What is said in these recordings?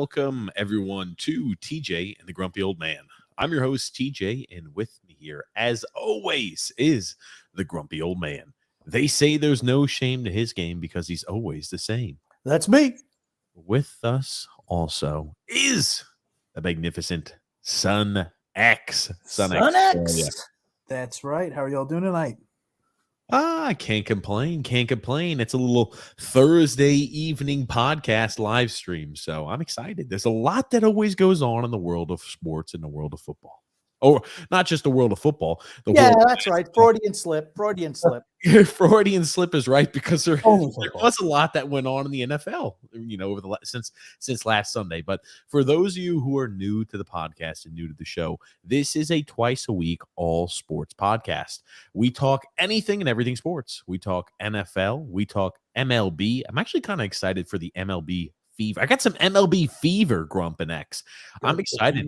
Welcome, everyone, to TJ and the Grumpy Old Man. I'm your host, TJ, and with me here, as always, is the Grumpy Old Man. They say there's no shame to his game because he's always the same. That's me. With us also is the magnificent Son X. Son X. That's right. How are y'all doing tonight? I can't complain. Can't complain. It's a little Thursday evening podcast live stream, so I'm excited. There's a lot that always goes on in the world of sports, in the world of football. Or not just the world of football. That's right. Freudian slip. Freudian slip. Freudian slip is right because there was a lot that went on in the NFL, over the since last Sunday. But for those of you who are new to the podcast and new to the show, this is a twice a week all sports podcast. We talk anything and everything sports. We talk NFL. We talk MLB. I'm actually kind of excited for the MLB fever. I got some MLB fever, Grump and X. I'm excited.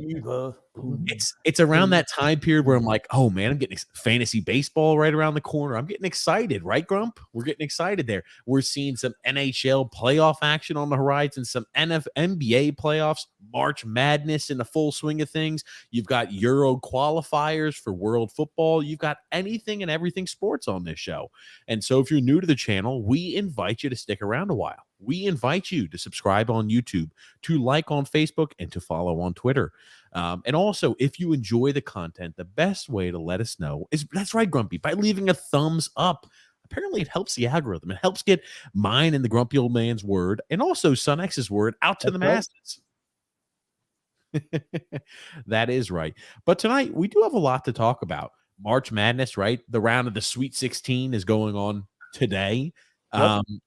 It's around that time period where I'm like, oh man, I'm getting fantasy baseball right around the corner. I'm getting excited, right, Grump? We're getting excited there. We're seeing some NHL playoff action on the horizon, some NBA playoffs, March Madness in the full swing of things. You've got Euro qualifiers for world football. You've got anything and everything sports on this show. And so if you're new to the channel, we invite you to stick around a while. We invite you to subscribe on YouTube, to like on Facebook, and to follow on Twitter. And also, if you enjoy the content, the best way to let us know is, that's right, Grumpy, by leaving a thumbs up. Apparently, it helps the algorithm. It helps get mine and the Grumpy Old Man's word, and also Son X's word out to the masses. That is right. But tonight, we do have a lot to talk about. March Madness, right? The round of the Sweet 16 is going on today.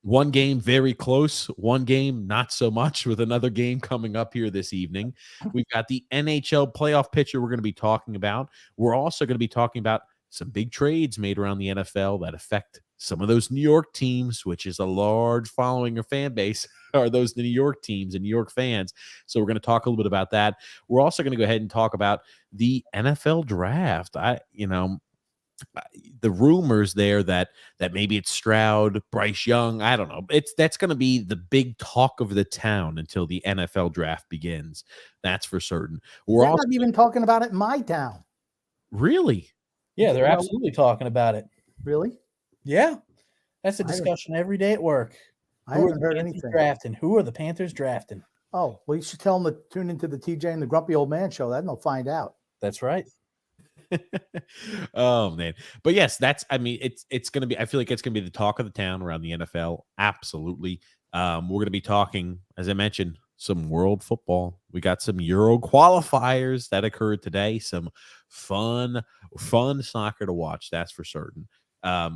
One game very close, one game not so much, with another game coming up here this evening. We've got the NHL playoff picture we're going to be talking about. We're also going to be talking about some big trades made around the NFL that affect some of those New York teams, which is a large following or fan base, are those New York teams and New York fans. So we're going to talk a little bit about that. We're also going to go ahead and talk about the NFL draft. The rumors there that maybe it's Stroud, Bryce Young, I don't know. That's going to be the big talk of the town until the NFL draft begins. That's for certain. We're not even talking about it in my town. Really? Yeah, they're absolutely talking about it. Really? Yeah. That's a discussion every day at work. I haven't heard anything. Drafting. Who are the Panthers drafting? Oh, well, you should tell them to tune into the TJ and the Grumpy Old Man show. Then they'll find out. That's right. Oh man, but yes, it's gonna be, I feel like it's gonna be the talk of the town around the NFL. Absolutely. We're gonna be talking, as I mentioned, some world football. We got some Euro qualifiers that occurred today, some fun soccer to watch, that's for certain.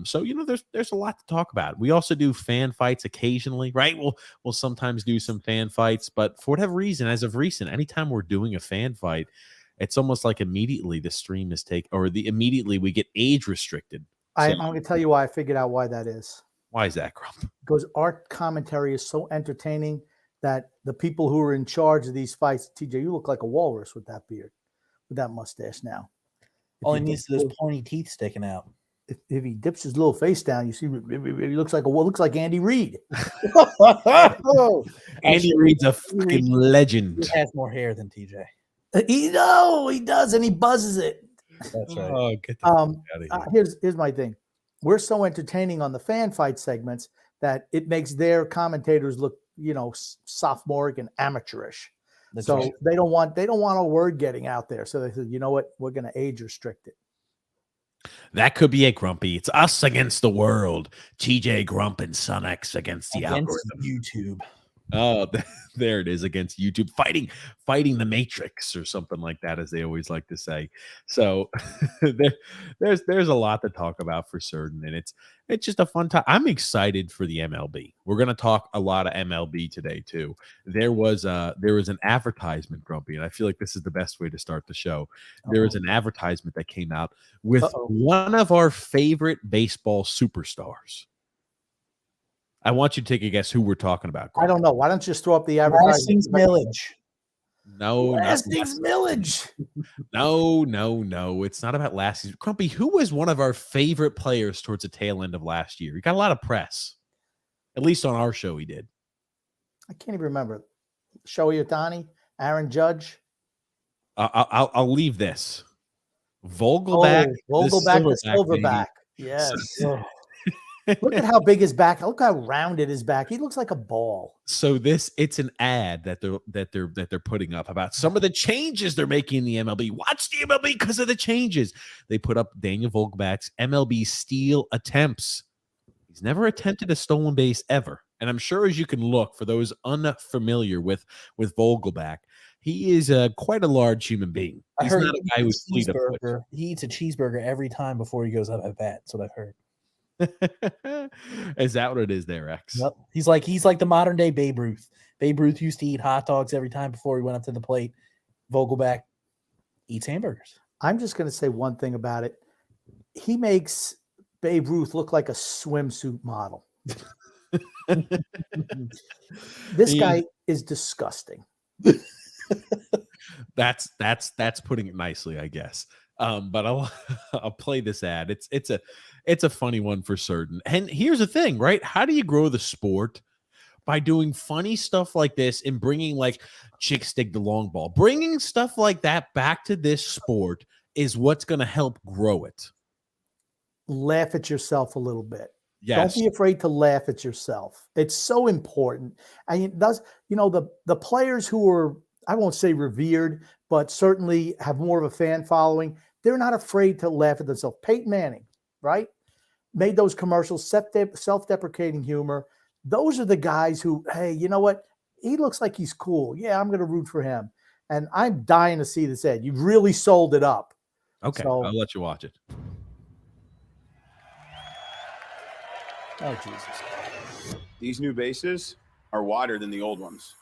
So there's a lot to talk about. We also do fan fights occasionally, right? We'll sometimes do some fan fights, but for whatever reason, as of recent, anytime we're doing a fan fight, it's almost like immediately the stream is immediately we get age restricted. I'm going to tell you why I figured out why that is. Why is that, Grump? Because our commentary is so entertaining that the people who are in charge of these fights, TJ, you look like a walrus with that beard, with that mustache now. All he needs is those pointy teeth sticking out. If he dips his little face down, you see he looks like Andy Reid. Andy Reid's a fucking legend. He has more hair than TJ. He does, and he buzzes it. That's right. Oh, get the out of here. Here's my thing. We're so entertaining on the fan fight segments that it makes their commentators look, sophomoric and amateurish. That's so right. they don't want a word getting out there. So they said, you know what? We're going to age restrict it. That could be it, Grumpy. It's us against the world. TJ Grump and Son X against the algorithm. YouTube. Oh, there it is, against YouTube, fighting the Matrix or something like that, as they always like to say. So there's a lot to talk about for certain, and it's just a fun time. I'm excited for the MLB. We're going to talk a lot of MLB today too. There was an advertisement, Grumpy, and I feel like this is the best way to start the show. There was an advertisement that came out with one of our favorite baseball superstars. I want you to take a guess who we're talking about. I don't know. Why don't you just throw up the advertising? Millage. No, Lastings Millage. No. It's not about last season. Crumpy, who was one of our favorite players towards the tail end of last year? He got a lot of press. At least on our show, he did. I can't even remember. Shohei Ohtani, Aaron Judge. I'll leave this. Vogelback, Vogelback, the baby. silverback. Yes. Look at how big his back. Look how rounded his back. He looks like a ball. So it's an ad that they're putting up about some of the changes they're making in the MLB. Watch the MLB because of the changes. They put up Daniel Vogelback's MLB steal attempts. He's never attempted a stolen base ever. And I'm sure as you can look, for those unfamiliar with Vogelback, he is quite a large human being. He's not a guy who's fleet of foot. He eats a cheeseburger every time before he goes up at bat. That's what I've heard. Is that what it is there, X? Yep. He's like the modern day Babe Ruth. Babe Ruth used to eat hot dogs every time before he went up to the plate. Vogelback eats hamburgers. I'm just going to say one thing about it. He makes Babe Ruth look like a swimsuit model. This guy is disgusting. That's putting it nicely, I guess. But I'll play this ad. It's a funny one for certain. And here's the thing, right? How do you grow the sport? By doing funny stuff like this and bringing like chicks dig the long ball. Bringing stuff like that back to this sport is what's going to help grow it. Laugh at yourself a little bit. Yes. Don't be afraid to laugh at yourself. It's so important. And it does, the players who are, I won't say revered, but certainly have more of a fan following, they're not afraid to laugh at themselves. Peyton Manning, right? Made those commercials, self-deprecating humor. Those are the guys who, hey, you know what? He looks like he's cool. Yeah, I'm going to root for him. And I'm dying to see this ad. You've really sold it up. Okay, so, I'll let you watch it. Oh, Jesus. These new bases are wider than the old ones.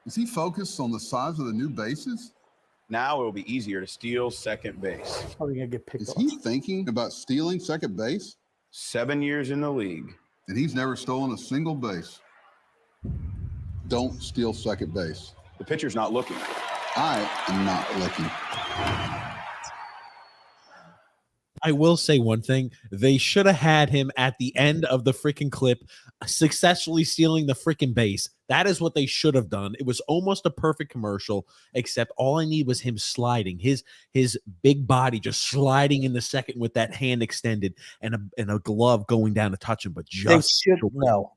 Is he focused on the size of the new bases? Now it will be easier to steal second base. How are we going to get picked off? Is he thinking about stealing second base? 7 years in the league. And he's never stolen a single base. Don't steal second base. The pitcher's not looking. I am not looking. I will say one thing. They should have had him at the end of the freaking clip successfully stealing the freaking base. That is what they should have done. It was almost a perfect commercial, except all I need was him sliding, his big body just sliding in the second with that hand extended and a glove going down to touch him. But just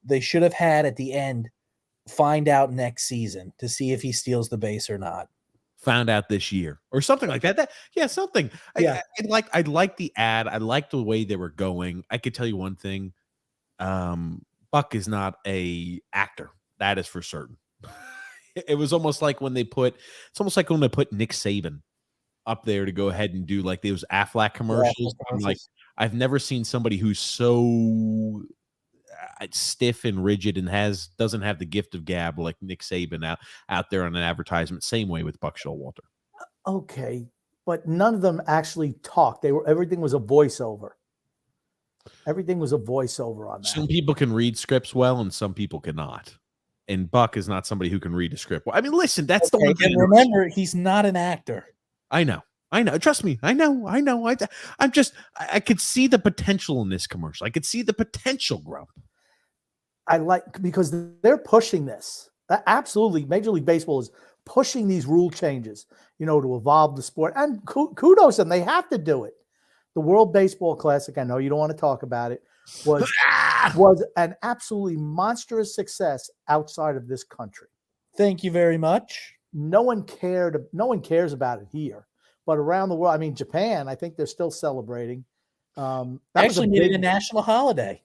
they should have had at the end find out next season to see if he steals the base or not. Found out this year or something like that. Something. Yeah. I like the ad. I like the way they were going. I could tell you one thing. Buck is not a actor. That is for certain. It was almost like when they put Nick Saban up there to go ahead and do like those Aflac commercials. I'm like, I've never seen somebody who's so stiff and rigid and doesn't have the gift of gab like Nick Saban out there on an advertisement. Same way with Buck Showalter. Okay, but none of them actually talked. Everything was a voiceover. Everything was a voiceover on that. Some people can read scripts well, and some people cannot. And Buck is not somebody who can read a script well. I mean, listen, that's the one thing. And remember, he's not an actor. I know. Trust me. I know. I could see the potential in this commercial. I could see the potential, Grump. I like because they're pushing this. Absolutely, Major League Baseball is pushing these rule changes, to evolve the sport. And kudos, and they have to do it. The World Baseball Classic, I know you don't want to talk about it, was an absolutely monstrous success outside of this country. Thank you very much. No one cares about it here, but around the world, I mean, Japan, I think they're still celebrating. Actually made it a national holiday.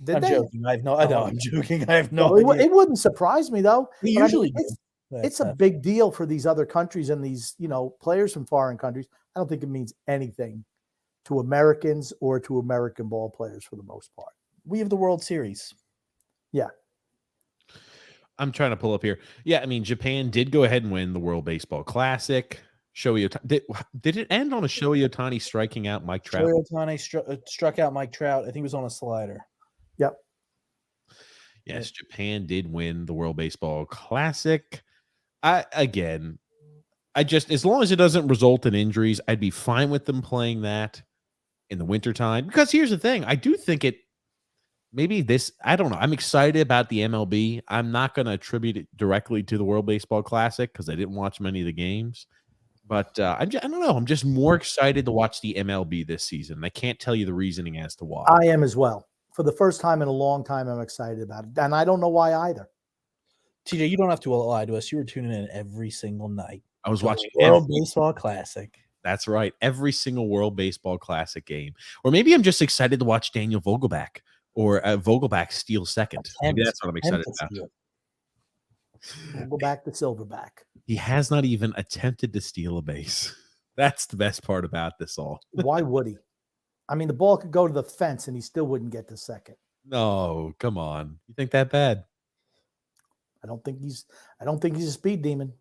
I'm joking. I'm joking. I have no idea. It wouldn't surprise me though. It's a big deal for these other countries and these, players from foreign countries. I don't think it means anything to Americans or to American ball players for the most part. We have the World Series. Yeah. I'm trying to pull up here. Yeah, I mean, Japan did go ahead and win the World Baseball Classic. Shohei Ohtani, did it end on a Shohei Ohtani striking out Mike Trout? Shohei Ohtani struck out Mike Trout. I think it was on a slider. Yep. Yes, Japan did win the World Baseball Classic. As long as it doesn't result in injuries, I'd be fine with them playing that in the wintertime. Because here's the thing. I do think maybe this, I don't know. I'm excited about the MLB. I'm not going to attribute it directly to the World Baseball Classic because I didn't watch many of the games. But I don't know. I'm just more excited to watch the MLB this season. I can't tell you the reasoning as to why. I am as well. For the first time in a long time, I'm excited about it. And I don't know why either. TJ, you don't have to lie to us. You were tuning in every single night. I was watching World Baseball Classic. That's right. Every single World Baseball Classic game. Or maybe I'm just excited to watch Daniel Vogelback or Vogelback steal second. Maybe that's what I'm excited about. We'll go back to Silverback. He has not even attempted to steal a base. That's the best part about this all. Why would he? I mean, the ball could go to the fence and he still wouldn't get to second. No, come on. You think that bad? I don't think he's a speed demon.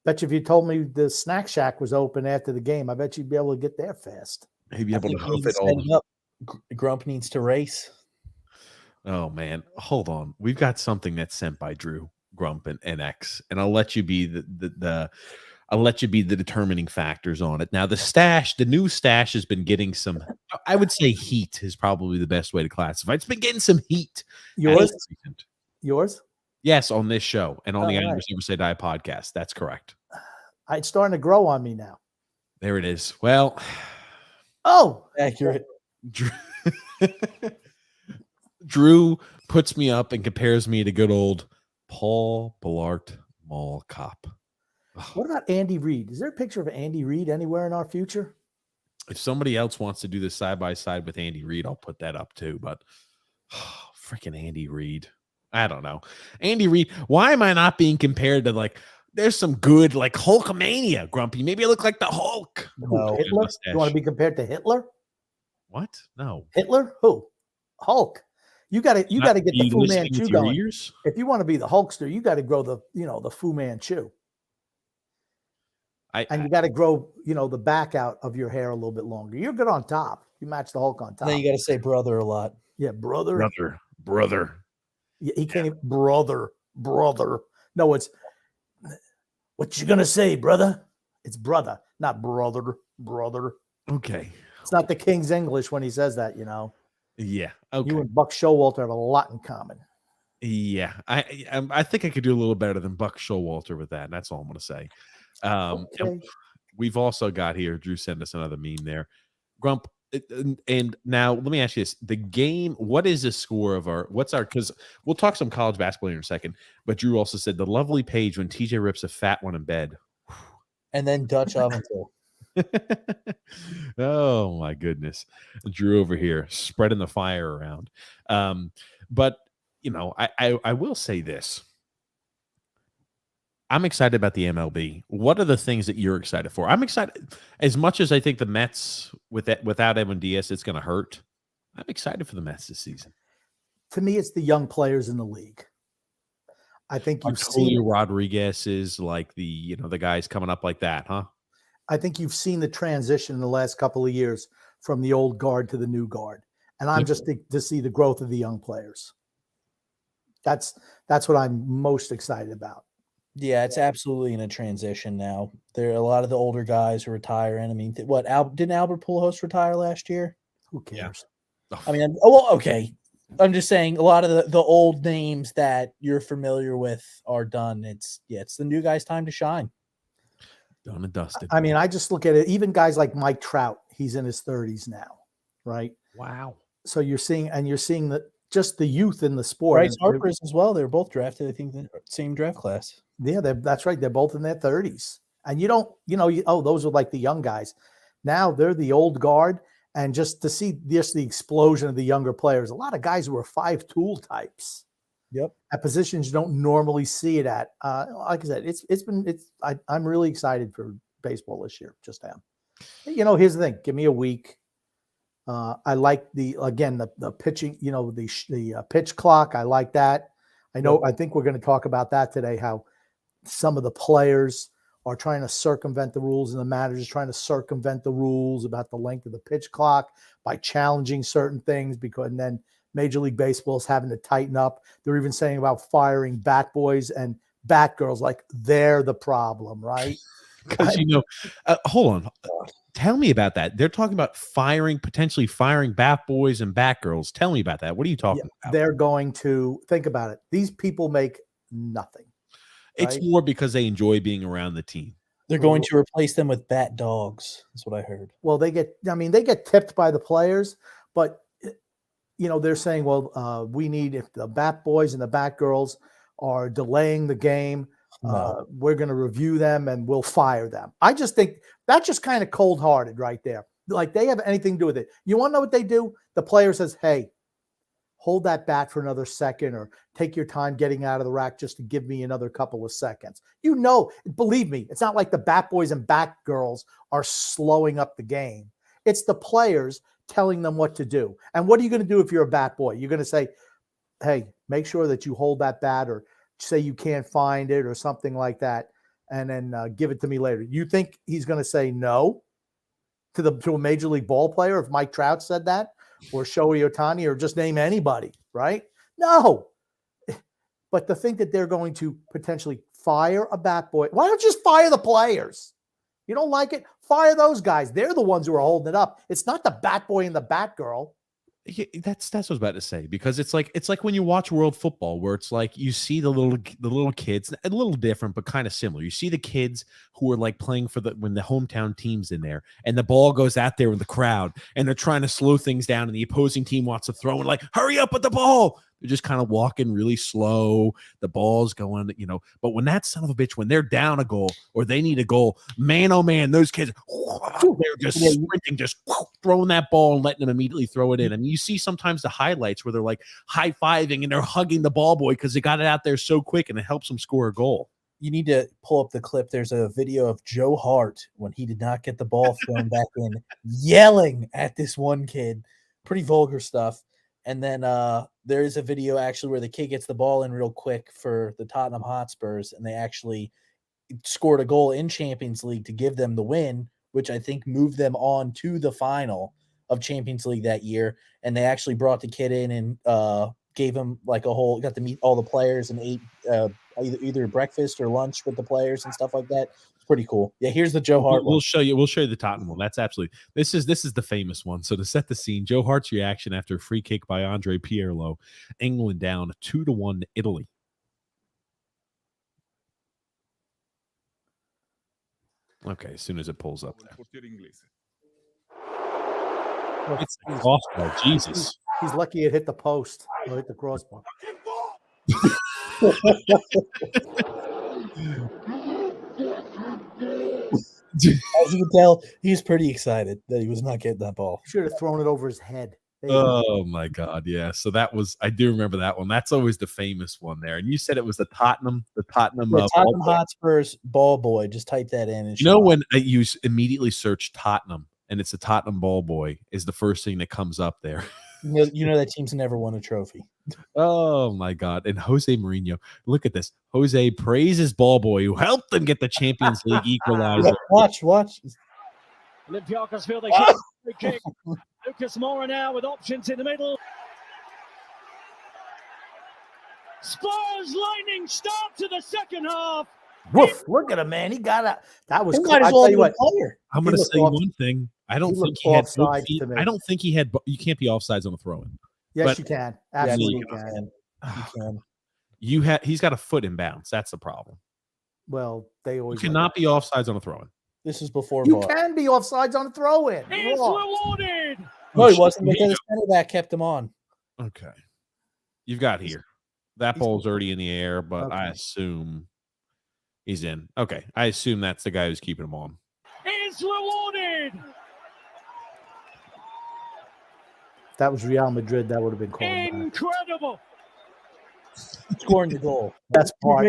Bet you if you told me the snack shack was open after the game, I bet you'd be able to get there fast. He'd be able to hoof it all. all. Grump needs to race. Oh man, hold on. We've got something that's sent by Drew Grump and NX, and I'll let you be the determining factors on it. Now the new stash has been getting some, I would say heat is probably the best way to classify. It's been getting some heat. Yours? Yes, on this show and on the Islanders Never Say Die podcast. That's correct. It's starting to grow on me now. There it is. Well, accurate. Drew puts me up and compares me to good old Paul Blart Mall Cop. What about Andy Reid? Is there a picture of Andy Reid anywhere in our future? If somebody else wants to do this side by side with Andy Reid, I'll put that up too. But freaking Andy Reid. I don't know. Andy Reid, why am I not being compared to there's some good Hulkamania, Grumpy. Maybe I look like the Hulk. No. Hitler? You want to be compared to Hitler? What? No. Hitler? Who? Hulk. You got to get the Fu Manchu going. Ears? If you want to be the Hulkster, you got to grow the Fu Manchu. And you got to grow, the back out of your hair a little bit longer. You're good on top. You match the Hulk on top. Then you got to say brother a lot. Yeah, brother. Brother. Yeah, he can't even, brother. No, it's, what you gonna say, brother? It's brother, not brother. Okay. It's not the King's English when he says that, Yeah. Okay. You and Buck Showalter have a lot in common. Yeah. I think I could do a little better than Buck Showalter with that. That's all I'm gonna say. Okay. We've also got here, Drew sent us another meme there. Grump, and now let me ask you this. The game, what is the score of because we'll talk some college basketball in a second, but Drew also said the lovely page when TJ rips a fat one in bed. And then Dutch oven. Oh my goodness. Drew over here spreading the fire around. But I will say this. I'm excited about the MLB. What are the things that you're excited for? I'm excited as much as I think the Mets without Edwin Diaz, it's going to hurt. I'm excited for the Mets this season. To me, it's the young players in the league. I think you've seen Rodriguez is the guys coming up like that, huh? I think you've seen the transition in the last couple of years from the old guard to the new guard, and I'm just to see the growth of the young players. That's what I'm most excited about. Yeah, it's absolutely in a transition now. There are a lot of the older guys who are retiring. I mean, didn't Albert Pujols retire last year? Who cares? Yeah. I mean, okay. I'm just saying a lot of the old names that you're familiar with are done. It's the new guys' time to shine. Done and dusted. I mean, I just look at it. Even guys like Mike Trout, he's in his 30s now, right? Wow. So you're seeing just the youth in the sport. Bryce Harper's as well. They were both drafted, I think, the same draft class. Yeah, that's right. They're both in their 30s. And those are like the young guys. Now they're the old guard. And just to see the explosion of the younger players, a lot of guys who are 5-tool types. Yep. At positions you don't normally see it at. Like I said, I'm really excited for baseball this year. Just am. Here's the thing. Give me a week. I like the pitching, the pitch clock. I like that. I think we're going to talk about that today, how some of the players are trying to circumvent the rules and the managers trying to circumvent the rules about the length of the pitch clock by challenging certain things and then Major League Baseball is having to tighten up. They're even saying about firing bat boys and bat girls like they're the problem, right? Because hold on. Tell me about that. They're talking about potentially firing bat boys and bat girls. Tell me about that. What are you talking about? They're going to think about it. These people make nothing. It's right? more because they enjoy being around the team. They're going to replace them with bat dogs. That's what I heard. Well, they get tipped by the players, but they're saying, well, we need, if the bat boys and the bat girls are delaying the game, we're going to review them and we'll fire them. I just think that's just kind of cold-hearted right there. Like they have anything to do with it. You want to know what they do? The player says, hey, hold that bat for another second, or take your time getting out of the rack just to give me another couple of seconds. Believe me, it's not like the bat boys and bat girls are slowing up the game. It's the players telling them what to do. And what are you going to do if you're a bat boy? You're going to say, hey, make sure that you hold that bat, or say you can't find it or something like that, and then give it to me later. You think he's going to say no to a major league ball player if Mike Trout said that, or Shohei Ohtani, or just name anybody, right? No. But to think that they're going to potentially fire a bat boy, why don't you just fire the players? You don't like it? Fire those guys. They're the ones who are holding it up. It's not the bat boy and the bat girl. Yeah, that's what I was about to say, because it's like when you watch world football, where it's like you see the little kids, a little different but kind of similar. You see the kids who are like playing for when the hometown team's in there, and the ball goes out there in the crowd, and they're trying to slow things down, and the opposing team wants to throw, and like, hurry up with the ball. They're just kind of walking really slow. The ball's going, But when that son of a bitch, when they're down a goal or they need a goal, man, oh man, those kids, they're just sprinting, just throwing that ball and letting them immediately throw it in. And you see sometimes the highlights where they're like high-fiving and they're hugging the ball boy because they got it out there so quick and it helps them score a goal. You need to pull up the clip. There's a video of Joe Hart when he did not get the ball thrown back in, yelling at this one kid. Pretty vulgar stuff. And then there is a video actually where the kid gets the ball in real quick for the Tottenham Hotspurs, and they actually scored a goal in Champions League to give them the win, which I think moved them on to the final of Champions League that year. And they actually brought the kid in and gave him got to meet all the players and ate either breakfast or lunch with the players and stuff like that. Pretty cool. Yeah, here's the Joe Hart one. We'll show you the Tottenham one. That's absolutely this is the famous one. So to set the scene, Joe Hart's reaction after a free kick by Andre Pirlo, England down 2-1 Italy. Okay, as soon as it pulls up there. It's offside. Jesus. He's lucky it hit the post or hit the crossbar. As you can tell, he's pretty excited that he was not getting that ball. Should have thrown it over his head. Oh my God, yeah. So I do remember that one. That's always the famous one there. And you said it was the Tottenham Hotspurs ball boy. Just type that in. And when you immediately search Tottenham and it's a Tottenham ball boy is the first thing that comes up there. You know that team's never won a trophy. Oh my God. And Jose Mourinho, look at this. Jose praises ball boy who helped them get the Champions League equalizer. Watch. Olympiacos feel they kick. Free kick. Lucas Moura now with options in the middle. Spurs lightning start to the second half. Woof! Look at him, man. He got a. That was. Cool. I tell you what. I'm going to say one thing. I don't think he had. I don't think he had. You can't be offsides on a throw-in. Yes, you can. Absolutely, you can. He's got a foot in bounds. That's the problem. Well, they always. You cannot be offsides on a throw-in. This is before. You can be offsides on a throw-in. It's rewarded. No, he wasn't because the center back kept him on. Okay. You've got here. That ball's already in the air, but I assume he's in. Okay. I assume that's the guy who's keeping him on. It's rewarded. If that was Real Madrid, that would have been called. Incredible. Scoring the goal. That's part.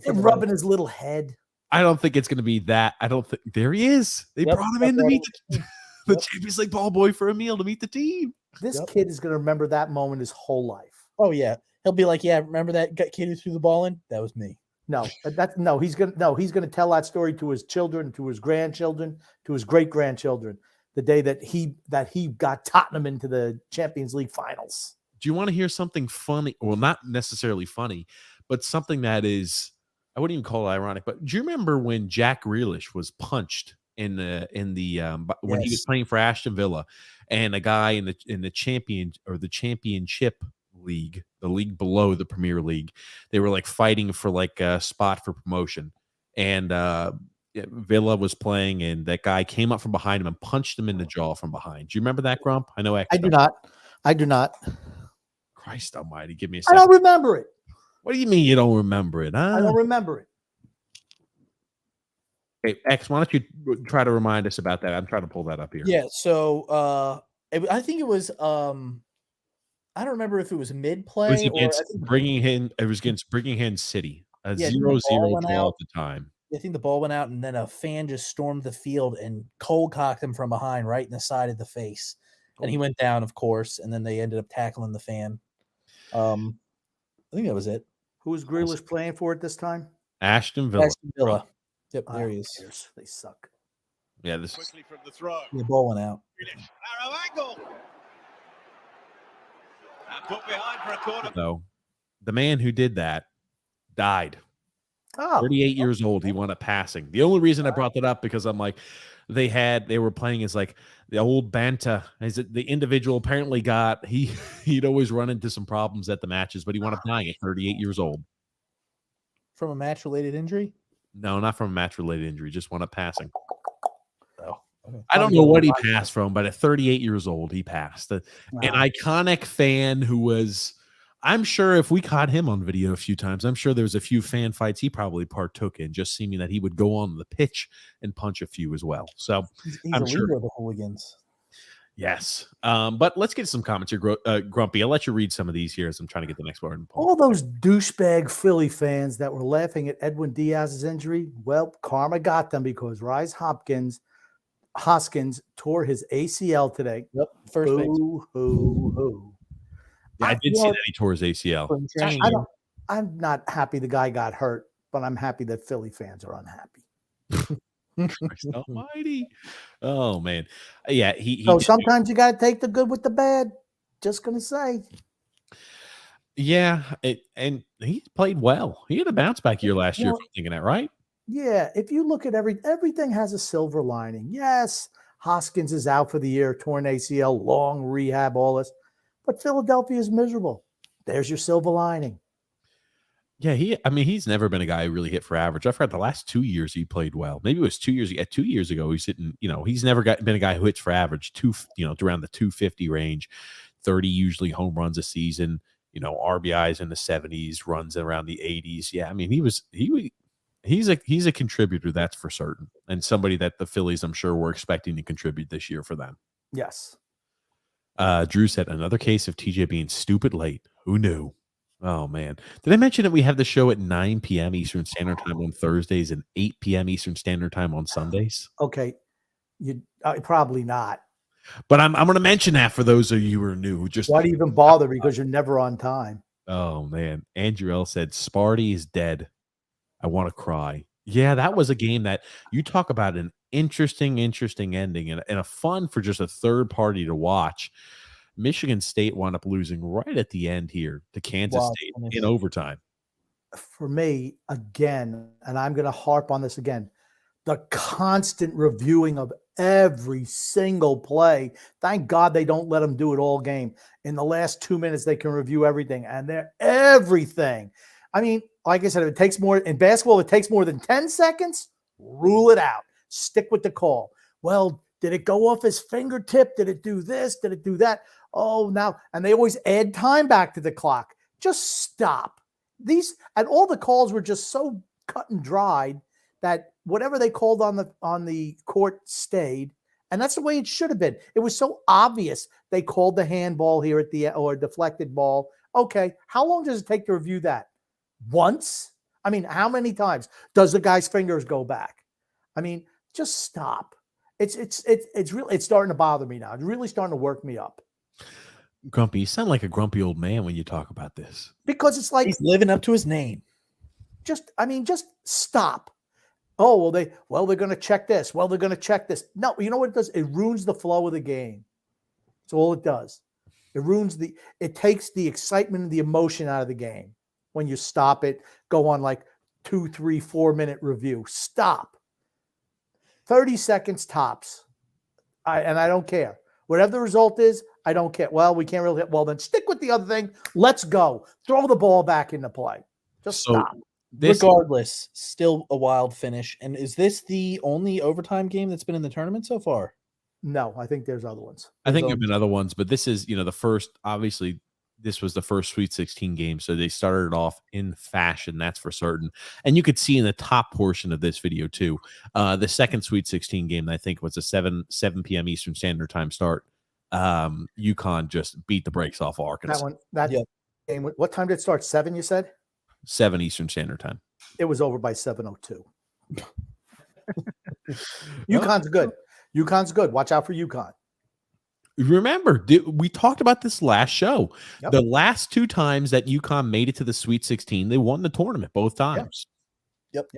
Rubbing his little head. I don't think it's going to be that. I don't think there he is. They brought him in to meet the Champions League ball boy for a meal to meet the team. This kid is going to remember that moment his whole life. Oh yeah, he'll be like, yeah, remember that kid who threw the ball in? That was me. He's going to tell that story to his children, to his grandchildren, to his great grandchildren. The day that he got Tottenham into the Champions League finals. Do you want to hear something funny? Well, not necessarily funny, but something that is I wouldn't even call it ironic, but do you remember when Jack Grealish was punched when he was playing for Aston Villa, and a guy in the championship league, the league below the Premier League, they were like fighting for like a spot for promotion, and Villa was playing, and that guy came up from behind him and punched him in the jaw from behind. Do you remember that, Grump? I know. I do not. I do not. Christ Almighty, give me a I second. don't remember it. What do you mean you don't remember it? Huh? I don't remember it. Hey, X, why don't you try to remind us about that? I'm trying to pull that up here. Yeah, so I think it was I don't remember if it was mid-play It was against Birmingham City. A 0-0 draw at the time. I think the ball went out, and then a fan just stormed the field and cold cocked him from behind, right in the side of the face. And he went down, of course, and then they ended up tackling the fan. I think that was it. Who was Grealish playing for at this time? Aston Villa. Aston Villa. Yep, there he is. They suck. Yeah, this Quickly from the throw. The ball went out. Arrow angle. And put behind for a corner. though. The man who did that died. Oh, 38 years old. He won a passing. The only reason I brought that up because I'm like, they were playing as like the old Banta. As the individual apparently he'd always run into some problems at the matches, but he wound up dying at 38 years old. From a match-related injury? No, not from a match-related injury. Just wound up passing. Oh, okay. I don't know what he passed from, but at 38 years old, he passed. An iconic fan who was, I'm sure if we caught him on video a few times, I'm sure there was a few fan fights he probably partook in, just seeming that he would go on the pitch and punch a few as well. So he's I'm a sure. leader of the hooligans. Yes. But let's get some comments here, Grumpy. I'll let you read some of these here as I'm trying to get the next one. all those douchebag Philly fans that were laughing at Edwin Diaz's injury, well, karma got them because Hoskins tore his ACL today. Yep, first base. Hoo. Yeah, I did see that he tore his ACL. I'm not happy the guy got hurt, but I'm happy that Philly fans are unhappy. Christ almighty. Oh man. Yeah, so sometimes you gotta take the good with the bad. Just gonna say. Yeah, and he played well. He had a bounce back year last year, if I'm thinking that, right? Yeah, if you look at everything has a silver lining. Yes, Hoskins is out for the year, torn ACL, long rehab, all this. But Philadelphia is miserable. There's your silver lining. Yeah, he's never been a guy who really hit for average. I've heard the last 2 years he played well. Maybe it was 2 years. 2 years ago, he's hitting, he's never been a guy who hits for average, around the 250 range, 30 usually home runs a season, RBIs in the 70s, runs around the 80s. Yeah, I mean, he's a contributor, that's for certain. And somebody that the Phillies, I'm sure, were expecting to contribute this year for them. Yes. Drew said, another case of TJ being stupid late. Who knew? Oh, man. Did I mention that we have the show at 9 p.m. Eastern Standard Time on Thursdays and 8 p.m. Eastern Standard Time on Sundays? Okay. You probably not. But I'm going to mention that for those of you who are new. Why do you even bother? Because you're never on time. Oh, man. Andrew L. said, Sparty is dead. I want to cry. Yeah, that was a game that you talk about an interesting ending and a fun for just a third party to watch. Michigan State wound up losing right at the end here to Kansas State in overtime. For me, again, and I'm going to harp on this again, the constant reviewing of every single play. Thank God they don't let them do it all game. In the last 2 minutes, they can review everything, and they're everything. I mean, like I said, if it takes more in basketball, it takes more than 10 seconds, rule it out. Stick with the call. Well, did it go off his fingertip? Did it do this? Did it do that? Oh, now, and they always add time back to the clock. Just stop. And all the calls were just so cut and dried that whatever they called on the court stayed. And that's the way it should have been. It was so obvious. They called the handball here at the or deflected ball. Okay, how long does it take to review that? Once? I mean, how many times does the guy's fingers go back? I mean, just stop. It's starting to bother me now. It's really starting to work me up. Grumpy, you sound like a grumpy old man when you talk about this. Because it's like he's living up to his name. Just stop. Oh, they're going to check this. Well, they're going to check this. No, you know what it does? It ruins the flow of the game. That's all it does. It takes the excitement and the emotion out of the game when you stop it, go on like 2, 3, 4-minute review. Stop. 30 seconds tops. I don't care. Whatever the result is, I don't care. Well, we can't really hit. Well, then stick with the other thing. Let's go. Throw the ball back into play. Just stop. Regardless, still a wild finish. And is this the only overtime game that's been in the tournament so far? No, I think there's other ones. I think there have been other ones, but this is, the first, obviously, this was the first Sweet 16 game, so they started it off in fashion, that's for certain. And you could see in the top portion of this video, too, the second Sweet 16 game, I think, was a 7 p.m. Eastern Standard Time start. UConn just beat the brakes off Arkansas. Game, what time did it start? 7, you said? 7 Eastern Standard Time. It was over by 7:02. UConn's good. UConn's good. Watch out for UConn. Remember, we talked about this last show. Yep. The last 2 times that UConn made it to the Sweet 16, they won the tournament both times. Yep.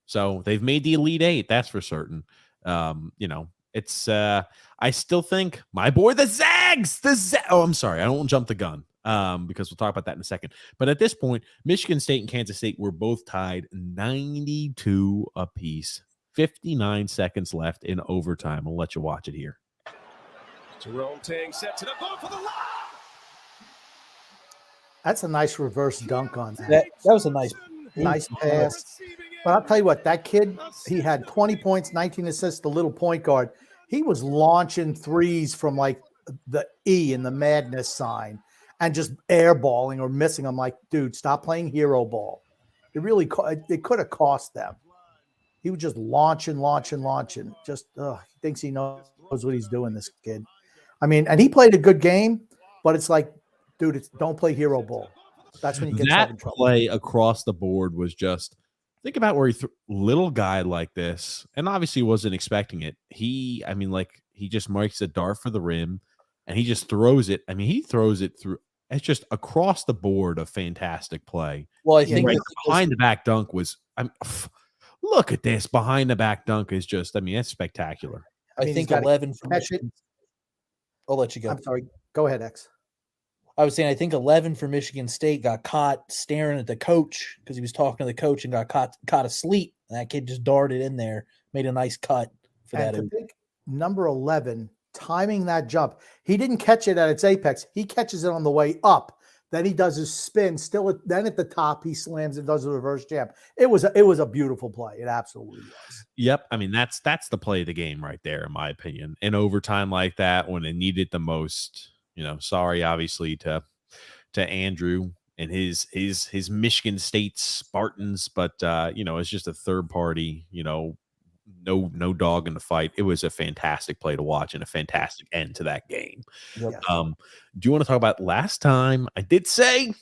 So they've made the Elite 8, that's for certain. It's I still think my boy, the Zags, oh, I'm sorry, I don't want to jump the gun. Because we'll talk about that in a second. But at this point, Michigan State and Kansas State were both tied 92 apiece. 59 seconds left in overtime. I'll let you watch it here. Jerome Tang sets it up, going for the lob. That's a nice reverse dunk on that. That was a nice pass. But I'll tell you what, that kid, he had 20 points, 19 assists, the little point guard. He was launching threes from like the E in the madness sign and just airballing or missing. I'm like, dude, stop playing hero ball. It could have cost them. He was just launching. Just he thinks he knows what he's doing, this kid. I mean, and he played a good game, but it's like, dude, don't play hero ball. That's when you get in trouble. That play across the board was just, think about where little guy like this, and obviously wasn't expecting it. He just marks a dart for the rim, and he just throws it. I mean, he throws it through. It's just across the board a fantastic play. Well, I think behind the back dunk was. Look at this behind the back dunk is just. I mean, that's spectacular. I think 11 for Michigan. I'll let you go. I'm sorry. Go ahead, X. I was saying I think 11 for Michigan State got caught staring at the coach because he was talking to the coach and got caught asleep. And that kid just darted in there, made a nice cut for that. I think number 11 timing that jump. He didn't catch it at its apex. He catches it on the way up. Then he does his spin. Then at the top, he slams and does a reverse jam. It was a beautiful play. It absolutely was. Yep. I mean, that's the play of the game right there, in my opinion. In overtime like that, when it needed the most, sorry, obviously, to Andrew and his Michigan State Spartans, but it's just a third party, no dog in the fight. It was a fantastic play to watch and a fantastic end to that game. Yep. Do you want to talk about last time? I did say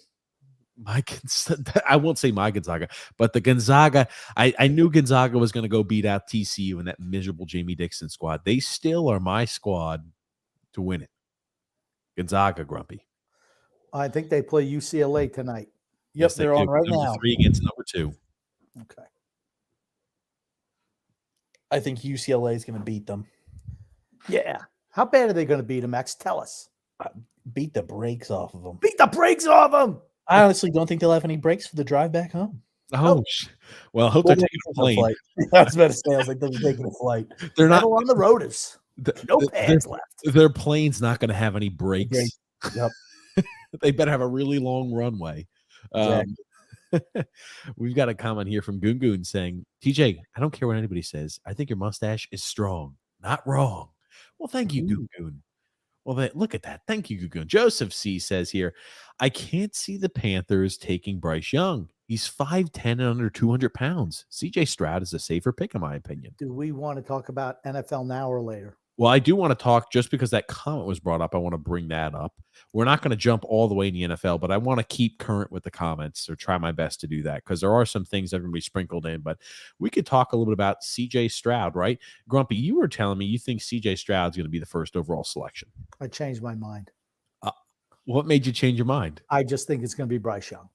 I won't say my Gonzaga, but the Gonzaga. I knew Gonzaga was going to go beat out TCU in that miserable Jamie Dixon squad. They still are my squad to win it. Gonzaga, Grumpy. I think they play UCLA tonight. Yep, yes, they're on right now. 3 against number 2. Okay. I think UCLA is going to beat them. Yeah. How bad are they going to beat them, Max? Tell us. Beat the brakes off of them. Beat the brakes off them. I honestly don't think they'll have any brakes for the drive back home. Oh, well, I hope they're taking a plane. I was about to say, I was like, they're taking a flight. They're not on the rotors. No pads left. Their plane's not going to have any brakes. Yep. They better have a really long runway. Exactly. We've got a comment here from Gungun saying, TJ, I don't care what anybody says. I think your mustache is strong, not wrong. Well, thank you, Gungun. Well, look at that. Thank you, Gungun. Joseph C says here, I can't see the Panthers taking Bryce Young. He's 5'10 and under 200 pounds. CJ Stroud is a safer pick, in my opinion. Do we want to talk about NFL now or later? Well, I do want to talk, just because that comment was brought up, I want to bring that up. We're not going to jump all the way in the NFL, but I want to keep current with the comments, or try my best to do that, because there are some things that are going to be sprinkled in. But we could talk a little bit about CJ Stroud, right? Grumpy, you were telling me you think CJ Stroud's going to be the first overall selection. I changed my mind. What made you change your mind? I just think it's going to be Bryce Young.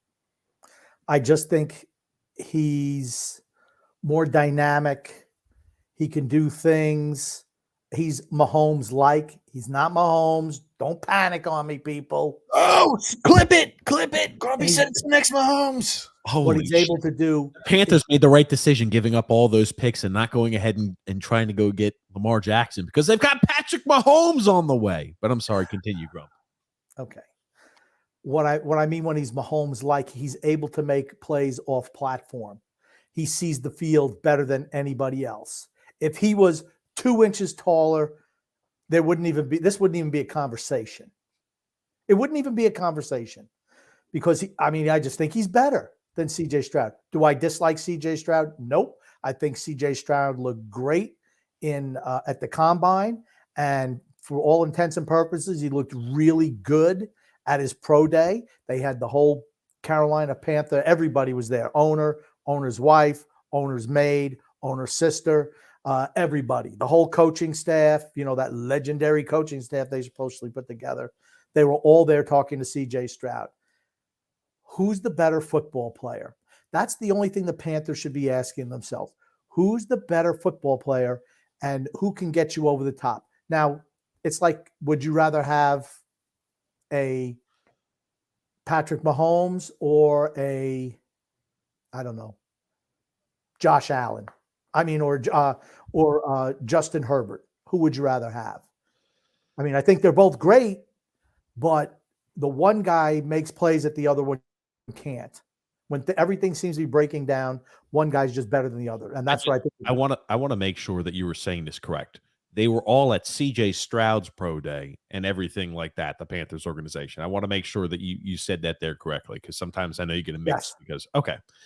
I just think he's more dynamic. He can do things. He's Mahomes-like. He's not Mahomes. Don't panic on me, people. Oh, clip it. Grumpy said it's the next Mahomes. What he's able to do. Panthers made the right decision giving up all those picks and not going ahead and trying to go get Lamar Jackson because they've got Patrick Mahomes on the way. But I'm sorry, continue, Grump. Okay. What I mean when he's Mahomes, like he's able to make plays off platform. He sees the field better than anybody else. If he was 2 inches taller, this wouldn't even be a conversation. It wouldn't even be a conversation because I just think he's better than CJ Stroud. Do I dislike CJ Stroud? Nope. I think CJ Stroud looked great at the combine, and for all intents and purposes, he looked really good at his pro day. They had the whole Carolina Panther. Everybody was there. Owner's wife, owner's maid, owner's sister, everybody, the whole coaching staff, that legendary coaching staff they supposedly put together. They were all there talking to CJ Stroud. Who's the better football player? That's the only thing the Panthers should be asking themselves. Who's the better football player and who can get you over the top? Now, it's like, would you rather have a Patrick Mahomes or Josh Allen? Or Justin Herbert. Who would you rather have? I think they're both great, but the one guy makes plays that the other one can't. When everything seems to be breaking down, one guy's just better than the other, and that's what I think. I want to make sure that you were saying this correct. They were all at CJ Stroud's pro day and everything like that, the Panthers organization. I want to make sure that you said that there correctly, because sometimes I know you get a mix. Yes.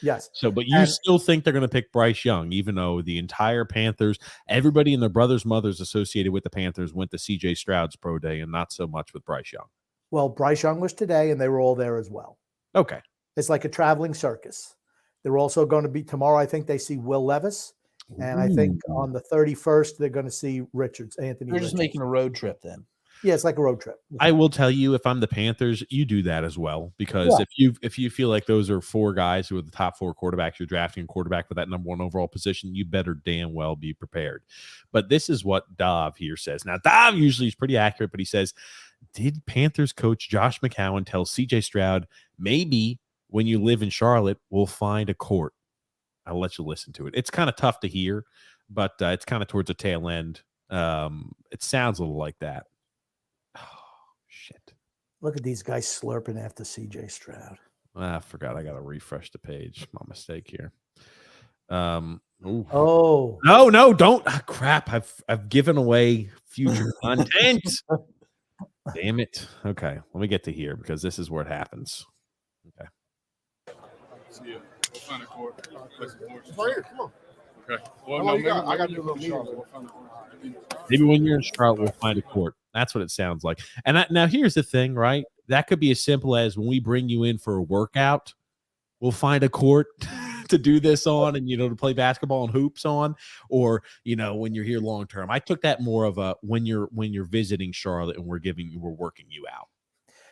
Yes. So, but you still think they're going to pick Bryce Young, even though the entire Panthers, everybody and their brothers, mothers associated with the Panthers went to CJ Stroud's pro day and not so much with Bryce Young. Well, Bryce Young was today and they were all there as well. Okay. It's like a traveling circus. They're also going to be tomorrow. I think they see Will Levis. And I think on the 31st, they're going to see Anthony. They're just making a road trip then. Yeah, it's like a road trip. I will tell you, if I'm the Panthers, you do that as well, because if you feel like those are 4 guys who are the top 4 quarterbacks, you're drafting a quarterback for that number 1 overall position, you better damn well be prepared. But this is what Dav here says. Now, Dav usually is pretty accurate, but he says, did Panthers coach Josh McCown tell CJ Stroud, maybe when you live in Charlotte, we'll find a court? I'll let you listen to it. It's kind of tough to hear, but it's kind of towards the tail end. It sounds a little like that. Oh, shit. Look at these guys slurping after CJ Stroud. I forgot. I got to refresh the page. My mistake here. Oh. No, don't. Oh, crap. I've given away future content. Damn it. Okay. Let me get to here because this is where it happens. Okay. Yeah. We'll find a court. Right here, come on. Okay. Well, no, I got to do a little meeting. Maybe when you're in Charlotte, we'll find a court. That's what it sounds like. And now here's the thing, right? That could be as simple as when we bring you in for a workout, we'll find a court to do this on and, to play basketball and hoops on, or, when you're here long term. I took that more of a when you're visiting Charlotte and we're working you out.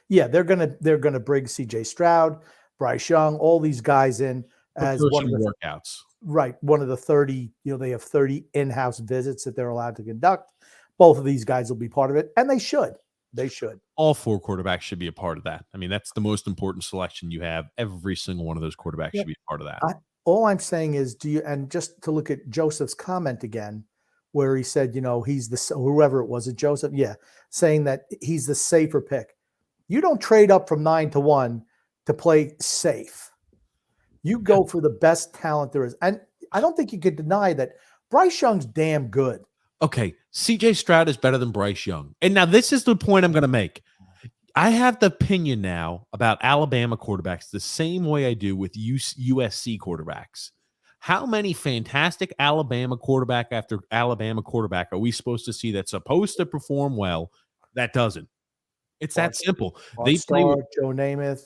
Yeah, they're gonna bring CJ Stroud, Bryce Young, all these guys in as one of the workouts. Right. One of the 30, they have 30 in-house visits that they're allowed to conduct. Both of these guys will be part of it, and they should. They should. All 4 quarterbacks should be a part of that. I mean, that's the most important selection you have. Every single one of those quarterbacks should be a part of that. All I'm saying is, and just to look at Joseph's comment again, where he said, he's whoever it was, Joseph, saying that he's the safer pick. You don't trade up from 9 to 1 to play safe. You go for the best talent there is. And I don't think you could deny that Bryce Young's damn good. Okay, CJ Stroud is better than Bryce Young. And now this is the point I'm going to make. I have the opinion now about Alabama quarterbacks the same way I do with USC quarterbacks. How many fantastic Alabama quarterback after Alabama quarterback are we supposed to see that's supposed to perform well that doesn't? It's that simple. They play with Joe Namath,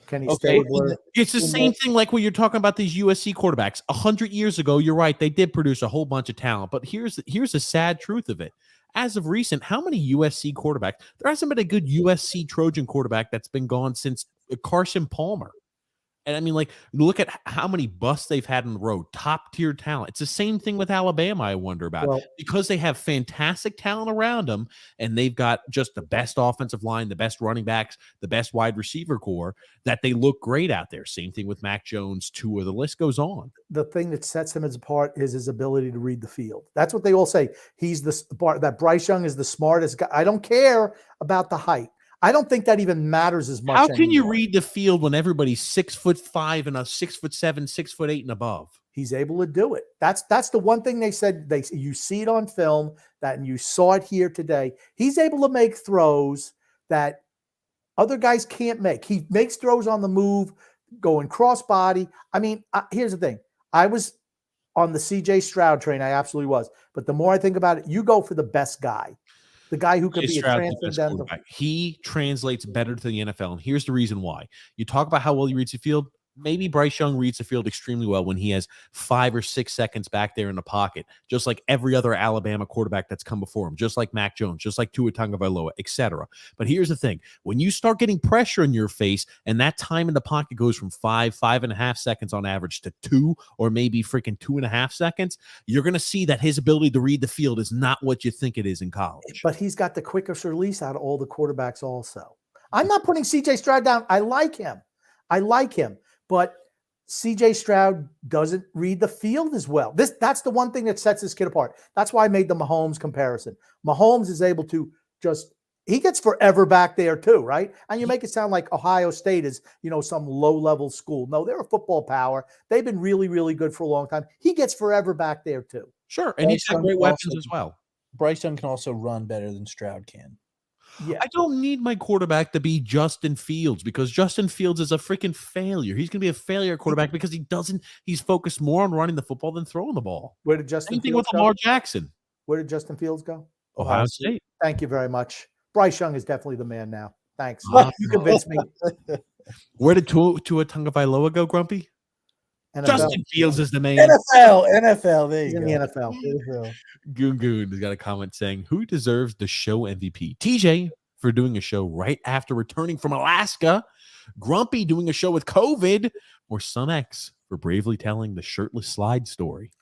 Kenny Stabler. It's the same thing like when you're talking about these USC quarterbacks. 100 years ago, you're right, they did produce a whole bunch of talent. But here's the sad truth of it. As of recent, how many USC quarterbacks? There hasn't been a good USC Trojan quarterback that's been gone since Carson Palmer. And I mean, like, look at how many busts they've had on the road, top tier talent. It's the same thing with Alabama, I wonder about, Well, because they have fantastic talent around them and they've got just the best offensive line, the best running backs, the best wide receiver core, that they look great out there. Same thing with Mac Jones, Tua, the list goes on. the thing that sets him apart is his ability to read the field. That's what they all say. He's that Bryce Young is the smartest guy. I don't care about the height. I don't think that even matters as much. How can you anymore. read the field when everybody's 6'5" and a 6'7", 6'8" and above? He's able to do it. That's the one thing they said. You see it on film, and you saw it here today. He's able to make throws that other guys can't make. He makes throws on the move, going cross body. I mean, here's the thing. I was on the CJ Stroud train. I absolutely was. But the more I think about it, you go for the best guy. The guy who could be a transcendental. He translates better to the NFL, and here's the reason why. You talk about how well he reads the field. Maybe Bryce Young reads the field extremely well when he has 5 or 6 seconds back there in the pocket, just like every other Alabama quarterback that's come before him, just like Mac Jones, just like Tua Tagovailoa, etc. But here's the thing. When you start getting pressure in your face and that time in the pocket goes from 5.5 seconds on average to 2 or maybe freaking 2.5 seconds, you're going to see that his ability to read the field is not what you think it is in college. But he's got the quickest release out of all the quarterbacks also. I'm not putting CJ Stroud down. I like him. But CJ Stroud doesn't read the field as well. That's the one thing that sets this kid apart. That's why I made the Mahomes comparison. Mahomes is able to he gets forever back there too, right? And you make it sound like Ohio State is, some low-level school. No, they're a football power. They've been really, really good for a long time. He gets forever back there too. Sure, and he's got great weapons as well. Bryce Young can also run better than Stroud can. Yeah. I don't need my quarterback to be Justin Fields because Justin Fields is a freaking failure. He's going to be a failure quarterback because he's focused more on running the football than throwing the ball. Where did Justin Same thing Fields with go? Lamar Jackson. Where did Justin Fields go? Ohio State. Thank you very much. Bryce Young is definitely the man now. Thanks. Ah. You convinced me. Where did Tua Tagovailoa go, Grumpy? NFL. Justin Fields is the man. NFL. There He's you in go. the NFL. Goon has got a comment saying, who deserves the show MVP? TJ for doing a show right after returning from Alaska, Grumpy doing a show with COVID, or Son X for bravely telling the shirtless slide story.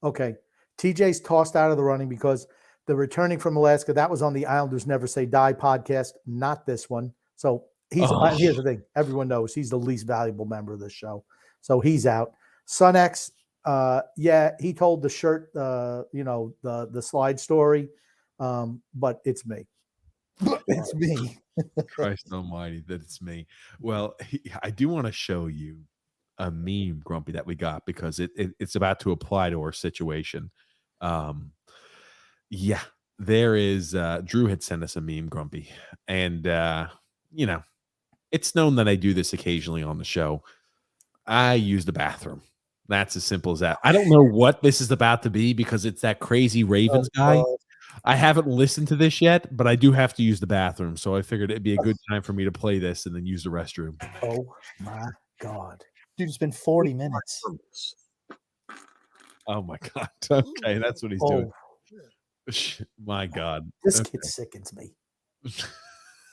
Okay. TJ's tossed out of the running because the returning from Alaska, that was on the Islanders Never Say Die podcast, not this one. So here's the thing. Everyone knows he's the least valuable member of the show. So he's out. Son X, he told the shirt, the slide story, but it's me. It's me. Christ almighty, that it's me. Well, I do want to show you a meme, Grumpy, that we got because it's about to apply to our situation. There is Drew had sent us a meme, Grumpy, and it's known that I do this occasionally on the show. I use the bathroom. That's as simple as that. I don't know what this is about to be because it's that crazy Ravens guy. I haven't listened to this yet, but I do have to use the bathroom. So I figured it'd be a good time for me to play this and then use the restroom. Oh my God. Dude, it's been 40 minutes. Oh my God. Okay, that's what he's doing. My God. This kid sickens me.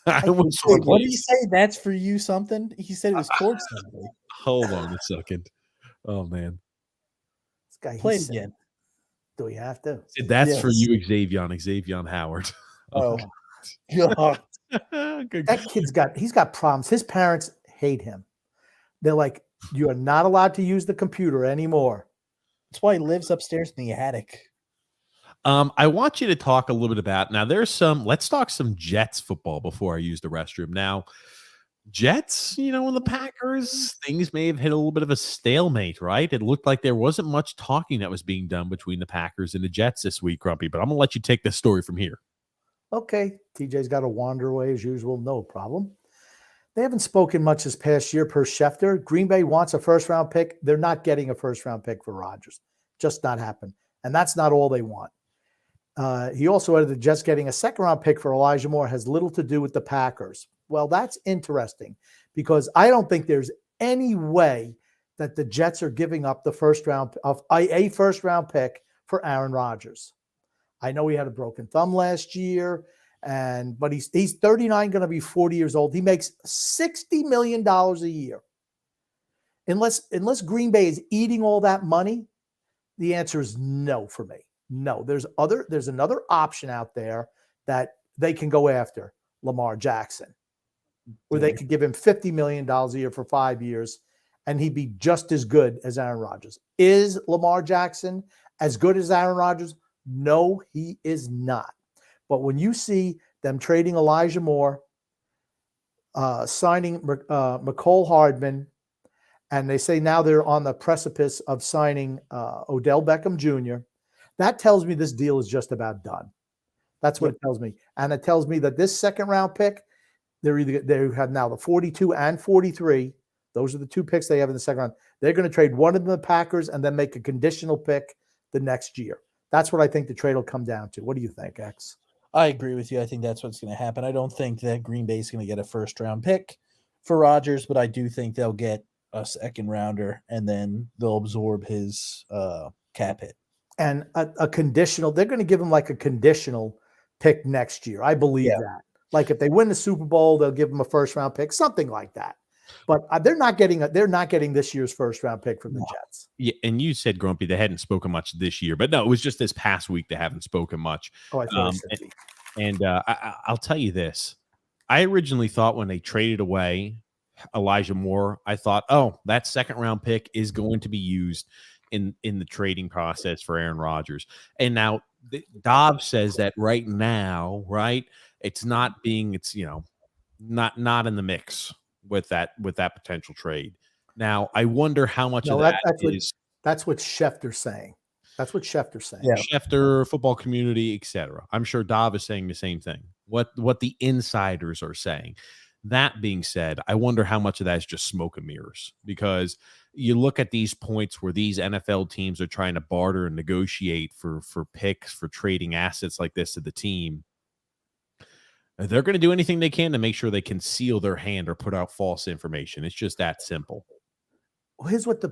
What did he say? That's for you something? He said it was towards something. Hold on a second. Oh, man. This guy, play it again. Do we have to? That's for you, Xavier Howard. Oh, God. He's got problems. His parents hate him. They're like, you are not allowed to use the computer anymore. That's why he lives upstairs in the attic. I want you to talk a little bit about now. Let's talk some Jets football before I use the restroom. Now, Jets, and the Packers, things may have hit a little bit of a stalemate, right? It looked like there wasn't much talking that was being done between the Packers and the Jets this week, Grumpy, but I'm going to let you take this story from here. Okay. TJ's got to wander away as usual. No problem. They haven't spoken much this past year per Schefter. Green Bay wants a first-round pick. They're not getting a first-round pick for Rodgers. Just not happen. And that's not all they want. He also added the Jets getting a second-round pick for Elijah Moore has little to do with the Packers. Well, that's interesting because I don't think there's any way that the Jets are giving up a first-round pick for Aaron Rodgers. I know he had a broken thumb last year, but he's 39, going to be 40 years old. He makes $60 million a year. unless Green Bay is eating all that money, the answer is no for me. No, there's another option out there that they can go after, Lamar Jackson, where they could give him $50 million a year for 5 years, and he'd be just as good as Aaron Rodgers. Is Lamar Jackson as good as Aaron Rodgers? No, he is not. But when you see them trading Elijah Moore, signing McCole Hardman, and they say now they're on the precipice of signing Odell Beckham Jr., that tells me this deal is just about done. That's what it tells me. And it tells me that this second-round pick, they have now the 42 and 43. Those are the 2 picks they have in the second round. They're going to trade one of them to the Packers and then make a conditional pick the next year. That's what I think the trade will come down to. What do you think, X? I agree with you. I think that's what's going to happen. I don't think that Green Bay is going to get a first-round pick for Rodgers, but I do think they'll get a second-rounder, and then they'll absorb his cap hit. And a conditional, they're going to give him like a conditional pick next year. I believe that. Like if they win the Super Bowl, they'll give him a first-round pick, something like that. But they're not getting this year's first-round pick from the Jets. Yeah, and you said, Grumpy, they hadn't spoken much this year, but no, it was just this past week they haven't spoken much. Oh, I thought I'll tell you this: I originally thought when they traded away Elijah Moore, I thought, oh, that second-round pick is going to be used in the trading process for Aaron Rodgers. And now Dobbs says that right now, right, it's not in the mix with that potential trade. Now, I wonder how much of that is. That's what Schefter's saying. That's what Schefter's saying. Yeah. Schefter, football community, etc. I'm sure Dov is saying the same thing. What the insiders are saying. That being said, I wonder how much of that is just smoke and mirrors, because you look at these points where these NFL teams are trying to barter and negotiate for picks, for trading assets like this to the team. They're going to do anything they can to make sure they conceal their hand or put out false information. It's just that simple. Well, here's what the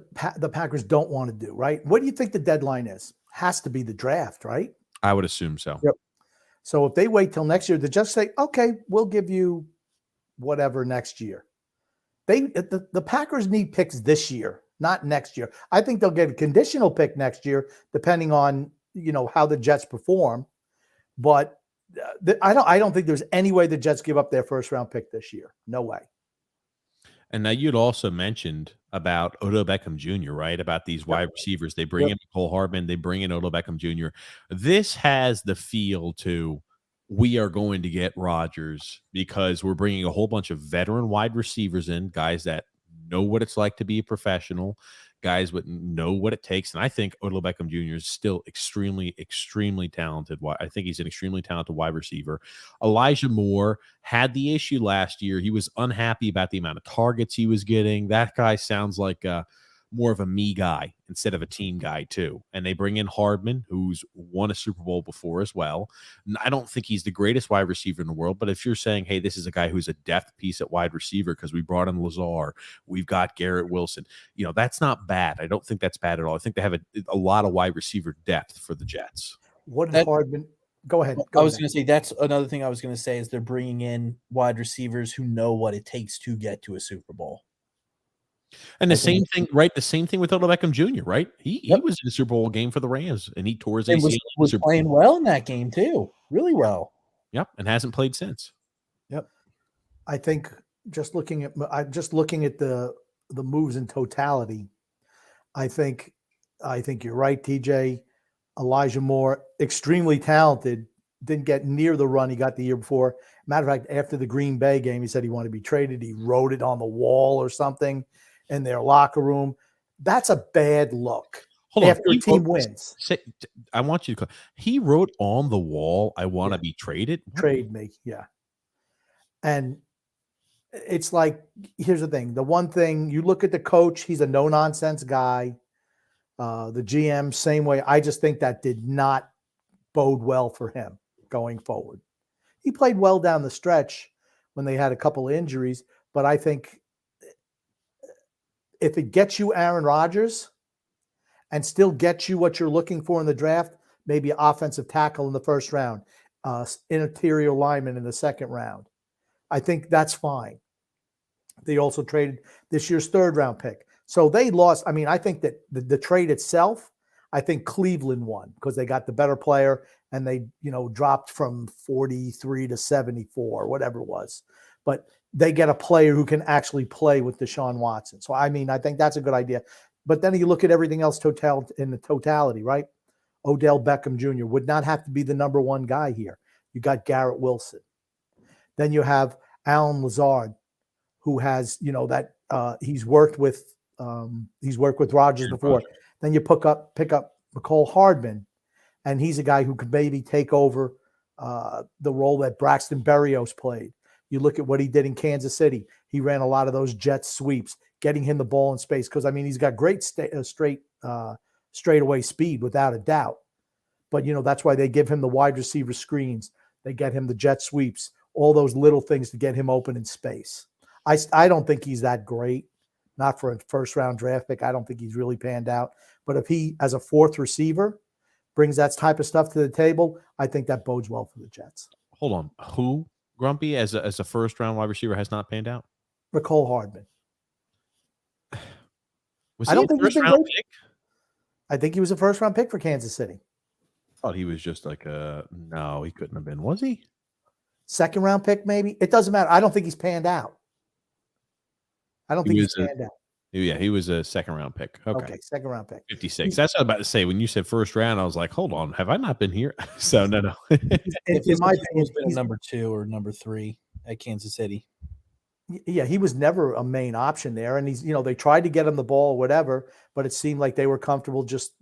Packers don't want to do, right? What do you think the deadline is? Has to be the draft, right? I would assume so. Yep. So if they wait till next year, they just say, okay, we'll give you whatever next year. The Packers need picks this year, not next year. I think they'll get a conditional pick next year, depending on how the Jets perform. But I don't think there's any way the Jets give up their first round pick this year. No way. And now you'd also mentioned about Odell Beckham Jr., right? About these wide receivers. They bring in Cole Hardman. They bring in Odell Beckham Jr. This has the feel to, we are going to get Rodgers because we're bringing a whole bunch of veteran wide receivers in, guys that know what it's like to be a professional, guys that know what it takes. And I think Odell Beckham Jr. is still extremely, extremely talented. I think he's an extremely talented wide receiver. Elijah Moore had the issue last year. He was unhappy about the amount of targets he was getting. That guy sounds like more of a me guy instead of a team guy too. And they bring in Hardman, who's won a Super Bowl before as well. And I don't think he's the greatest wide receiver in the world, but if you're saying, hey, this is a guy who's a depth piece at wide receiver because we brought in Lazar, we've got Garrett Wilson, that's not bad. I don't think that's bad at all. I think they have a lot of wide receiver depth for the Jets. What did Hardman? Go ahead. I was going to say, that's another thing I was going to say, is they're bringing in wide receivers who know what it takes to get to a Super Bowl. And the same thing, right? The same thing with Odell Beckham Jr., right? He was in the Super Bowl game for the Rams, and he tore his ACL. And was playing well in that game too, really well. Yep, and hasn't played since. Yep, I think just looking at the moves in totality, I think you're right, TJ. Elijah Moore, extremely talented, didn't get near the run he got the year before. Matter of fact, after the Green Bay game, he said he wanted to be traded. He wrote it on the wall or something in their locker room. That's a bad look. After a team wins. I want you to he wrote on the wall, I want to be traded. Trade me. Yeah. And it's like, here's the thing. The one thing, you look at the coach, he's a no-nonsense guy. The GM, same way. I just think that did not bode well for him going forward. He played well down the stretch when they had a couple of injuries, but I think if it gets you Aaron Rodgers and still gets you what you're looking for in the draft, maybe an offensive tackle in the first round, interior lineman in the second round, I think that's fine. They also traded this year's third round pick. So they lost. I mean, I think that the trade itself, I think Cleveland won because they got the better player and they, dropped from 43 to 74, whatever it was. But they get a player who can actually play with Deshaun Watson. So, I mean, I think that's a good idea. But then you look at everything else in the totality, right? Odell Beckham Jr. would not have to be the number one guy here. You got Garrett Wilson. Then you have Alan Lazard, who has, he's worked with Rodgers before. Then you pick up McCole Hardman, and he's a guy who could maybe take over the role that Braxton Berrios played. You look at what he did in Kansas City. He ran a lot of those jet sweeps, getting him the ball in space because, I mean, he's got great straightaway speed without a doubt. But, that's why they give him the wide receiver screens. They get him the jet sweeps, all those little things to get him open in space. I don't think he's that great, not for a first-round draft pick. I don't think he's really panned out. But if he, as a fourth receiver, brings that type of stuff to the table, I think that bodes well for the Jets. Hold on. Who, Grumpy, as a first-round wide receiver has not panned out? McCole Hardman. I don't think he's been great. Pick? I think he was a first-round pick for Kansas City. I thought he was just like no, he couldn't have been. Was he? Second-round pick, maybe? It doesn't matter. I don't think he's panned out. I don't think he's panned out. Yeah, he was a second-round pick. Okay, second-round pick. 56. That's what I was about to say. When you said first round, I was like, hold on. Have I not been here? So, no. In my opinion, he's been number 2 or number 3 at Kansas City. Yeah, he was never a main option there. And he's, they tried to get him the ball or whatever, but it seemed like they were comfortable just,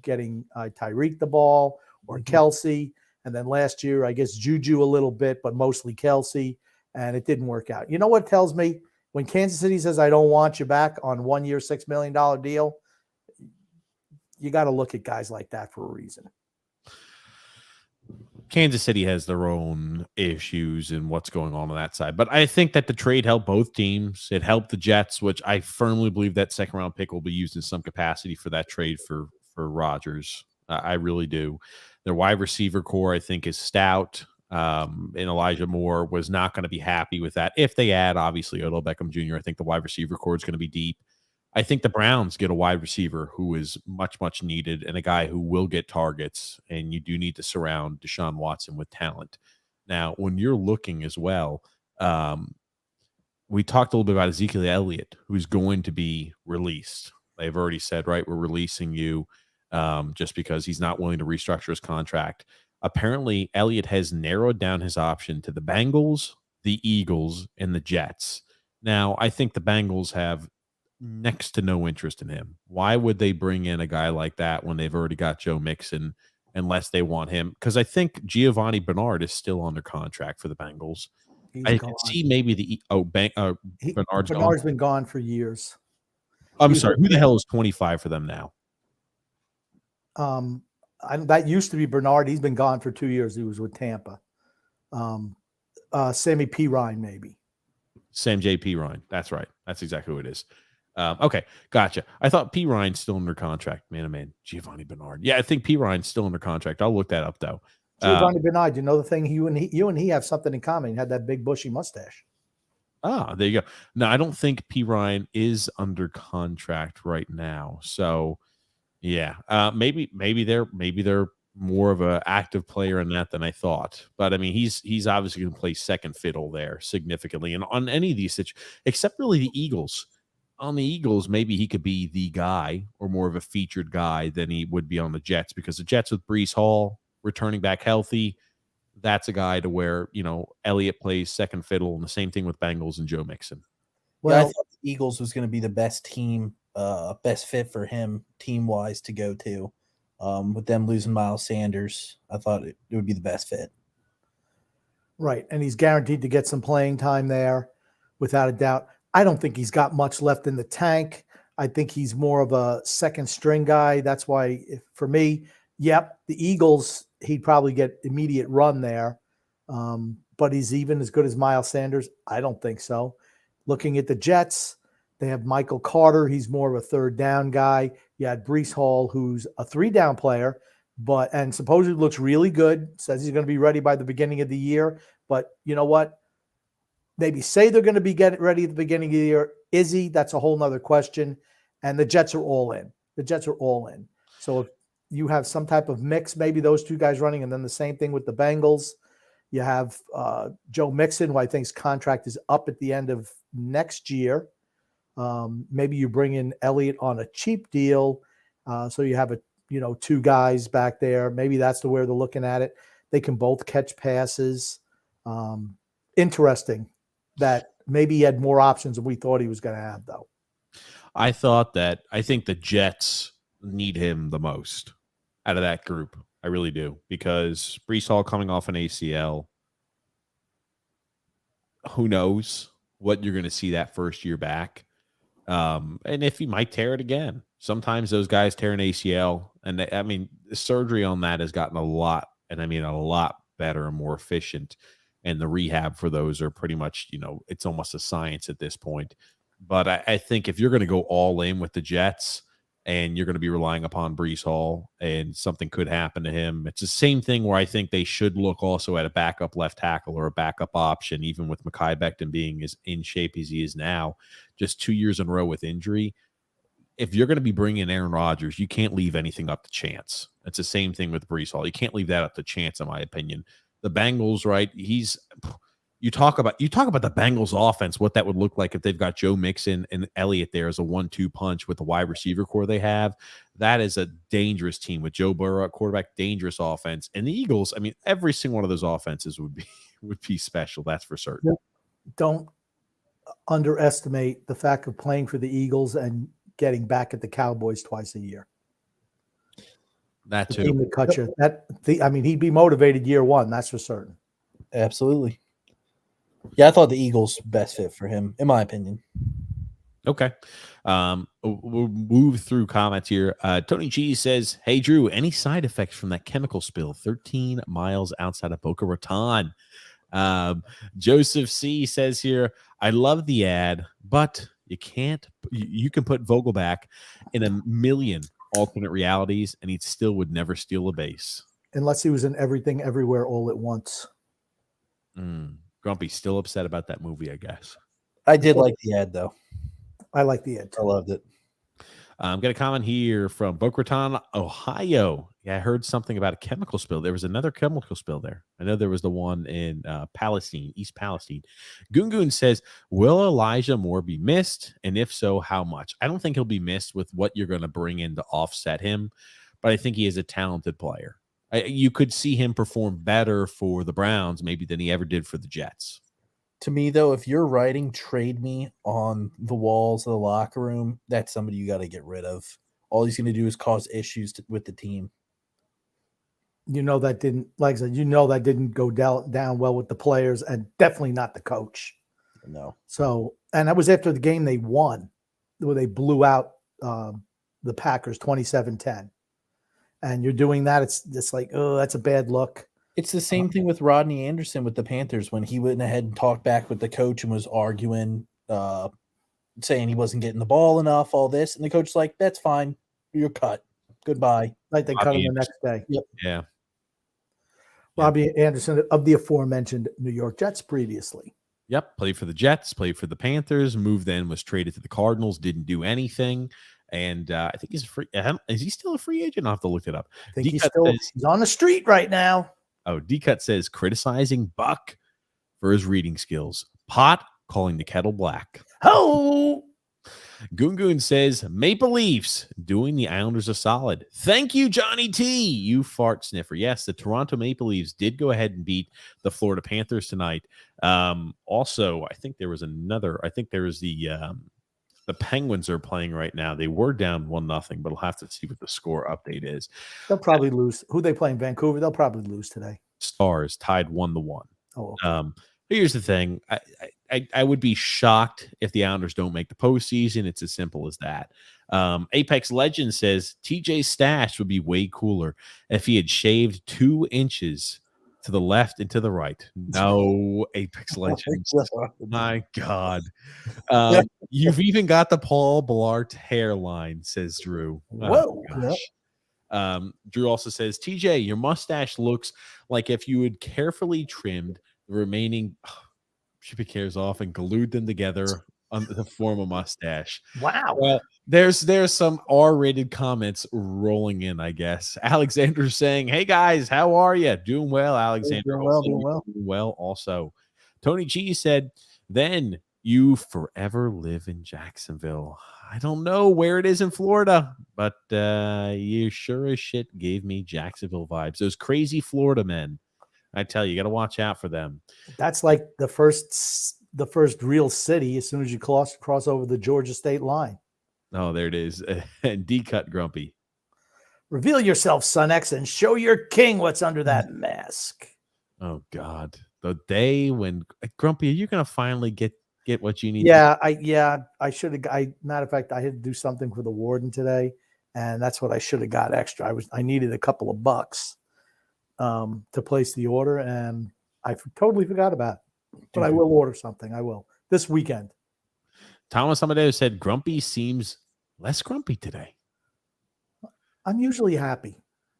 getting Tyreek the ball or Kelsey. And then last year, I guess Juju a little bit, but mostly Kelsey. And it didn't work out. You know what tells me? When Kansas City says, I don't want you back on 1 year, $6 million deal, you got to look at guys like that for a reason. Kansas City has their own issues and what's going on that side. But I think that the trade helped both teams. It helped the Jets, which I firmly believe that second-round pick will be used in some capacity for that trade for Rodgers. I really do. Their wide receiver core, I think, is stout. And Elijah Moore was not going to be happy with that. If they add, obviously, Odell Beckham Jr., I think the wide receiver core is going to be deep. I think the Browns get a wide receiver who is much, much needed and a guy who will get targets, and you do need to surround Deshaun Watson with talent. Now, when you're looking as well, we talked a little bit about Ezekiel Elliott, who's going to be released. They've already said, right, we're releasing you just because he's not willing to restructure his contract. Apparently, Elliott has narrowed down his option to the Bengals, the Eagles, and the Jets. Now, I think the Bengals have next to no interest in him. Why would they bring in a guy like that when they've already got Joe Mixon, unless they want him? Because I think Giovanni Bernard is still under contract for the Bengals. I can see maybe Bernard's been gone for years. I'm sorry. Who the hell is 25 for them now? That used to be Bernard. He's been gone for 2 years. He was with Tampa. Sammy P. Ryan, maybe. Sam J. P. Ryan. That's right. That's exactly who it is. Okay, gotcha. I thought P. Ryan's still under contract. Man, Giovanni Bernard. Yeah, I think P. Ryan's still under contract. I'll look that up, though. Giovanni Bernard, you know the thing? You and he have something in common. He had that big bushy mustache. Ah, there you go. No, I don't think P. Ryan is under contract right now. So, yeah, maybe they're more of an active player in that than I thought. But I mean, he's obviously going to play second fiddle there significantly, and on any of these situations, except really the Eagles. On the Eagles, maybe he could be the guy or more of a featured guy than he would be on the Jets, because the Jets with Breece Hall returning back healthy, that's a guy to where, Elliott plays second fiddle, and the same thing with Bengals and Joe Mixon. Well, I thought the Eagles was going to be the best team, best fit for him team-wise to go to. With them losing Miles Sanders, I thought it would be the best fit. Right, and he's guaranteed to get some playing time there, without a doubt. I don't think he's got much left in the tank. I think he's more of a second string guy. That's why, for me, the Eagles, he'd probably get immediate run there. But he's even as good as Miles Sanders? I don't think so. Looking at the Jets, they have Michael Carter. He's more of a third down guy. You had Breece Hall, who's a 3-down player, and supposedly looks really good. Says he's going to be ready by the beginning of the year. But you know what? Maybe say they're going to be getting ready at the beginning of the year. Is he? That's a whole nother question. And the Jets are all in. The Jets are all in. So if you have some type of mix, maybe those two guys running, and then the same thing with the Bengals. You have Joe Mixon, who I think's contract is up at the end of next year. Maybe you bring in Elliott on a cheap deal, so you have two guys back there. Maybe that's the way they're looking at it. They can both catch passes. Interesting that maybe he had more options than we thought he was going to have, though. I think the Jets need him the most out of that group. I really do, because Breece Hall coming off an ACL, who knows what you're going to see that first year back. And if he might tear it again. Sometimes those guys tear an ACL, and the surgery on that has gotten a lot better and more efficient. And the rehab for those are pretty much, it's almost a science at this point. But I think if you're going to go all in with the Jets and you're going to be relying upon Breece Hall and something could happen to him, it's the same thing where I think they should look also at a backup left tackle or a backup option, even with Mekhi Becton being as in shape as he is now, just 2 years in a row with injury. If you're going to be bringing in Aaron Rodgers, you can't leave anything up to chance. It's the same thing with Breece Hall. You can't leave that up to chance, in my opinion. The Bengals, right? You talk about the Bengals offense, what that would look like if they've got Joe Mixon and Elliott there as a 1-2 punch with the wide receiver core they have. That is a dangerous team with Joe Burrow at quarterback, dangerous offense. And the Eagles, every single one of those offenses would be special. That's for certain. Don't underestimate the fact of playing for the Eagles and getting back at the Cowboys twice a year. That too. The team that cut you. He'd be motivated year one. That's for certain. Absolutely. Yeah, I thought the Eagles best fit for him, in my opinion. Okay. We'll move through comments here. Tony G says, "Hey, Drew, any side effects from that chemical spill 13 miles outside of Boca Raton?" Joseph C says here, "I love the ad, but you can put Vogelback in a million alternate realities, and he still would never steal a base. Unless he was in Everything Everywhere All at Once." Grumpy still upset about that movie, I guess. I did like the ad, though. I like the ad, too. I loved it. I'm going to comment here from Boca Raton, Ohio. Yeah, I heard something about a chemical spill. There was another chemical spill there. I know there was the one in Palestine, East Palestine. Gungun says, "Will Elijah Moore be missed? And if so, how much?" I don't think he'll be missed with what you're going to bring in to offset him, but I think he is a talented player. You could see him perform better for the Browns maybe than he ever did for the Jets. To me, though, if you're writing "trade me" on the walls of the locker room, that's somebody you got to get rid of. All he's going to do is cause issues with the team. That didn't go down well with the players, and definitely not the coach. No. So, and that was after the game they won, where they blew out the Packers 27-10. And you're doing that, it's just like, oh, that's a bad look. It's the same thing with Rodney Anderson with the Panthers when he went ahead and talked back with the coach and was arguing, saying he wasn't getting the ball enough, all this. And the coach's like, "That's fine. You're cut. Goodbye." Like they cut him the next day. Yep. Yeah. Robbie Anderson of the aforementioned New York Jets previously. Yep. Played for the Jets, played for the Panthers, moved then, was traded to the Cardinals, didn't do anything. And I think he's a free. Is he still a free agent? I'll have to look it up. I think he's on the street right now. Oh, D-Cut says, criticizing Buck for his reading skills. Pot calling the kettle black. Oh! Gungun says, Maple Leafs doing the Islanders a solid. Thank you, Johnny T. You fart sniffer. Yes, the Toronto Maple Leafs did go ahead and beat the Florida Panthers tonight. Also, I think there was the Penguins are playing right now. They were down 1-0, but we'll have to see what the score update is. They'll probably lose. Who they playing? Vancouver? They'll probably lose today. Stars tied 1-1. Oh, okay. Here's the thing. I would be shocked if the Islanders don't make the postseason. It's as simple as that. Apex Legend says TJ's stash would be way cooler if he had shaved 2 inches to the left and to the right. No, Apex Legends. My God. You've even got the Paul Blart hairline, says Drew. Whoa. Drew also says, TJ, your mustache looks like if you had carefully trimmed the remaining pubic hairs off and glued them together on the form of mustache. Wow. Well, there's some R-rated comments rolling in, I guess. Alexander's saying, "Hey guys, how are you? Doing well, Alexander. Doing well, Also, doing well. doing well. Also, Tony G said, then you forever live in Jacksonville. I don't know where it is in Florida, but you sure as shit gave me Jacksonville vibes. Those crazy Florida men. I tell you got to watch out for them. That's like the first real city as soon as you cross over the Georgia state line. Oh, there it is. And D-Cut Grumpy. Reveal yourself, Son X, and show your king what's under that mask. Oh God, the day when Grumpy, are you gonna finally get what you need? I should have. Matter of fact, I had to do something for the warden today, and that's what I should have got extra. I needed a couple of bucks to place the order, and I totally forgot about it. But I will order something. I will this weekend. Thomas Amadeo said Grumpy seems less grumpy today. I'm usually happy.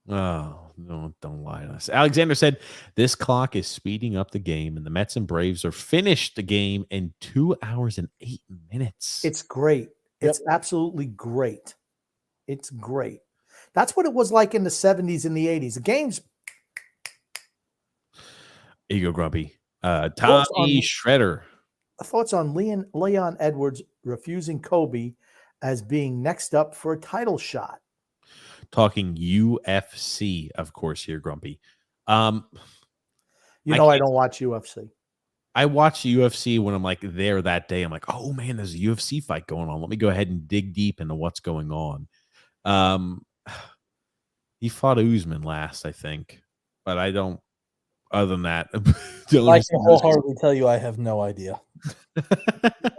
Oh, no, don't lie to us. Alexander said this clock is speeding up the game, and the Mets and Braves are finished the game in 2 hours and 8 minutes. It's great. It's absolutely great. It's great. That's what it was like in the 70s and the 80s. The games. Here you go, Grumpy. Tommy Shredder. Thoughts on Leon Edwards refusing Kobe as being next up for a title shot? Talking UFC, of course, here, Grumpy. I don't watch UFC. I watch UFC when I'm like there that day. I'm like, oh man, there's a UFC fight going on. Let me go ahead and dig deep into what's going on. He fought Usman last, I think, but I don't. Other than that, I can wholeheartedly tell you I have no idea. I'm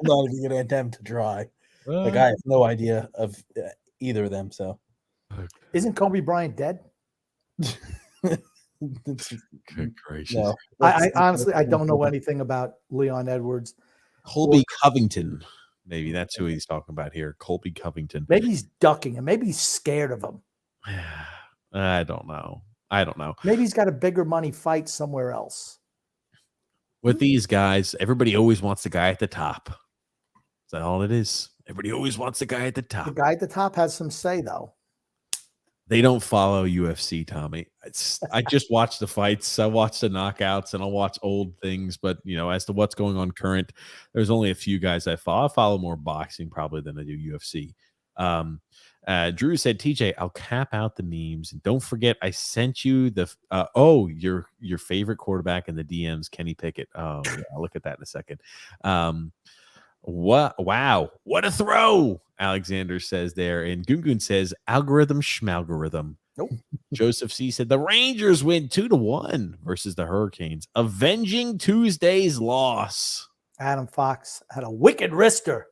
not even going to attempt to try. Like I have no idea of either of them. So, isn't Kobe Bryant dead? Good gracious! No. I honestly I don't know anything about Leon Edwards. Colby Covington, maybe that's who he's talking about here. Colby Covington. Maybe he's ducking him. Maybe he's scared of him. I don't know. Maybe he's got a bigger money fight somewhere else. With these guys, everybody always wants the guy at the top. Is that all it is? Everybody always wants the guy at the top. The guy at the top has some say, though. They don't follow UFC, Tommy. I just watch the fights. I watch the knockouts, and I'll watch old things. But, as to what's going on current, there's only a few guys I follow. I follow more boxing probably than I do UFC. Drew said, TJ, I'll cap out the memes. And don't forget, I sent you your favorite quarterback in the DMs, Kenny Pickett. Oh, yeah, I'll look at that in a second. Wow, what a throw, Alexander says there. And Gungun says, algorithm schmalgorithm. Nope. Joseph C said, the Rangers win 2-1 versus the Hurricanes, avenging Tuesday's loss. Adam Fox had a wicked wrister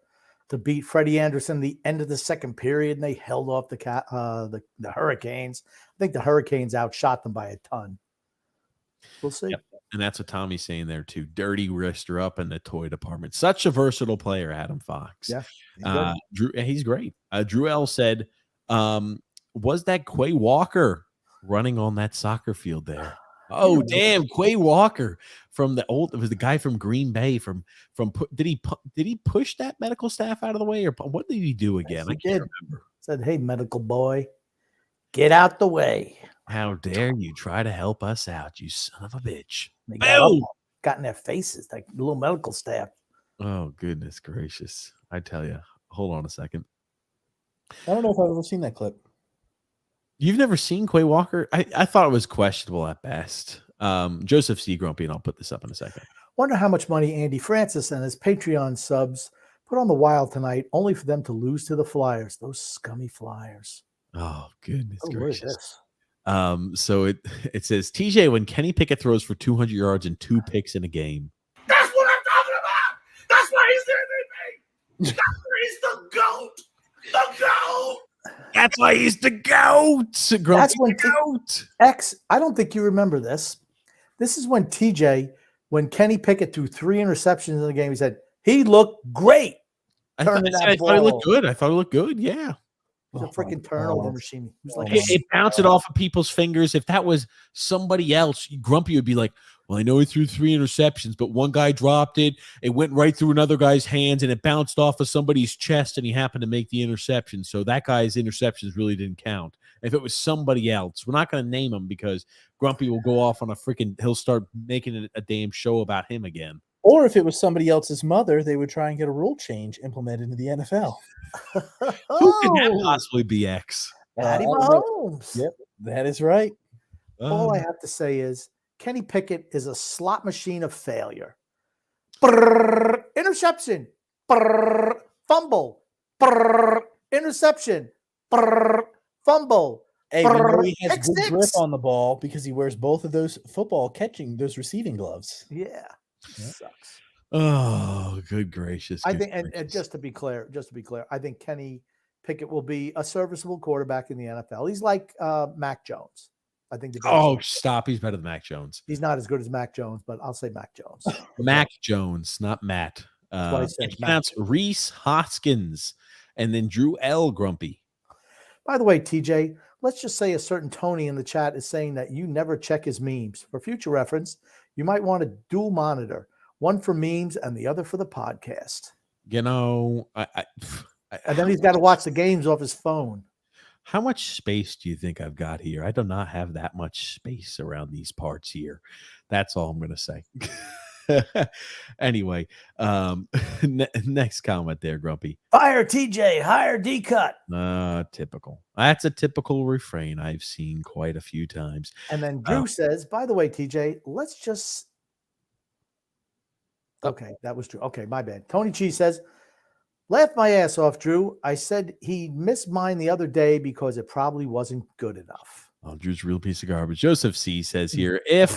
to beat Freddie Anderson the end of the second period, and they held off the Hurricanes. I think the Hurricanes outshot them by a ton. We'll see. Yep. And that's what Tommy's saying there too. Dirty wrister up in the toy department. Such a versatile player, Adam Fox. Yeah, he's great. Drew L said, was that Quay Walker running on that soccer field there? Oh, damn, Quay Walker from it was the guy from Green Bay did he push that medical staff out of the way, or what did he do again? I can't remember. Said, hey, medical boy, get out the way. How dare you try to help us out, you son of a bitch. They got in their faces, like the little medical staff. Oh, goodness gracious. I tell you, hold on a second. I don't know if I've ever seen that clip. You've never seen Quay Walker? I thought it was questionable at best. Joseph C. Grumpy, and I'll put this up in a second. Wonder how much money Andy Francis and his Patreon subs put on the Wild tonight, only for them to lose to the Flyers. Those scummy Flyers. Oh, goodness gracious. What is this? So it says, TJ, when Kenny Pickett throws for 200 yards and 2 picks in a game. That's what I'm talking about. That's why he's the MVP. That's why he's the GOAT. The GOAT. That's why he's the GOAT. That's when GOAT. I don't think you remember this. This is when when Kenny Pickett threw 3 interceptions in the game, he said, he looked great. I thought he looked good. Yeah. He's a freaking turnover machine. He was like It bounced it off of people's fingers. If that was somebody else, Grumpy would be like, well, I know he threw 3 interceptions, but one guy dropped it. It went right through another guy's hands, and it bounced off of somebody's chest, and he happened to make the interception. So that guy's interceptions really didn't count. If it was somebody else, we're not going to name him because Grumpy will go off on he'll start making a damn show about him again. Or if it was somebody else's mother, they would try and get a rule change implemented into the NFL. Who could that possibly be, X? Patty Mahomes. Yep, that is right. All I have to say is Kenny Pickett is a slot machine of failure. Brrr, interception. Brrr, fumble. Brrr, interception. Brrr, fumble. Hey, we know he has good grip on the ball because he wears both of those those receiving gloves. Yeah. Sucks. Oh, good gracious. I think, and just to be clear, I think Kenny Pickett will be a serviceable quarterback in the NFL. He's like Mac Jones. I think. Stop! He's better than Mac Jones. He's not as good as Mac Jones, but I'll say Mac Jones. Mac Jones, not Matt. That's Reese Hoskins, and then Drew L. Grumpy. By the way, TJ, let's just say a certain Tony in the chat is saying that you never check his memes. For future reference, you might want a dual monitor, one for memes and the other for the podcast. You know, and then he's got to watch the games off his phone. How much space do you think I've got here? I do not have that much space around these parts here. That's all I'm going to say. Anyway, next comment there, Grumpy. Fire TJ, hire D-Cut. Typical. That's a typical refrain I've seen quite a few times. And then Drew says, by the way, TJ, let's just... Okay, that was Drew. Okay, my bad. Tony Cheese says, laugh my ass off, Drew. I said he missed mine the other day because it probably wasn't good enough. Oh, Drew's a real piece of garbage. Joseph C says here, if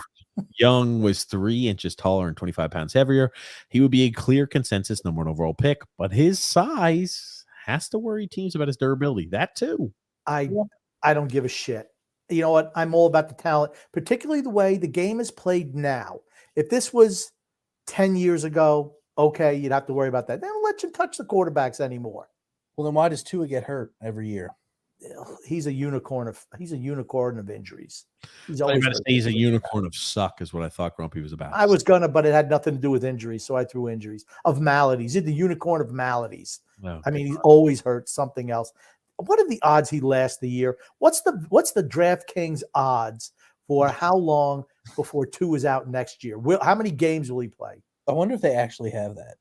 Young was 3 inches taller and 25 pounds heavier, he would be a clear consensus number 1 overall pick, but his size has to worry teams about his durability. That too. I don't give a shit. You know what? I'm all about the talent, particularly the way the game is played now. If this was 10 years ago, okay, you'd have to worry about that. They don't let you touch the quarterbacks anymore. Well, then why does Tua get hurt every year? He's a unicorn of injuries. He's always going to say he's a unicorn of suck is what I thought Grumpy was about. I was gonna, but it had nothing to do with injuries, so I threw injuries of maladies. He's the unicorn of maladies. No, I mean, he's always hurt something else. What are the odds he lasts the year? What's the DraftKings odds for how long before Tua is out next year? How many games will he play? I wonder if they actually have that.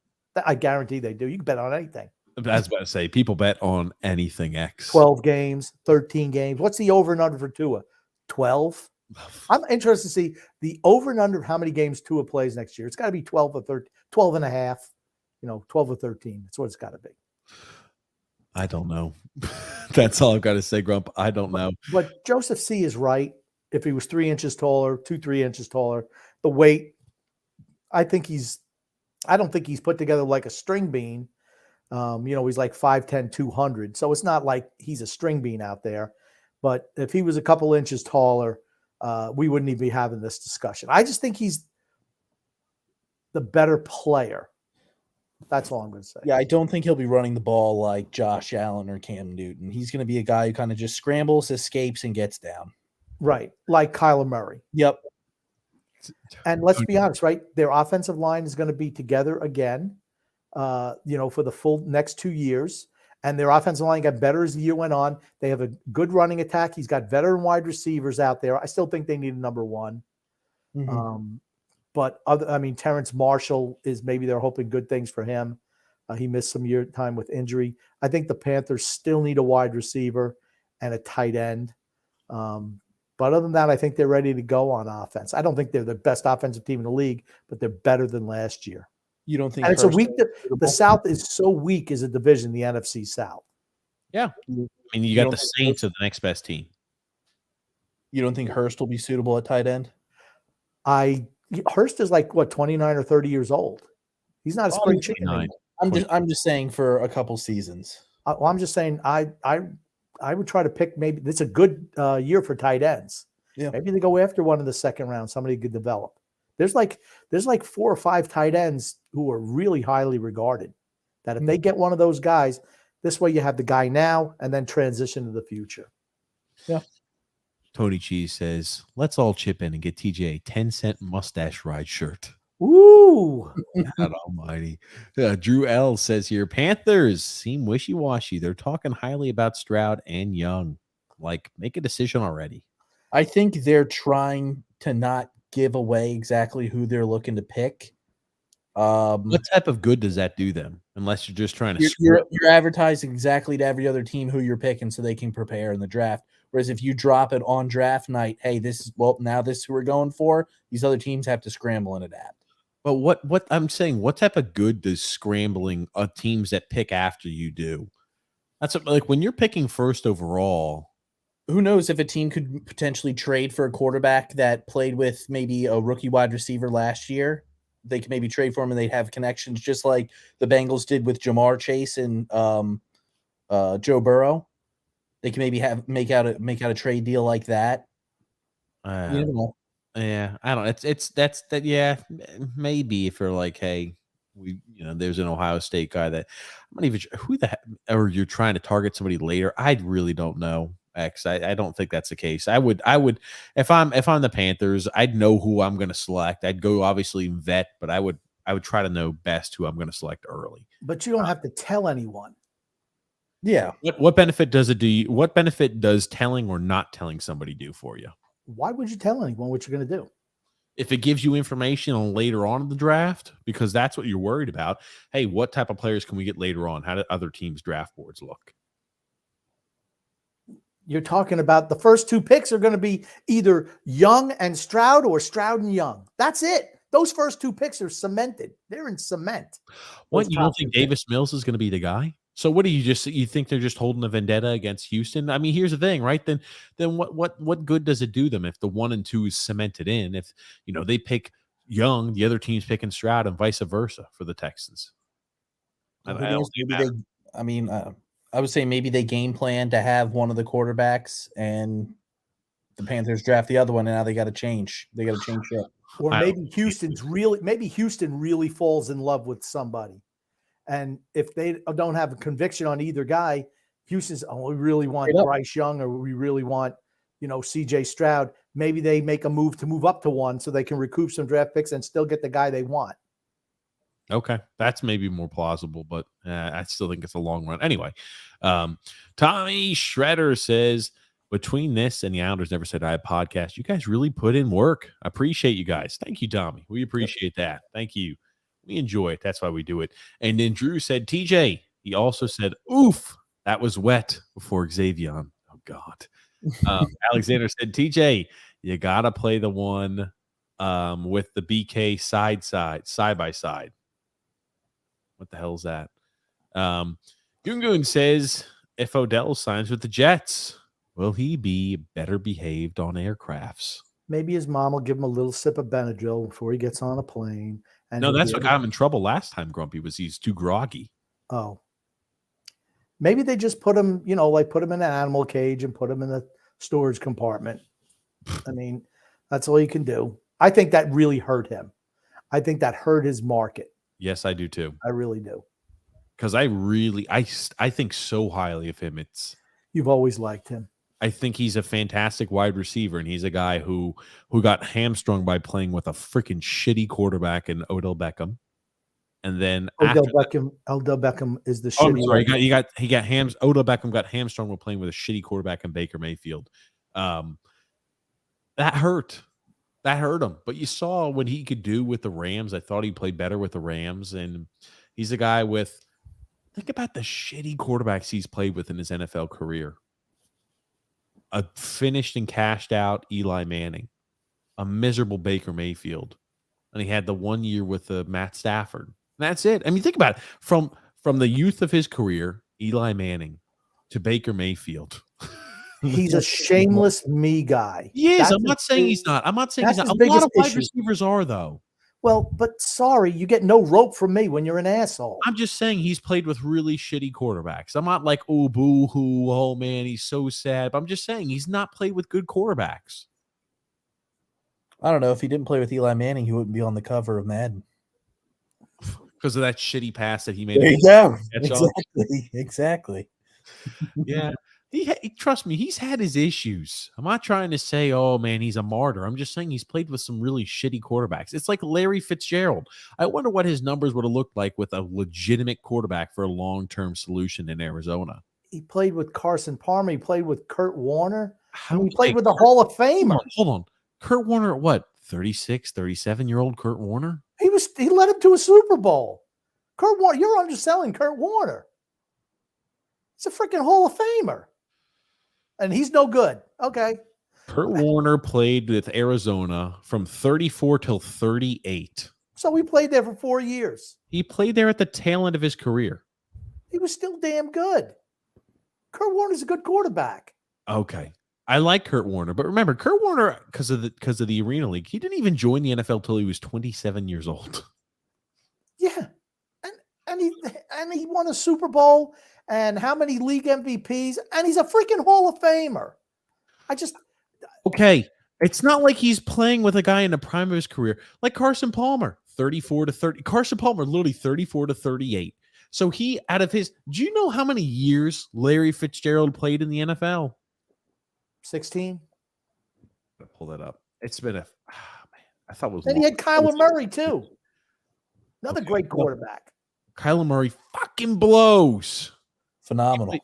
I guarantee they do. You can bet on anything. I was about to say, people bet on anything, X. 12 games, 13 games. What's the over and under for Tua? 12? I'm interested to see the over and under of how many games Tua plays next year. It's got to be 12 or 13, 12 and a half, 12 or 13. That's what it's got to be. I don't know. That's all I've got to say, Grump. I don't know. But Joseph C is right. If he was 3 inches taller, 3 inches taller, the weight, I don't think he's put together like a string bean. He's like 5'10", 200. So it's not like he's a string bean out there. But if he was a couple inches taller, we wouldn't even be having this discussion. I just think he's the better player. That's all I'm going to say. Yeah, I don't think he'll be running the ball like Josh Allen or Cam Newton. He's going to be a guy who kind of just scrambles, escapes, and gets down. Right, like Kyler Murray. Yep. And let's be honest, right? Their offensive line is going to be together again. For the full next 2 years. And their offensive line got better as the year went on. They have a good running attack. He's got veteran wide receivers out there. I still think they need a number 1. Mm-hmm. Terrence Marshall is maybe they're hoping good things for him. He missed some time with injury. I think the Panthers still need a wide receiver and a tight end. But other than that, I think they're ready to go on offense. I don't think they're the best offensive team in the league, but they're better than last year. You don't think? And it's a weak. The South is so weak as a division. The NFC South. Yeah, I mean, you got the Saints are the next best team. You don't think Hurst will be suitable at tight end? Hurst is like 29 or 30 years old. He's not a spring chicken anymore. I'm just saying for a couple seasons. I'm just saying I would try to pick maybe. It's a good year for tight ends. Yeah, maybe they go after one in the second round. Somebody could develop. There's like 4 or 5 tight ends who are really highly regarded. That if they get one of those guys, This way you have the guy now and then transition to the future. Yeah. Tony Cheese says, let's all chip in and get TJ a 10-cent mustache ride shirt. Ooh. God almighty. Drew L says here, Panthers seem wishy-washy. They're talking highly about Stroud and Young. Like, make a decision already. I think they're trying to not give away exactly who they're looking to pick. What type of good does that do them? Unless you're just trying to you're advertising exactly to every other team who you're picking so they can prepare in the draft. Whereas if you drop it on draft night, hey, now this is who we're going for, these other teams have to scramble and adapt. But what I'm saying, what type of good does scrambling teams that pick after you do? That's like when you're picking first overall. Who knows if a team could potentially trade for a quarterback that played with maybe a rookie wide receiver last year. They could maybe trade for him and they'd have connections just like the Bengals did with Jamar Chase and Joe Burrow. They can maybe make out a trade deal like that. You know. Yeah, I don't know. Yeah, maybe if you're like, hey, there's an Ohio State guy that I'm not even sure who the heck, or you're trying to target somebody later. I really don't know. I don't think that's the case. I would if I'm the Panthers, I'd know who I'm going to select. I'd go obviously vet, but I would try to know best who I'm going to select early. But you don't have to tell anyone. Yeah. What benefit does it do you? What benefit does telling or not telling somebody do for you? Why would you tell anyone what you're going to do? If it gives you information on later on in the draft, because that's what you're worried about. Hey, what type of players can we get later on? How do other teams' draft boards look? You're talking about the first two picks are going to be either Young and Stroud or Stroud and Young. That's it. Those first two picks are cemented. They're in cement. What, you don't think Davis Mills is going to be the guy? So what do you think they're just holding a vendetta against Houston? I mean, here's the thing, right? Then what good does it do them if the 1 and 2 is cemented in? If they pick Young, the other team's picking Stroud, and vice versa for the Texans. I would say maybe they game plan to have one of the quarterbacks, and the Panthers draft the other one, and now they got to change. They got to change shit. Or maybe Houston really falls in love with somebody. And if they don't have a conviction on either guy, Houston's, we really want Bryce Young or we really want, CJ Stroud. Maybe they make a move to move up to 1 so they can recoup some draft picks and still get the guy they want. Okay, that's maybe more plausible, but I still think it's a long run. Anyway, Tommy Shredder says, between this and the Islanders Never Said I podcast, you guys really put in work. I appreciate you guys. Thank you, Tommy. We appreciate that. Thank you. We enjoy it. That's why we do it. And then Drew said, TJ, he also said, oof, that was wet before Xavier. Oh, God. Alexander said, TJ, you got to play the one with the BK side by side. What the hell is that? Gungun says, if Odell signs with the Jets, will he be better behaved on aircrafts? Maybe his mom will give him a little sip of Benadryl before he gets on a plane. And no, that's what got him in trouble last time, Grumpy, was he's too groggy. Oh. Maybe they just put him, put him in an animal cage and put him in the storage compartment. I mean, that's all you can do. I think that really hurt him. I think that hurt his market. Yes, I do too. I really do. Because I think so highly of him. You've always liked him. I think he's a fantastic wide receiver, and he's a guy who got hamstrung by playing with a freaking shitty quarterback in Odell Beckham. And then Odell Beckham is the shitty. I'm sorry, Odell Beckham got hamstrung while playing with a shitty quarterback in Baker Mayfield. That hurt. That hurt him. But you saw what he could do with the Rams. I thought he played better with the Rams, and he's a guy with. Think about the shitty quarterbacks he's played with in his NFL career. A finished and cashed out Eli Manning, a miserable Baker Mayfield, and he had the 1 year with Matt Stafford. And that's it. I mean, think about it. From the youth of his career, Eli Manning, to Baker Mayfield. He's a shameless me guy. He is. I'm not saying he's not. I'm not saying he's not. A lot of wide receivers are, though. Well, but sorry, you get no rope from me when you're an asshole. I'm just saying he's played with really shitty quarterbacks. I'm not like, oh, boo-hoo, oh, man, he's so sad. But I'm just saying he's not played with good quarterbacks. I don't know. If he didn't play with Eli Manning, he wouldn't be on the cover of Madden. because of that shitty pass that he made. There you go. Exactly. Yeah. Trust me, he's had his issues. I'm not trying to say, oh man, he's a martyr. I'm just saying he's played with some really shitty quarterbacks. It's like Larry Fitzgerald. I wonder what his numbers would have looked like with a legitimate quarterback for a long-term solution in Arizona. He played with Carson Palmer. He played with Kurt Warner. He played with the Hall of Famer. Hold on. Kurt Warner, what? 36, 37-year-old Kurt Warner? He led him to a Super Bowl. Kurt Warner, you're underselling Kurt Warner. He's a freaking Hall of Famer. And he's no good. Okay. Kurt Warner played with Arizona from 34 till 38. So he played there for 4 years. He played there at the tail end of his career. He was still damn good. Kurt Warner's a good quarterback. Okay. I like Kurt Warner, but remember, Kurt Warner, because of the Arena League, he didn't even join the NFL till he was 27 years old. Yeah. And he won a Super Bowl and how many league MVPs, and he's a freaking Hall of Famer. Okay. It's not like he's playing with a guy in the prime of his career, like Carson Palmer, 34 to 30. Carson Palmer, literally 34 to 38. So do you know how many years Larry Fitzgerald played in the NFL? 16. I'll pull that up. It's been man, I thought it was. And he had Kyler Murray too. Another great quarterback. Kyler Murray fucking blows. Phenomenal.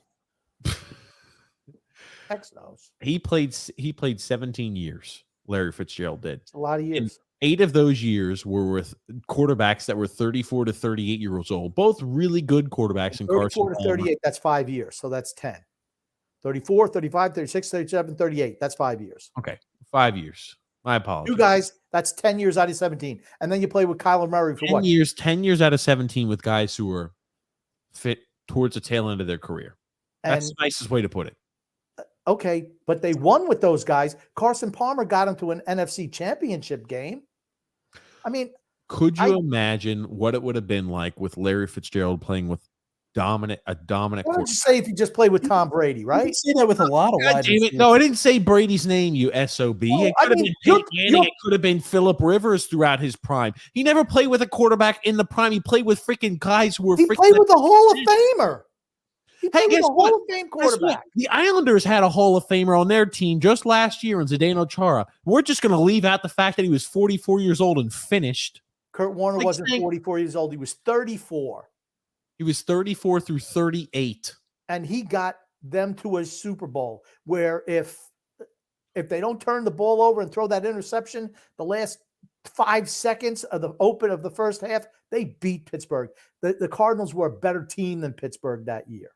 X knows. He played 17 years. Larry Fitzgerald did. A lot of years. And 8 of those years were with quarterbacks that were 34 to 38 years old. Both really good quarterbacks in Carson. 34 to 38, that's 5 years. So that's 10. 34, 35, 36, 37, 38. That's 5 years. Okay. 5 years. My apologies. You guys, that's 10 years out of 17. And then you play with Kyler Murray for 10 years, 10 years out of 17 with guys who are fit towards the tail end of their career. That's the nicest way to put it. Okay, but they won with those guys. Carson Palmer got him to an NFC championship game. I mean, could you imagine what it would have been like with Larry Fitzgerald playing with a dominant Why don't you say if you just played with Tom Brady, right? You say that with a lot of wide receivers. No, I didn't say Brady's name, you SOB. It could have been Peyton Manning. It could have been Phillip Rivers throughout his prime. He never played with a quarterback in the prime. He played with freaking guys who were He played with a Hall of Famer. He played with a Hall of Fame quarterback. The Islanders had a Hall of Famer on their team just last year in Zdeno Chara. We're just going to leave out the fact that he was 44 years old and finished. Kurt Warner wasn't 44 years old. He was 34. He was 34 through 38. And he got them to a Super Bowl where if they don't turn the ball over and throw that interception the last 5 seconds of the open of the first half, they beat Pittsburgh. The Cardinals were a better team than Pittsburgh that year.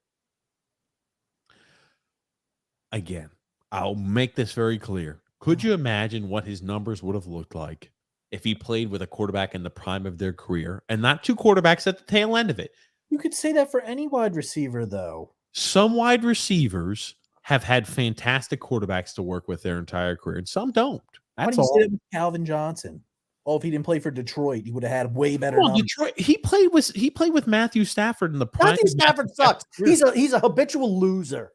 Again, I'll make this very clear. Could you imagine what his numbers would have looked like if he played with a quarterback in the prime of their career and not two quarterbacks at the tail end of it? You could say that for any wide receiver, though. Some wide receivers have had fantastic quarterbacks to work with their entire career, and some don't. That's all. Why do you say that with Calvin Johnson? Oh, if he didn't play for Detroit, he would have had way better numbers. Detroit. He played with Matthew Stafford in the prime. Matthew Stafford sucks. He's a habitual loser.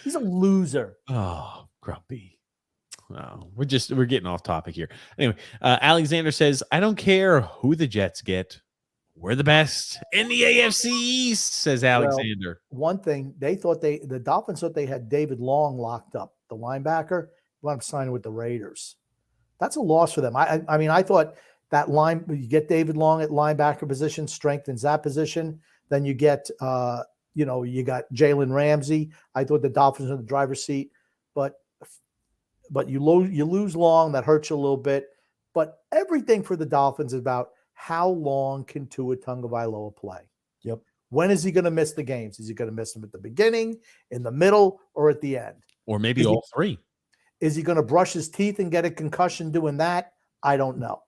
He's a loser. Oh, grumpy. Oh, we're getting off topic here. Anyway, Alexander says, I don't care who the Jets get. We're the best in the AFC East, says Alexander. Well, one thing, the Dolphins thought they had David Long locked up, the linebacker. Well, I'm signing with the Raiders. That's a loss for them. I mean, I thought that you get David Long at linebacker position, strengthens that position. Then you get you got Jalen Ramsey. I thought the Dolphins were in the driver's seat, but you lose Long. That hurts you a little bit. But everything for the Dolphins is about how long can Tua Tagovailoa play. Yep. When is he going to miss the games? Is he going to miss them at the beginning, in the middle, or at the end? Or maybe all three. Is he going to brush his teeth and get a concussion doing that? I don't know.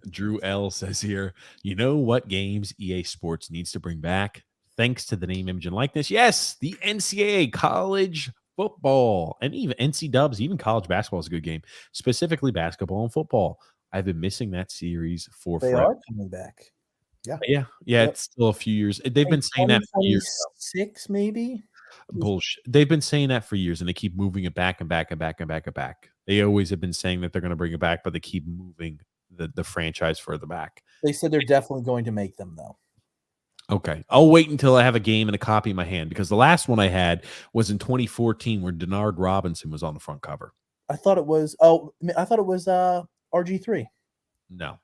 Drew L says here, you know what games EA Sports needs to bring back? Thanks to the name, image, and likeness. Yes, the NCAA college football and even NC Dubs, even college basketball is a good game, specifically basketball and football. I've been missing that series for They are coming back. Yeah. Yeah. Yep. It's still a few years. They've been saying that for years. 6 maybe? Bullshit. They've been saying that for years, and they keep moving it back and back and back and back and back. They always have been saying that they're going to bring it back, but they keep moving the franchise further back. They said they're definitely going to make them, though. Okay. I'll wait until I have a game and a copy in my hand because the last one I had was in 2014 where Denard Robinson was on the front cover. I thought it was RG3. No.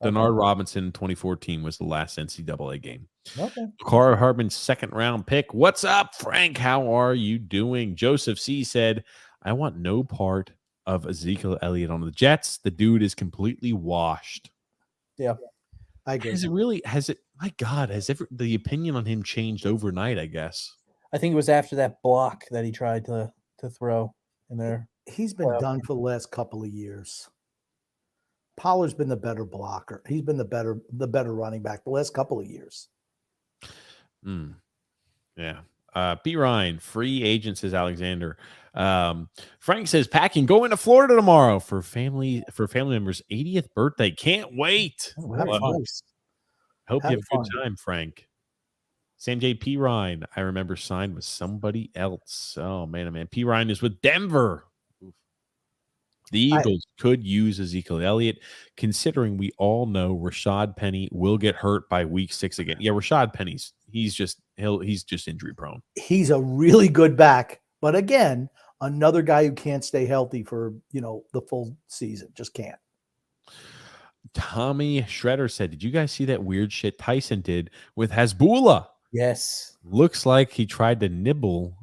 Okay. Denard Robinson 2014 was the last NCAA game. Okay. Carter Harbin's second round pick. What's up, Frank? How are you doing? Joseph C said, I want no part of Ezekiel Elliott on the Jets. The dude is completely washed. Yeah. I agree. My God, has the opinion on him changed overnight, I guess? I think it was after that block that he tried to throw in there. He's been done for the last couple of years. Pollard's been the better blocker. He's been the better running back the last couple of years. Yeah. B. Ryan, free agent, says Alexander. Frank says packing, going to Florida tomorrow for family members' 80th birthday. Can't wait. Oh, Hope you have a good time, Frank. Sam J. P. Ryan, I remember signed with somebody else. Oh man. P. Ryan is with Denver. The Eagles could use Ezekiel Elliott, considering we all know Rashad Penny will get hurt by week 6 again. Yeah, Rashad Penny's he's just injury prone. He's a really good back, but again, another guy who can't stay healthy for the full season. Just can't. Tommy Shredder said, "Did you guys see that weird shit Tyson did with Hasbulla?" Yes. Looks like he tried to nibble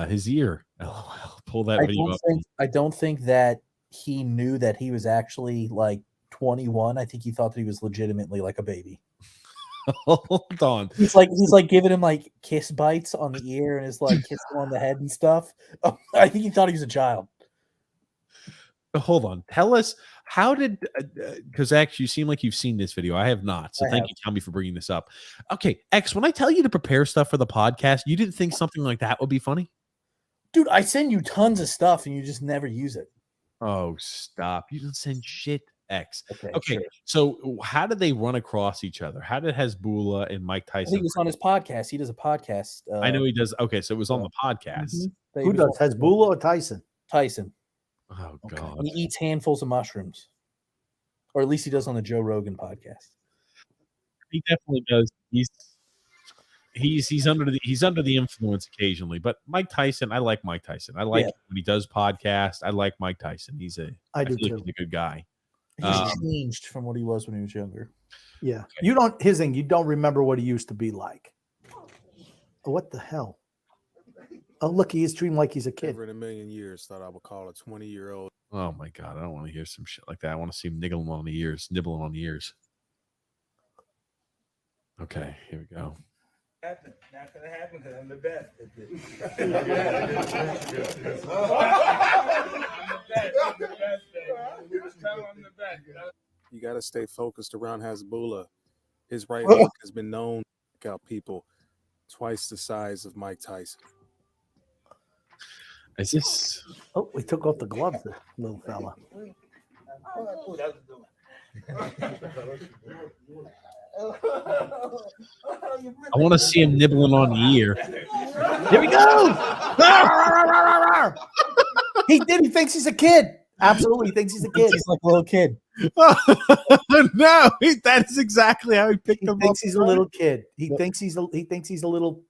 his ear. LOL. Pull that video up. I don't think that he knew that he was actually like 21. I think he thought that he was legitimately like a baby. Hold on. He's like giving him like kiss bites on the ear and is like kissing on the head and stuff. I think he thought he was a child. Hold on. Tell us, how did, because actually you seem like you've seen this video. I have not. So thank you, Tommy, for bringing this up. Okay, X, when I tell you to prepare stuff for the podcast, you didn't think something like that would be funny? Dude, I send you tons of stuff and you just never use it. Oh, stop. You didn't send shit, X. Okay. Sure. So how did they run across each other? How did Hasbulla and Mike Tyson? I think it was on his podcast. He does a podcast. I know he does. Okay, so it was on the podcast. Mm-hmm. Who does, Hasbulla or Tyson? Tyson. Oh, God. He eats handfuls of mushrooms. Or at least he does on the Joe Rogan podcast. He definitely does. He's under the influence occasionally, but Mike Tyson, I like Mike Tyson. I like when he does podcasts. I like Mike Tyson. I do too. He's a good guy. He's changed from what he was when he was younger. Yeah. Okay. You don't remember what he used to be like. Oh, what the hell? Oh, look, he is treating like he's a kid. Never in a million years thought I would call a 20-year-old. Oh my God, I don't want to hear some shit like that. I want to see him nibbling on the ears. Okay, here we go. Not gonna happen because I'm the best at this. You got to stay focused around Hasbulla. His right hook has been known to knock out people twice the size of Mike Tyson. Is this? Oh, we took off the gloves, the little fella. I want to see him nibbling on the ear. Here we go. He thinks he's a kid. Absolutely, he thinks he's a kid. He's like a little kid. No, that is exactly how he picked him up. He thinks he's a little kid. He thinks he's a little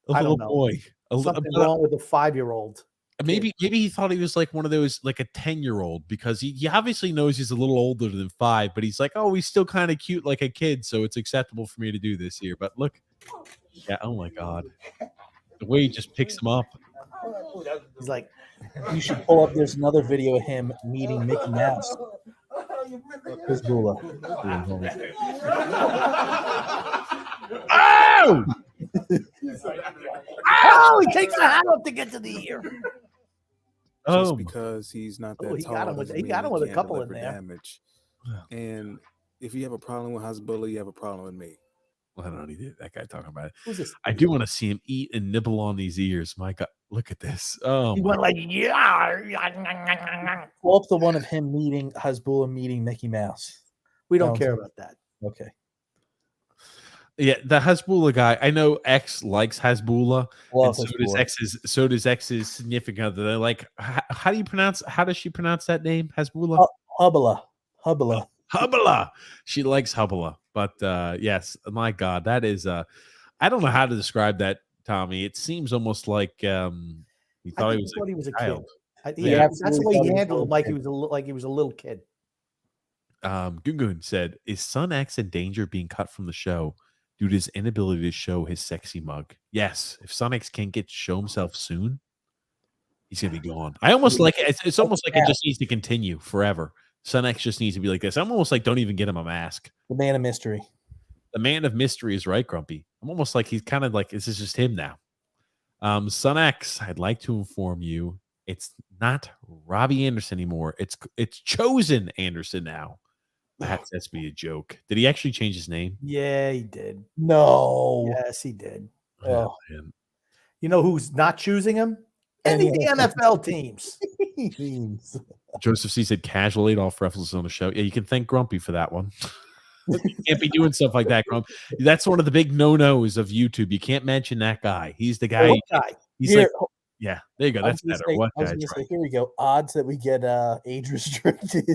boy. Something wrong with a 5-year-old. Maybe he thought he was like one of those, like a 10-year-old, because he obviously knows he's a little older than 5, but he's like, oh, he's still kind of cute like a kid, so it's acceptable for me to do this here. But look, yeah, oh my God, the way he just picks him up. He's like, you should pull up. There's another video of him meeting Mickey Mouse. Hasbulla. oh! Oh, he takes the hat off to get to the ear. Just because he's not that he tall. got him with a couple in there. Damage. And if you have a problem with Hasbulla, you have a problem with me. Well, I don't know. That guy talking about it. Who's this? I do want to see him eat and nibble on these ears. My God, look at this. Oh, he went like, yeah. Pull up the one of him meeting Hasbulla meeting Mickey Mouse. We don't care about that. Okay. Yeah, the Hasbulla guy. I know X likes Hasbulla, and so does X's significant other. They're like, how does she pronounce that name? Hasbulla. Hubala. Hubala. She likes Hubala. But yes, my God, that is I don't know how to describe that, Tommy. It seems almost like he I thought think he thought he was a kid. Yeah, That's the way he handled him, like he was a little kid. Gungun said, "Is Son X in danger of being cut from the show due to his inability to show his sexy mug?" Yes, if Son X can't get to show himself soon, he's gonna be gone. I almost like it. It's almost like it just needs to continue forever. Son X just needs to be like this. I'm almost like, don't even get him a mask. The man of mystery. The man of mystery is right, Grumpy. I'm almost like he's kind of like this is just him now. Son X, I'd like to inform you, it's not Robbie Anderson anymore. It's Chosen Anderson now. That's be a joke. Did he actually change his name? Yeah, he did. No. Yes, he did. Oh, man. You know who's not choosing him? Any of the NFL teams. Joseph C said casual Adolf Ruffles on the show. Yeah, you can thank Grumpy for that one. You can't be doing stuff like that, Grump. That's one of the big no-nos of YouTube. You can't mention that guy. He's the guy. He's here, like, yeah, there you go. That's better. Say, What guy? Right. Here we go. Odds that we get age restricted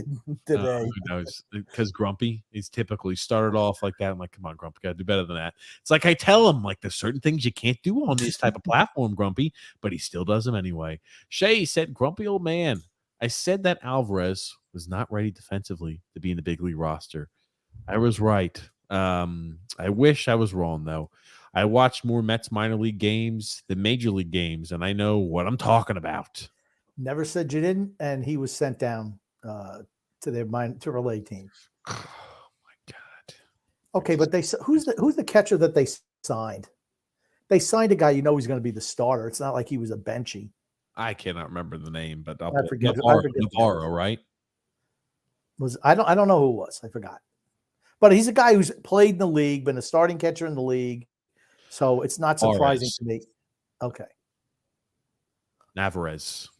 today. Who knows? Because Grumpy, he's typically started off like that. I'm like, come on, Grumpy, gotta do better than that. It's like I tell him, like, there's certain things you can't do on this type of platform, Grumpy, but he still does them anyway. Shay said, "Grumpy old man, I said that Alvarez was not ready defensively to be in the big league roster. I was right. I wish I was wrong, though. I watched more Mets minor league games than major league games, and I know what I'm talking about." Never said you didn't, and he was sent down to their relay team. Oh my God. Okay, but who's the catcher that they signed? They signed a guy you know he's going to be the starter. It's not like he was a benchy. I cannot remember the name, but I forget. Navarro, right? I don't know who it was. I forgot. But he's a guy who's played in the league, been a starting catcher in the league. So it's not surprising to me. Okay. Navarez.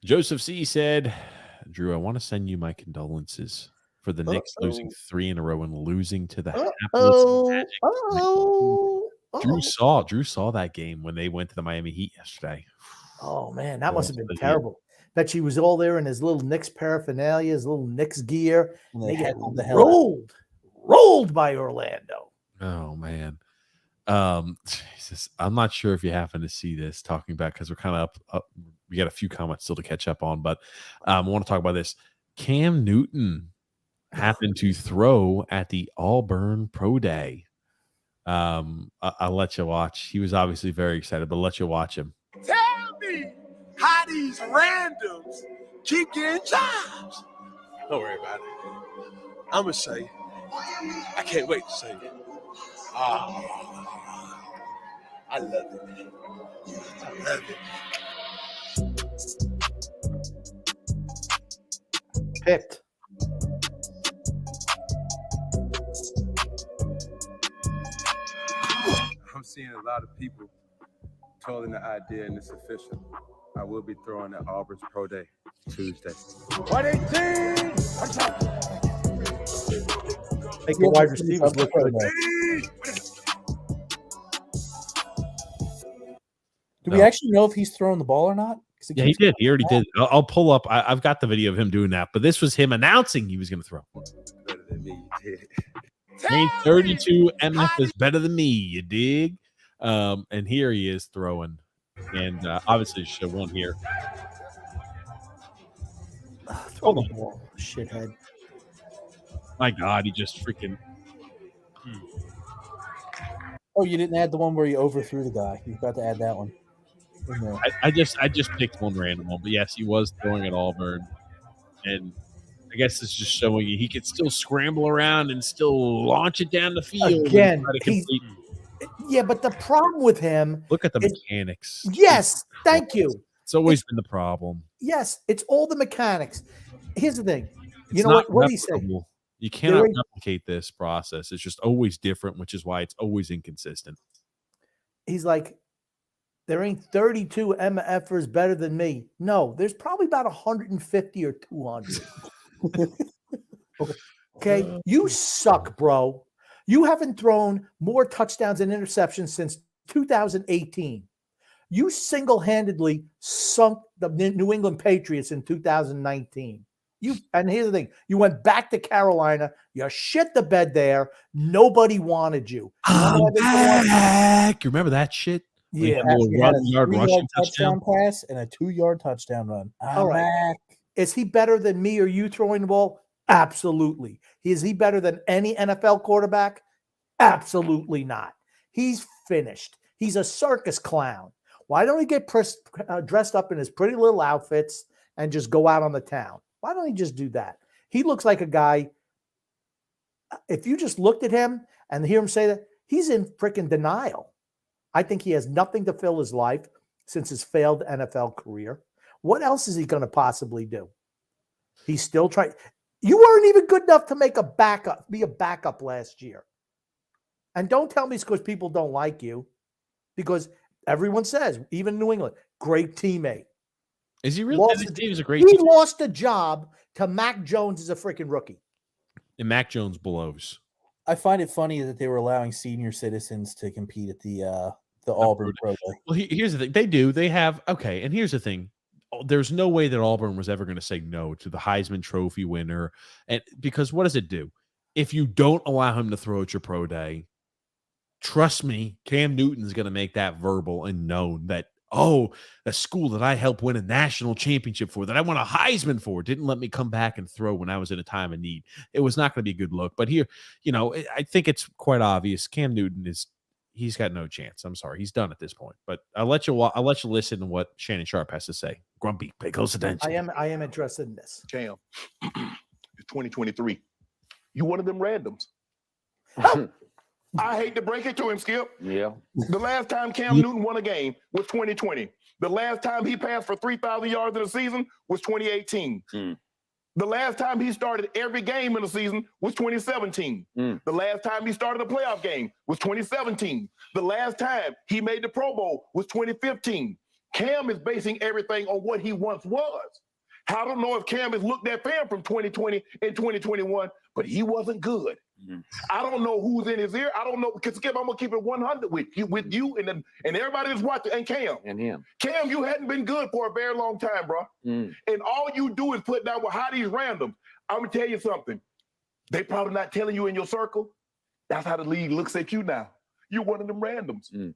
Joseph C. said, "Drew, I want to send you my condolences for the Knicks losing 3 in a row and losing to the hapless Magic." Drew saw that game when they went to the Miami Heat yesterday. Oh, man, that must have been terrible. Bet she was all there in his little Knicks paraphernalia, his little Knicks gear. And they get rolled by Orlando. Oh, man. Jesus, I'm not sure if you happen to see this talking about because we're kind of up. We got a few comments still to catch up on, but I want to talk about this. Cam Newton happened to throw at the Auburn Pro Day. I'll let you watch. He was obviously very excited, but I'll let you watch him. Tell me how these randoms keep getting jobs. Don't worry about it. I'm going to show you. I can't wait to show you. I love it. I love it. Picked. I'm seeing a lot of people calling the idea, and it's official. I will be throwing at Auburn's Pro Day Tuesday. 118! Make the wide receivers look good. Do we actually know if he's throwing the ball or not? Yeah, he did. He already did. I'll pull up. I've got the video of him doing that, but this was him announcing he was going to throw. Better than me, you did. Hey, 32 MF is better than me, you dig? And here he is throwing. And obviously should have won here. Throw the ball, shithead. My God, he just freaking. Oh, you didn't add the one where you overthrew the guy. You forgot to add that one. I just picked one random one, but yes, he was throwing at Auburn, and I guess it's just showing you he could still scramble around and still launch it down the field. Again, yeah, but the problem with him. Look at the mechanics. Yes, thank you. It's always been the problem. Yes, it's all the mechanics. Here's the thing. You know what do you say? You cannot replicate this process. It's just always different, which is why it's always inconsistent. He's like, there ain't 32 MFers better than me. No, there's probably about 150 or 200. Okay, you suck, bro. You haven't thrown more touchdowns and interceptions since 2018. You single-handedly sunk the New England Patriots in 2019. And here's the thing: you went back to Carolina. You shit the bed there. Nobody wanted you. I'm back. You remember that shit? Yeah, He had a 1-yard 3-yard rushing touchdown pass and a 2-yard touchdown run. All right. Back. Is he better than me or you throwing the ball? Absolutely. Is he better than any NFL quarterback? Absolutely not. He's finished. He's a circus clown. Why don't he get dressed up in his pretty little outfits and just go out on the town? Why don't he just do that? He looks like a guy, if you just looked at him and hear him say that, he's in freaking denial. I think he has nothing to fill his life since his failed NFL career. What else is he going to possibly do? He's still trying. You weren't even good enough to be a backup last year. And don't tell me it's because people don't like you, because everyone says, even New England, great teammate. Is he really? He's a great He teammate. lost a job to Mac Jones as a freaking rookie. And Mac Jones blows. I find it funny that they were allowing senior citizens to compete at the Auburn Pro Day. Well, here's the thing. They do. They have okay. And here's the thing. There's no way that Auburn was ever going to say no to the Heisman Trophy winner, and because what does it do? If you don't allow him to throw at your pro day, trust me, Cam Newton's going to make that verbal and known that, oh, a school that I helped win a national championship for, that I won a Heisman for, didn't let me come back and throw when I was in a time of need. It was not going to be a good look. But here, I think it's quite obvious. Cam Newton he's got no chance. I'm sorry. He's done at this point. But I'll let you listen to what Shannon Sharp has to say. Grumpy, pay close attention. I am interested in this. Cam, it's 2023. You one of them randoms. I hate to break it to him, Skip. Yeah. The last time Cam Newton won a game was 2020. The last time he passed for 3,000 yards in a season was 2018. The last time he started every game in the season was 2017. The last time he started a playoff game was 2017. The last time he made the Pro Bowl was 2015. Cam is basing everything on what he once was. I don't know if Cam has looked at film from 2020 and 2021, but he wasn't good. I don't know who's in his ear. I don't know, because Skip, I'm gonna keep it 100 with you and everybody that's watching, and Cam. And him. Cam, you hadn't been good for a very long time, bro. And all you do is put down, well, how these randoms. I'm gonna tell you something. They probably not telling you in your circle. That's how the league looks at you now. You're one of them randoms.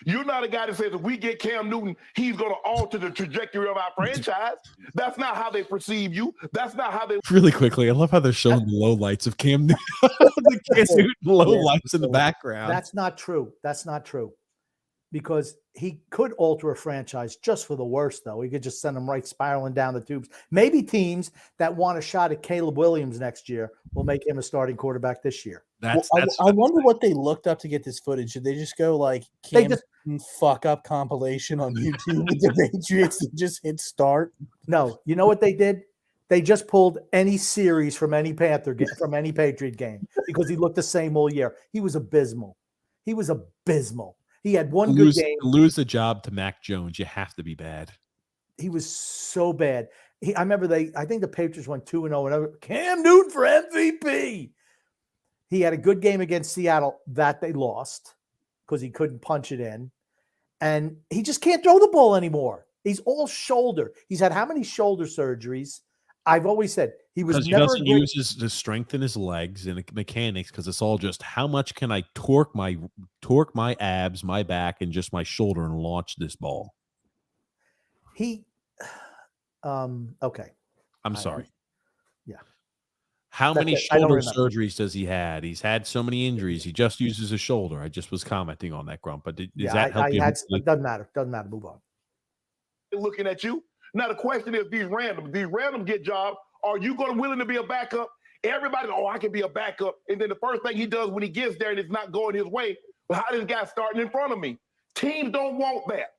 You're not a guy that says if we get Cam Newton, he's going to alter the trajectory of our franchise. That's not how they perceive you. That's not how they. Really quickly, I love how they're showing the low lights of Cam Newton. The Cam Newton low lights in the background. That's not true. That's not true. Because he could alter a franchise just for the worst, though. He could just send them right spiraling down the tubes. Maybe teams that want a shot at Caleb Williams next year will make him a starting quarterback this year. I wonder what they looked up to get this footage. Did they just go like Cam fuck up compilation on YouTube with the Patriots and just hit start? No. You know what they did? They just pulled any series from any Panther game, from any Patriot game, because he looked the same all year. He was abysmal. He had one good game. Lose the job to Mac Jones, you have to be bad. He was so bad. I remember I think the Patriots went 2-0 and Cam Newton for MVP. He had a good game against Seattle that they lost because he couldn't punch it in. And he just can't throw the ball anymore. He's all shoulder. He's had how many shoulder surgeries? I've always said he was never. He doesn't use his strength in his legs and mechanics, because it's all just how much can I torque my abs, my back, and just my shoulder and launch this ball. Okay. I'm sorry. Yeah. How many shoulder surgeries does he had? He's had so many injuries. He just uses his shoulder. I just was commenting on that, Grump. But does that help you? It doesn't matter. Doesn't matter. Move on. Looking at you. Now, the question is, these randoms get jobs. Are you going to willing to be a backup? Everybody, I can be a backup. And then the first thing he does when he gets there and it's not going his way, well, how this guy starting in front of me? Teams don't want that.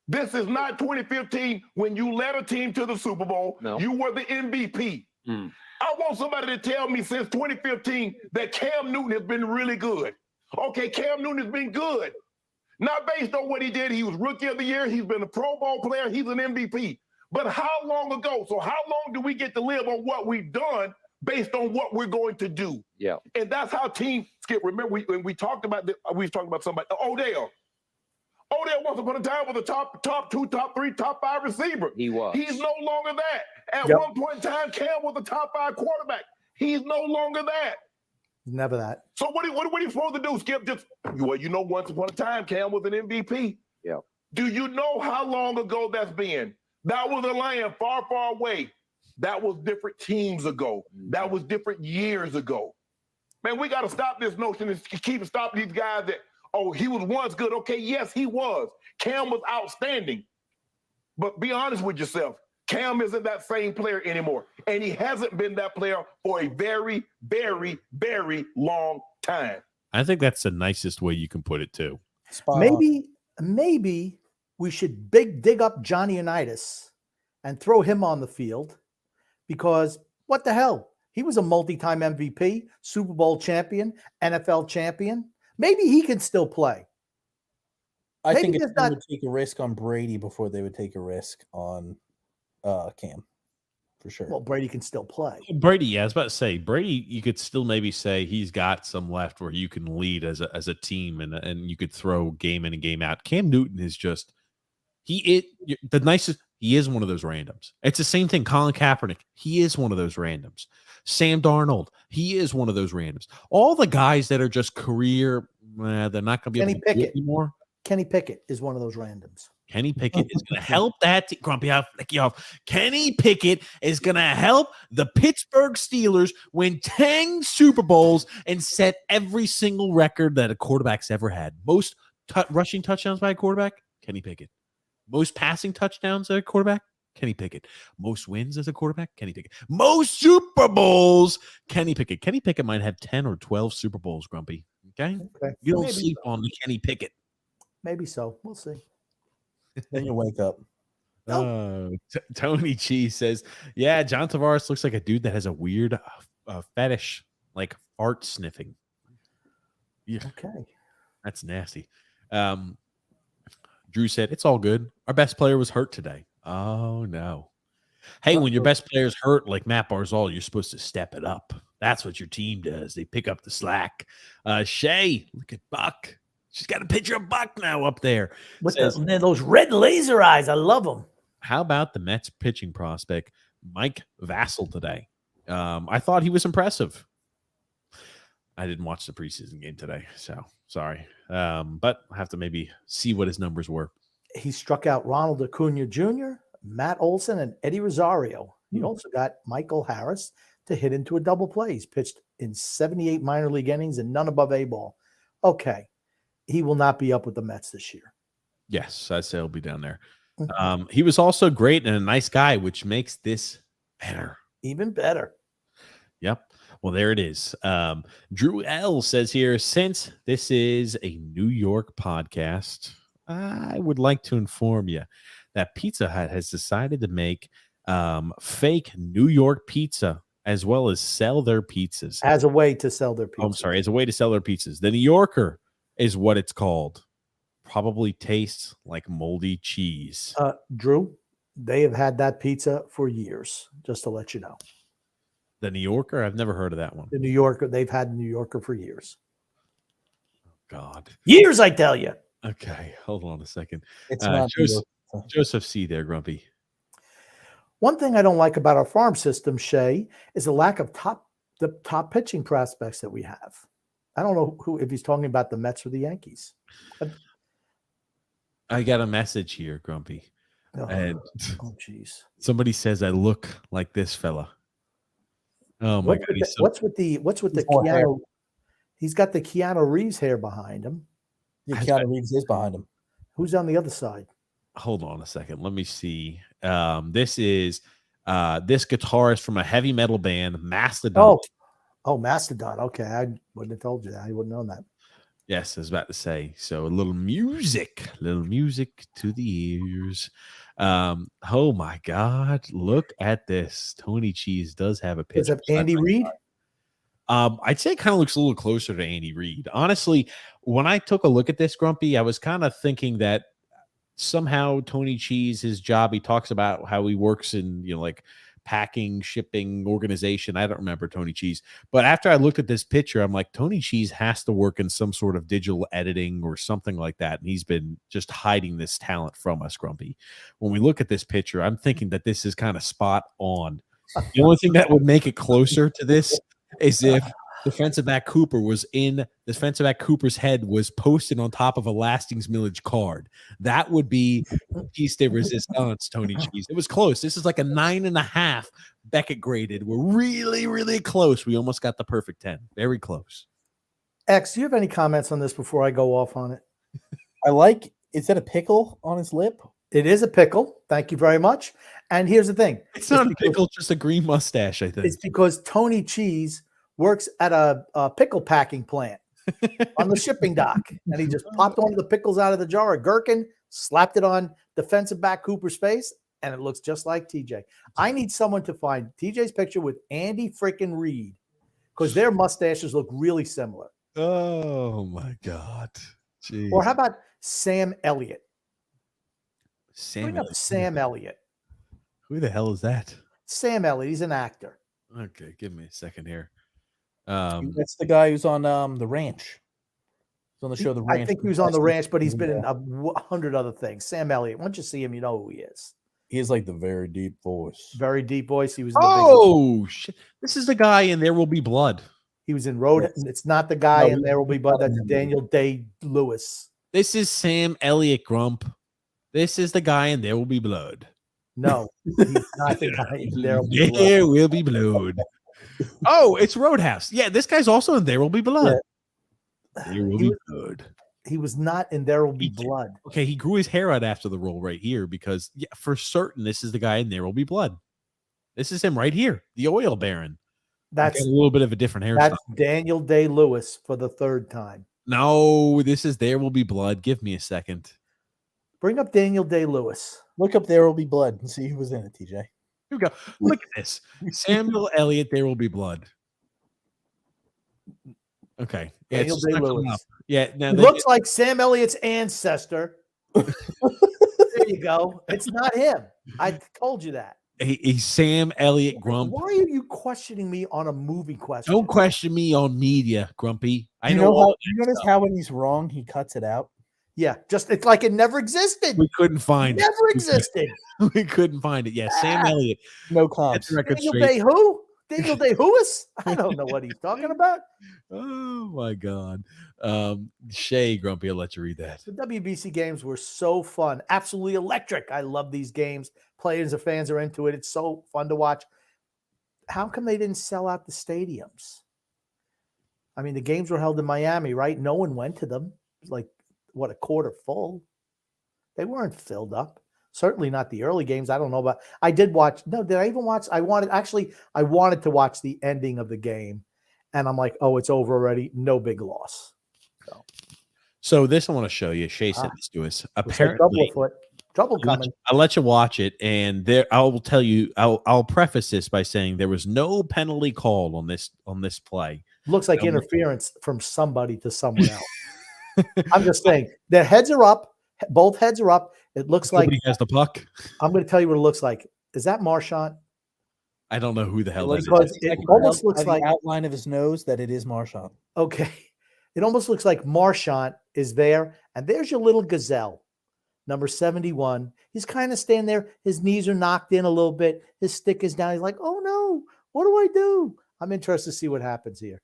This is not 2015 when you led a team to the Super Bowl. No. You were the MVP. I want somebody to tell me since 2015 that Cam Newton has been really good. Okay, Cam Newton has been good. Not based on what he did. He was Rookie of the Year. He's been a Pro Bowl player. He's an MVP. But how long ago? So how long do we get to live on what we've done based on what we're going to do? Yeah. And that's how teams, Skip, remember when we talked about we talked about somebody, Odell. Odell once upon a time was a top 2, top 3, top 5 receiver. He was. He's no longer that. At one point in time, Cam was a top 5 quarterback. He's no longer that. Never that. So what are you supposed to do, Skip? Once upon a time, Cam was an MVP. Yeah. Do you know how long ago that's been? That was a land far, far away. That was different teams ago. That was different years ago. Man, we got to stop this notion and keep stopping these guys that, he was once good. Okay, yes, he was. Cam was outstanding. But be honest with yourself. Cam isn't that same player anymore. And he hasn't been that player for a very, very, very long time. I think that's the nicest way you can put it, too. Maybe we should dig up Johnny Unitas and throw him on the field, because what the hell? He was a multi-time MVP, Super Bowl champion, NFL champion. Maybe he can still play. I think they would take a risk on Brady before they would take a risk on Cam, for sure. Well, Brady can still play. Brady, yeah, I was about to say, Brady, you could still maybe say he's got some left where you can lead as a team and you could throw game in and game out. Cam Newton is just he is one of those randoms. It's the same thing. Colin Kaepernick, he is one of those randoms. Sam Darnold, he is one of those randoms. All the guys that are just career, they're not going to be able to do it anymore. Kenny Pickett is one of those randoms. Kenny Pickett is going to help that. Grumpy, I'll flick you off. Kenny Pickett is going to help the Pittsburgh Steelers win 10 Super Bowls and set every single record that a quarterback's ever had. Most rushing touchdowns by a quarterback, Kenny Pickett. Most passing touchdowns as a quarterback, Kenny Pickett. Most wins as a quarterback, Kenny Pickett. Most Super Bowls, Kenny Pickett. Kenny Pickett might have 10 or 12 Super Bowls, Grumpy. Okay? You don't sleep on the Kenny Pickett. Maybe so. We'll see. Then you wake up. Tony G says, yeah, John Tavares looks like a dude that has a weird fetish, like fart sniffing. Yeah. Okay. That's nasty. Drew said, it's all good. Our best player was hurt today. Oh, no. Hey, when your best player's hurt, like Matt Barzal, you're supposed to step it up. That's what your team does. They pick up the slack. Shay, look at Buck. She's got a picture of Buck now up there. With those red laser eyes. I love them. How about the Mets pitching prospect, Mike Vassell, today? I thought he was impressive. I didn't watch the preseason game today, so sorry. But I have to maybe see what his numbers were. He struck out Ronald Acuna Jr., Matt Olson, and Eddie Rosario. He also got Michael Harris to hit into a double play. He's pitched in 78 minor league innings and none above A ball. Okay. He will not be up with the Mets this year. Yes, I'd say he'll be down there. He was also great and a nice guy, which makes this better. Even better. Yep. Well, there it is. Drew L says here, since this is a New York podcast, I would like to inform you that Pizza Hut has decided to make fake New York pizza as well as sell their pizzas. As a way to sell their pizzas. I'm sorry, as a way to sell their pizzas. The New Yorker is what it's called. Probably tastes like moldy cheese. Drew, they have had that pizza for years, just to let you know. The New Yorker? I've never heard of that one. The New Yorker, they've had New Yorker for years. God. Years, I tell you. Okay, hold on a second. It's not Joseph C. there, Grumpy. One thing I don't like about our farm system, Shay, is the lack of the top pitching prospects that we have. I don't know if he's talking about the Mets or the Yankees. I got a message here, Grumpy. And jeez. Somebody says I look like this fella. Oh my God. What's with the Keanu? He's got the Keanu Reeves hair behind him. Yeah, Keanu Reeves is behind him. Who's on the other side? Hold on a second. Let me see. This is this guitarist from a heavy metal band, Mastodon. Oh, Mastodon. Okay. I wouldn't have told you that. I wouldn't have known that. Yes, I was about to say. So a little music to the ears. Oh my God. Look at this. Tony Cheese does have a picture. Is it Andy Reid? I'd say it kind of looks a little closer to Andy Reid. Honestly, when I took a look at this, Grumpy, I was kind of thinking that somehow Tony Cheese, his job, he talks about how he works in, like packing, shipping organization. I don't remember Tony Cheese. But after I looked at this picture, I'm like, Tony Cheese has to work in some sort of digital editing or something like that. And he's been just hiding this talent from us, Grumpy. When we look at this picture, I'm thinking that this is kind of spot on. The only thing that would make it closer to this is if defensive back Cooper's head was posted on top of a Lastings Millage card. That would be piece de resistance, Tony Cheese. It was close. This is like a 9.5 Beckett graded. We're really, really close. We almost got the perfect 10. Very close. X, do you have any comments on this before I go off on it? Is that a pickle on his lip? It is a pickle. Thank you very much. And here's the thing. It's not a pickle, just a green mustache, I think. It's because Tony Cheese works at a pickle packing plant on the shipping dock. And he just popped one of the pickles out of the jar of gherkin, slapped it on defensive back Cooper's face, and it looks just like TJ. I need someone to find TJ's picture with Andy freaking Reid because their mustaches look really similar. Oh, my God. Jeez. Or how about Sam Elliott? Sam Elliott. Who the hell is that? Sam Elliott. He's an actor. Okay, give me a second here. That's the guy who's on The Ranch. He's on the show The Ranch. I think he was on The Ranch, but he's been in 100 other things. Sam Elliott. Once you see him, you know who he is. He has like the very deep voice. Very deep voice. He was. In the shit! This is the guy in There Will Be Blood. He was in Road. It's not the guy in There Will Be Blood. That's Daniel Day-Lewis. This is Sam Elliott, Grump. This is the guy in There Will Be Blood. No, he's not the guy in There Will Be Blood. There Will Be Blood. Oh, it's Roadhouse. Yeah, this guy's also in There Will Be Blood. Yeah. There Will Be Blood. He was not in There Will Be Blood. Okay, he grew his hair out after the role right here because, yeah, for certain, this is the guy in There Will Be Blood. This is him right here, the oil baron. That's a little bit of a different hairstyle. That's Daniel Day-Lewis for the third time. No, this is There Will Be Blood. Give me a second. Bring up Daniel Day-Lewis. Look up There Will Be Blood and see who was in it, TJ. Here we go. Look at this. Samuel Elliott, There Will Be Blood. Okay. Yeah, Daniel Day-Lewis. Yeah. Now he looks like Sam Elliott's ancestor. There you go. It's not him. I told you that. He's Sam Elliott, Grump. Why are you questioning me on a movie question? Don't question me on media, Grumpy. You notice how when he's wrong, he cuts it out? Yeah, just it's like it never existed. We couldn't find it. Never existed. We couldn't find it. Yeah, Sam Elliott. No comps. Daniel Day who? Daniel Day-Lewis? I don't know what he's talking about. Oh my God. Shay, Grumpy, I'll let you read that. The WBC games were so fun. Absolutely electric. I love these games. Players and fans are into it. It's so fun to watch. How come they didn't sell out the stadiums? I mean, the games were held in Miami, right? No one went to them. It was like, what, a quarter full? They weren't filled up. Certainly not the early games. I don't know about. I did watch. No, did I even watch? I wanted to watch the ending of the game, and I'm like, oh, it's over already. No big loss. So this I want to show you. Shay sent this to us. Apparently, trouble coming. I'll let you watch it, and there I will tell you. I'll preface this by saying there was no penalty called on this play. Looks like interference from somebody to someone else. I'm just saying their heads are up. Both heads are up. It looks like he has the puck. I'm going to tell you what it looks like. Is that Marchand? I don't know who the hell that is. It almost looks like the outline of his nose that it is Marchand. Okay. It almost looks like Marchand is there. And there's your little gazelle, number 71. He's kind of standing there. His knees are knocked in a little bit. His stick is down. He's like, oh, no. What do I do? I'm interested to see what happens here.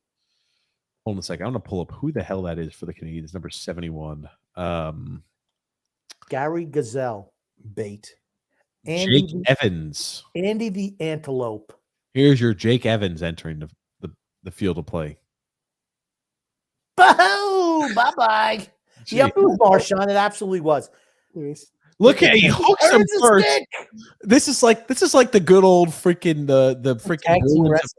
Hold on a second. I'm going to pull up who the hell that is for the Canadians. Number 71. Gary Gazelle. Bait. Jake Evans. Andy the Antelope. Here's your Jake Evans entering the field of play. Boom! Bye-bye. Yep, it was Marchand. It absolutely was. Look at he hooks him first. This is like the good old freaking the freaking Bruins.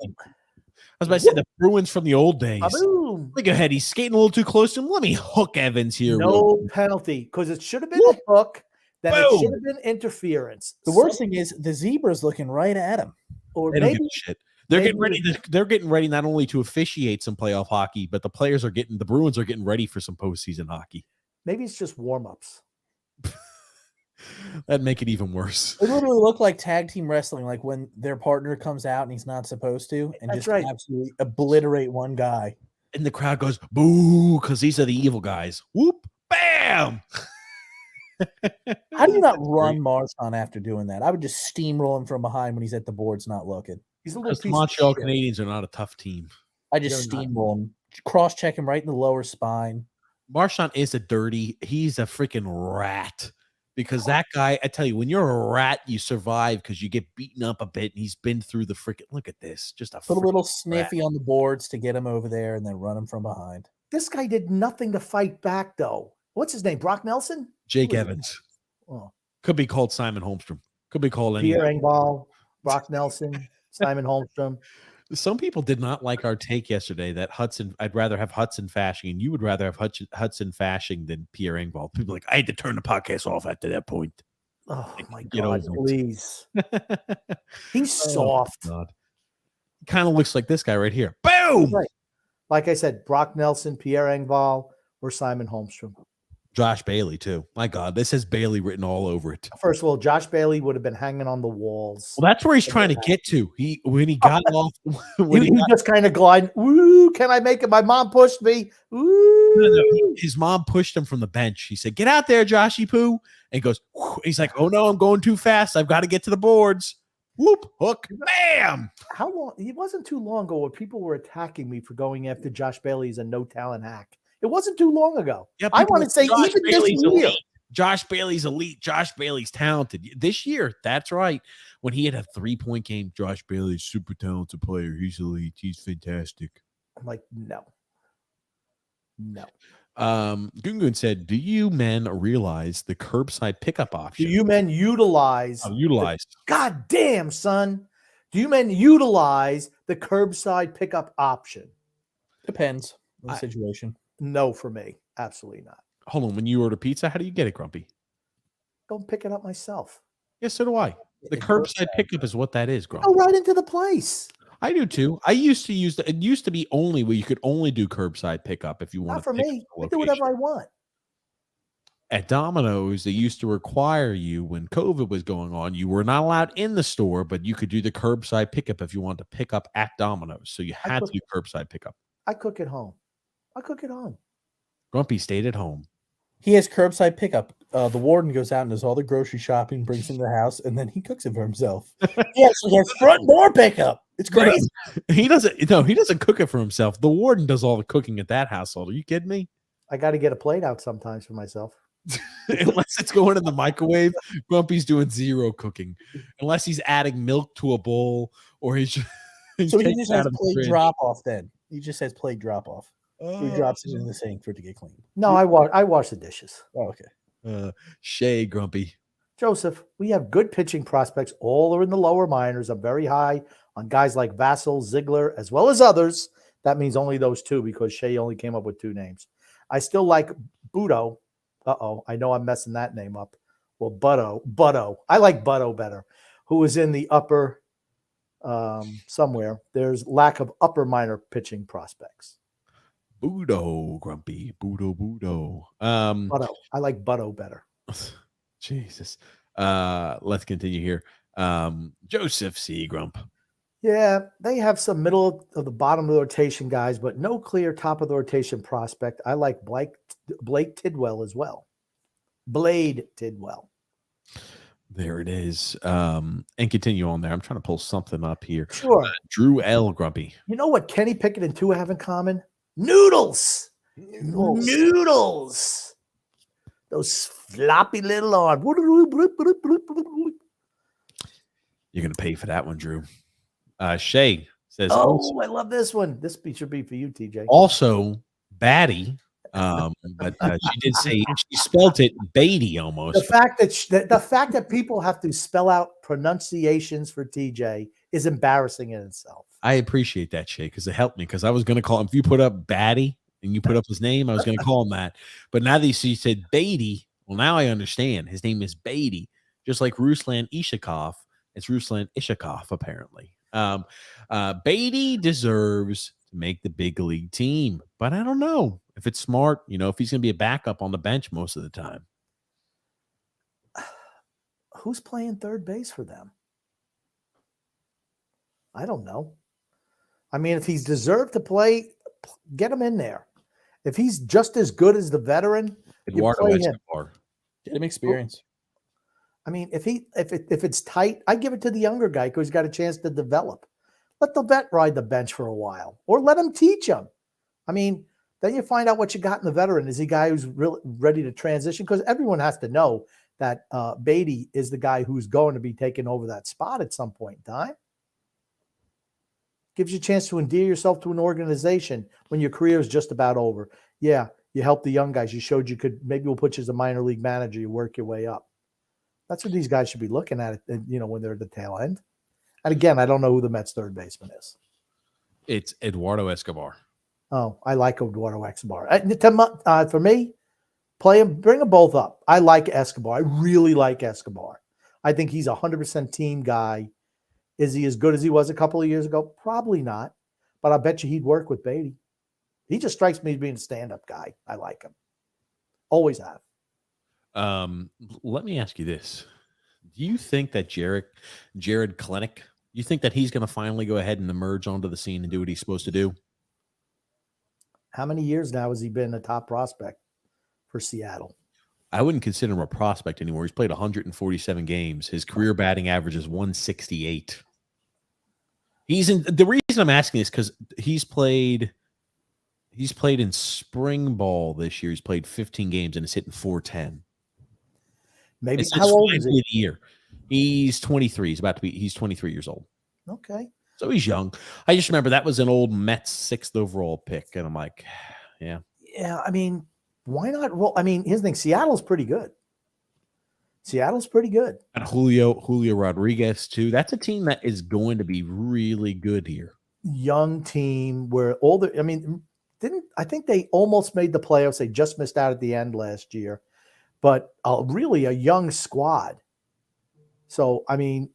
I was about to say the Bruins from the old days. Boom. Look ahead. He's skating a little too close to him. Let me hook Evans here. No penalty because it should have been a hook. Then it should have been interference. The worst thing is the zebra's looking right at him. Or they maybe don't give a shit. They're getting ready. They're getting ready not only to officiate some playoff hockey, but the Bruins are getting ready for some postseason hockey. Maybe it's just warm-ups. That'd make it even worse. It literally looked like tag team wrestling, like when their partner comes out and he's not supposed to, and That's just right. absolutely obliterate one guy. And the crowd goes, boo, because these are the evil guys. Whoop, bam. How do you not run Marshawn after doing that? I would just steamroll him from behind when he's at the boards not looking. He's a little Because the piece Montreal of shit. Canadiens are not a tough team. I just steamroll him, cross-check him right in the lower spine. Marshawn is he's a freaking rat. Because that guy, I tell you, when you're a rat, you survive because you get beaten up a bit, and he's been through the freaking. Look at this, just Put a little sniffy on the boards to get him over there, and then run him from behind. This guy did nothing to fight back, though. What's his name? Brock Nelson? Jake Evans. Oh. Could be called Simon Holmstrom. Could be called Pierre anything. Engvall, Brock Nelson, Simon Holmstrom. Some people did not like our take yesterday that I'd rather have Hudson Fasching, and you would rather have Hudson Fasching than Pierre Engvall. People are like, I had to turn the podcast off after that point. Oh, my God, please. He's Oh, soft. Kind of looks like this guy right here. Boom! Right. Like I said, Brock Nelson, Pierre Engvall, or Simon Holmstrom. Josh Bailey, too. My God, this has Bailey written all over it. First of all, Josh Bailey would have been hanging on the walls. Well, that's where he's trying to get to. When he got off, he just kind of gliding. Ooh, can I make it? My mom pushed me. Ooh. No, his mom pushed him from the bench. He said, "Get out there, Joshy Poo." And he goes, whoo. He's like, "Oh no, I'm going too fast. I've got to get to the boards." Whoop, hook, bam. How long? It wasn't too long ago where people were attacking me for going after Josh Bailey as a no talent hack. It wasn't too long ago. Yeah, I want to say Josh even Bailey's this year. elite. Josh Bailey's elite. Josh Bailey's talented. This year, that's right. When he had a 3-point game, Josh Bailey's super talented player. He's elite. He's fantastic. I'm like, no. Gungun said, "Do you men realize the curbside pickup option? Do you men utilize? God damn, son. Do you men utilize the curbside pickup option? Depends on the situation. No, for me, absolutely not. Hold on. When you order pizza, how do you get it, Grumpy? Don't pick it up myself. Yes, so do I. The curbside pickup is what that is, Grumpy. Go right into the place. I do too. I used to use it used to be only where you could only do curbside pickup if you want. Not for me. I do whatever I want. At Domino's, they used to require you when COVID was going on. You were not allowed in the store, but you could do the curbside pickup if you wanted to pick up at Domino's. So you had to do curbside pickup. I cook at home. Grumpy stayed at home. He has curbside pickup. The warden goes out and does all the grocery shopping, brings him to the house, and then he cooks it for himself. He actually has front door pickup. It's crazy. He doesn't. No, he doesn't cook it for himself. The warden does all the cooking at that household. Are you kidding me? I got to get a plate out sometimes for myself. Unless it's going in the microwave, Grumpy's doing zero cooking. Unless he's adding milk to a bowl or he's so he just has plate drop off. Then he just has plate drop off. So he drops it in the sink for it to get clean. No, I wash the dishes. Oh, okay. Shay, Grumpy. Joseph, we have good pitching prospects. All are in the lower minors. I'm very high on guys like Vassell, Ziegler, as well as others. That means only those two because Shay only came up with 2 names. I still like Budo. I know I'm messing that name up. Well, Butto. I like Butto better, who is in the upper somewhere. There's lack of upper minor pitching prospects. Budo, Grumpy. Budo. Butto. I like Butto better. Jesus. Let's continue here. Joseph C. Grump. Yeah, they have some middle of the bottom of the rotation guys, but no clear top of the rotation prospect. I like Blake Tidwell as well. Blade Tidwell. There it is. And continue on there. I'm trying to pull something up here. Sure. Drew L. Grumpy. You know what Kenny Pickett and Tua have in common? Noodles. Those floppy little arms. You're going to pay for that one, Drew. Shay says, also, I love this one. This should be for you, TJ. Also, Batty. But she did say she spelled it Beatty almost. The fact that people have to spell out pronunciations for TJ is embarrassing in itself. I appreciate that, Shay, because it helped me. Because I was going to call him, if you put up Batty and you put up his name, I was going to call him that. But now that she said Beatty, well, now I understand. His name is Beatty, just like Ruslan Ishakov. It's Ruslan Ishakov, apparently. Beatty deserves to make the big league team, but I don't know if it's smart, if he's going to be a backup on the bench most of the time. Who's playing third base for them? I don't know. I mean, if he's deserved to play, get him in there. If he's just as good as the veteran, Eduardo you play him. Escobar. Get him experience. I mean, if it's tight, I give it to the younger guy because he's got a chance to develop. Let the vet ride the bench for a while, or let him teach him. I mean, then you find out what you got in the veteran. Is he a guy who's really ready to transition? Because everyone has to know that Beatty is the guy who's going to be taking over that spot at some point in time. Gives you a chance to endear yourself to an organization when your career is just about over. Yeah, you helped the young guys. You showed you could. Maybe we'll put you as a minor league manager. You work your way up. That's what these guys should be looking at, when they're at the tail end. And again, I don't know who the Mets third baseman is. It's Eduardo Escobar. Oh, I like Eduardo Escobar. For me, play him, bring them both up. I like Escobar. I really like Escobar. I think he's 100% team guy. Is he as good as he was a couple of years ago? Probably not. But I bet you he'd work with Beatty. He just strikes me as being a stand-up guy. I like him. Always have. Let me ask you this. Do you think that Jared Klenick, you think that he's going to finally go ahead and emerge onto the scene and do what he's supposed to do? How many years now has he been a top prospect for Seattle? I wouldn't consider him a prospect anymore. He's played 147 games. His career batting average is 168. The reason I'm asking is because he's played in spring ball this year. He's played 15 games and is hitting 410. Maybe how old is he? Year. He's 23. He's 23 years old. Okay. So he's young. I just remember that was an old Mets 6th overall pick. And I'm like, yeah. Yeah, I mean, why not roll? I mean, here's the thing. Seattle's pretty good. And Julio Rodriguez, too. That's a team that is going to be really good here. Young team where I think they almost made the playoffs. They just missed out at the end last year. But really a young squad. So, I mean,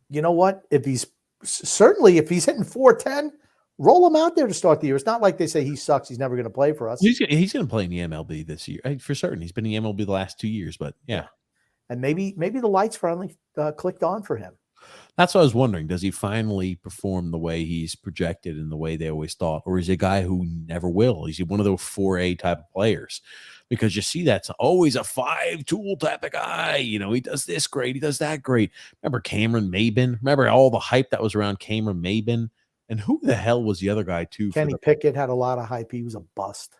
you know what? If he's hitting 410, roll him out there to start the year. It's not like they say he sucks. He's never going to play for us. He's going to play in the MLB this year for certain. He's been in the MLB the last 2 years, but yeah. And maybe the lights finally clicked on for him. That's what I was wondering. Does he finally perform the way he's projected and the way they always thought? Or is he a guy who never will? Is he one of those 4A type of players? Because you see that's always a 5-tool type of guy. He does this great. He does that great. Remember Cameron Maybin? Remember all the hype that was around Cameron Maybin? And who the hell was the other guy, too? Kenny Pickett had a lot of hype. He was a bust.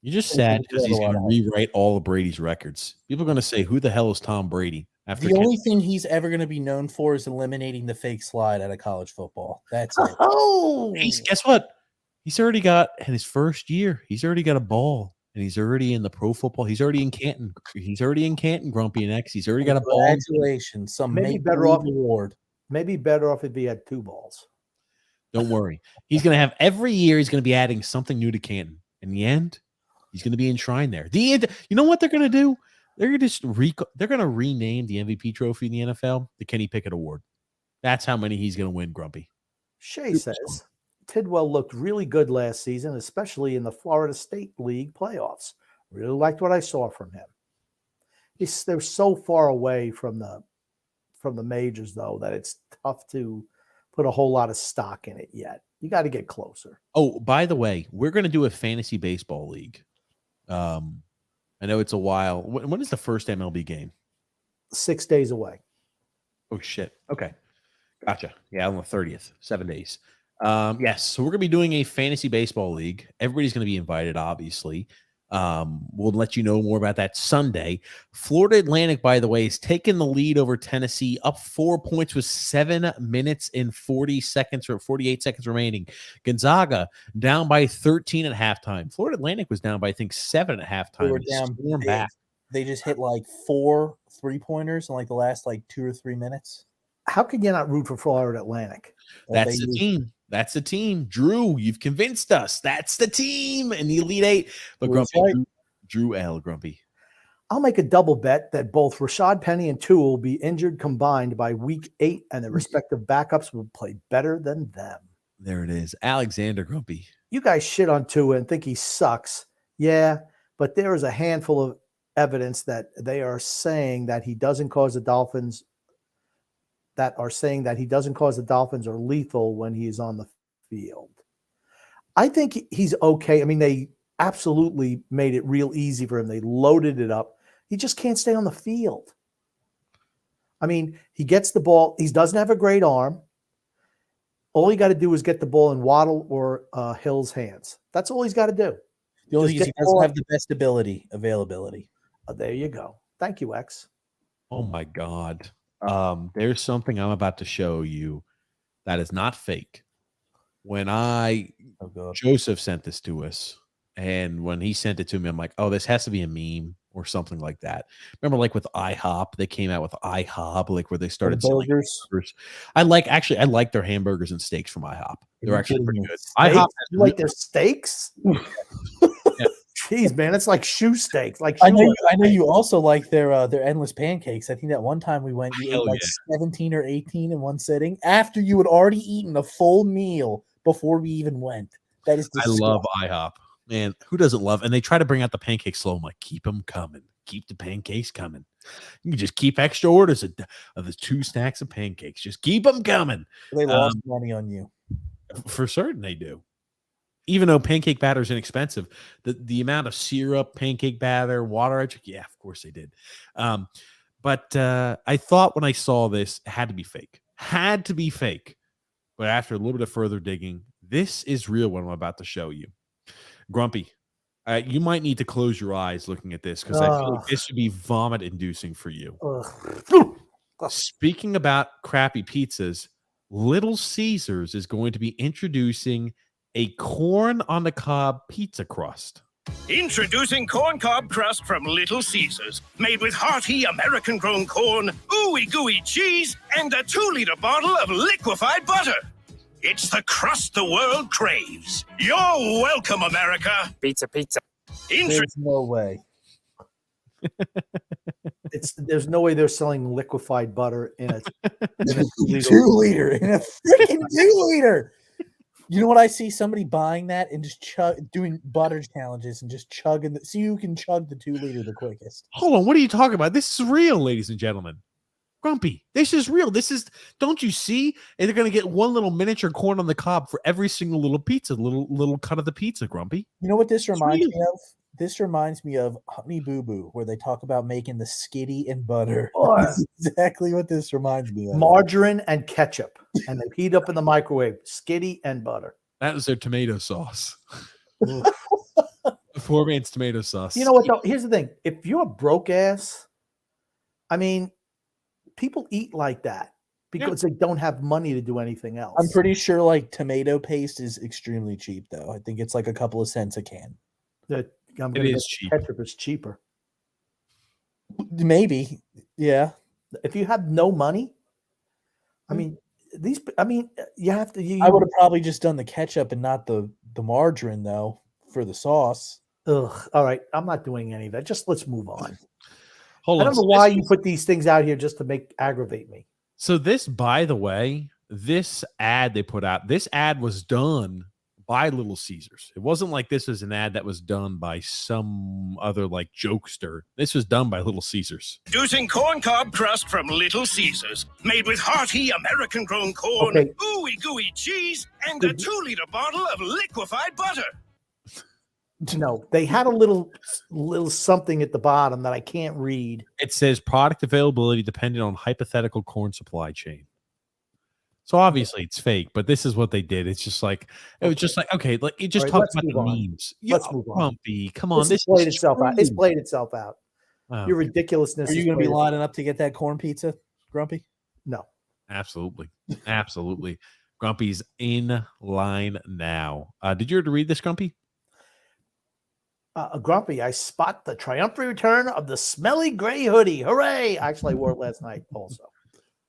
You're just sad because he's going to rewrite all of Brady's records. People are going to say, who the hell is Tom Brady? The only thing he's ever going to be known for is eliminating the fake slide out of college football. That's it. Oh, guess what? He's already got, in his first year, he's already got a ball, and he's already in the pro football. He's already in Canton. Grumpy and X. He's already got a ball. Congratulations. Maybe better off award. Maybe better off if he had 2 balls. Don't worry. He's going to have every year, he's going to be adding something new to Canton. In the end, he's going to be enshrined there. You know what they're going to do? They're going to rename the MVP trophy in the NFL the Kenny Pickett Award. That's how many he's going to win, Grumpy. Shay says Tidwell looked really good last season, especially in the Florida State League playoffs. Really liked what I saw from him. They're so far away from the majors, though, that it's tough to put a whole lot of stock in it yet. You got to get closer. Oh, by the way, we're going to do a fantasy baseball league. I know it's a while. When is the first MLB game? 6 days away. Oh, shit. Okay. Gotcha. Yeah, on the 30th. 7 days. Yes. So we're going to be doing a fantasy baseball league. Everybody's going to be invited, obviously. We'll let you know more about that Sunday. Florida Atlantic, by the way, is taking the lead over Tennessee, up 4 points with 7 minutes and 48 seconds remaining. Gonzaga down by 13 at halftime. Florida Atlantic was down by, I think, 7 at halftime. They were down back. They just hit like 4 3-pointers in like the last 2 or 3 minutes. How can you not root for Florida Atlantic? That's the team. That's the team. Drew, you've convinced us. That's the team in the Elite Eight. But Grumpy, Drew L. Grumpy. I'll make a double bet that both Rashad Penny and Tua will be injured combined by week 8, and their respective backups will play better than them. There it is. Alexander Grumpy. You guys shit on Tua and think he sucks. Yeah, but there is a handful of evidence that they are saying that he doesn't cause the Dolphins are lethal when he is on the field. I think he's okay. I mean, they absolutely made it real easy for him. They loaded it up. He just can't stay on the field. I mean, he gets the ball. He doesn't have a great arm. All he got to do is get the ball in Waddle or Hill's hands. That's all he's got to do. The only thing is he doesn't have the best availability. There you go. Thank you, X. Oh my God. There's something I'm about to show you that is not fake. When Joseph sent this to us, and when he sent it to me, I'm like, oh, this has to be a meme or something like that. Remember, like with IHOP, they came out with IHOP, like where they started selling burgers. I like their hamburgers and steaks from IHOP. They're actually pretty good. IHOP, you like their steaks? Jeez, man, it's like shoe steaks. Like I know you also like their endless pancakes. I think that one time we went, you ate like 17 or 18 in one sitting after you had already eaten a full meal before we even went. That is disgusting. I love IHOP. Man, who doesn't love? And they try to bring out the pancakes slow. I'm like, keep them coming. Keep the pancakes coming. You can just keep extra orders of the 2 stacks of pancakes. Just keep them coming. They lost money on you. For certain they do. Even though pancake batter is inexpensive, the amount of syrup, pancake batter, water, yeah, of course they did. But I thought when I saw this, it had to be fake. Had to be fake. But after a little bit of further digging, this is real what I'm about to show you. Grumpy, you might need to close your eyes looking at this because I feel like this would be vomit-inducing for you. Speaking about crappy pizzas, Little Caesars is going to be introducing a corn on the cob pizza crust. Introducing corn cob crust from Little Caesars, made with hearty American-grown corn, ooey-gooey cheese, and a 2-liter bottle of liquefied butter. It's the crust the world craves. You're welcome, America. Pizza. There's no way. There's no way they're selling liquefied butter in a 2-liter. In a freaking 2-liter. You know what? I see somebody buying that and just doing butter challenges and just chugging so you can chug the 2-liter the quickest. Hold on, what are you talking about? This is real, ladies and gentlemen. Grumpy, this is real. Don't you see? And they're gonna get one little miniature corn on the cob for every single little pizza, little cut of the pizza, Grumpy. You know what this reminds me of? This reminds me of Honey Boo Boo, where they talk about making the skitty and butter. That's exactly what this reminds me of. Margarine and ketchup, and they heat up in the microwave. Skitty and butter. That was their tomato sauce. Poor man's tomato sauce. You know what, though? Here's the thing. If you're a broke ass, I mean, people eat like that because they don't have money to do anything else. I'm pretty sure like tomato paste is extremely cheap, though. I think it's like a couple of cents a can. It is cheap. Ketchup is cheaper. Maybe. Yeah. If you have no money, I mean, you have to. I would have probably just done the ketchup and not the margarine, though, for the sauce. Ugh. All right. I'm not doing any of that. Just let's move on. Hold on. I don't know why you put these things out here just to aggravate me. So this, by the way, this ad they put out, this ad was done by Little Caesars. It wasn't like this was an ad that was done by some other like jokester. This was done by Little Caesars. Introducing corn cob crust from Little Caesars, made with hearty American-grown corn, ooey-gooey cheese, and a 2-liter bottle of liquefied butter. No, they had a little something at the bottom that I can't read. It says product availability dependent on hypothetical corn supply chain. So obviously it's fake, but this is what they did. It's just like it was just like okay, like it just talks about the memes. Let's move on. Grumpy, come on, this played itself out. It's played itself out. Oh. Your ridiculousness. Are you going to be lining up to get that corn pizza, Grumpy? No, absolutely, absolutely. Grumpy's in line now. Did you already read this, Grumpy? Grumpy, I spot the triumphant return of the smelly gray hoodie. Hooray! Actually, I wore it last night also.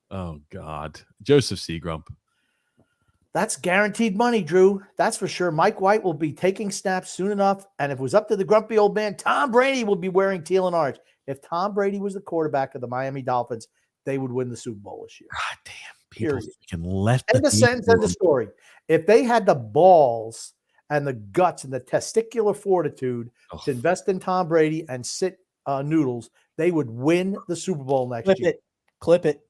Oh, God. Joseph C. Grump. That's guaranteed money, Drew. That's for sure. Mike White will be taking snaps soon enough. And if it was up to the grumpy old man, Tom Brady will be wearing teal and orange. If Tom Brady was the quarterback of the Miami Dolphins, they would win the Super Bowl this year. God damn. People can let the sense of the story. If they had the balls and the guts and the testicular fortitude to invest in Tom Brady and sit noodles, they would win the Super Bowl next year. Clip it.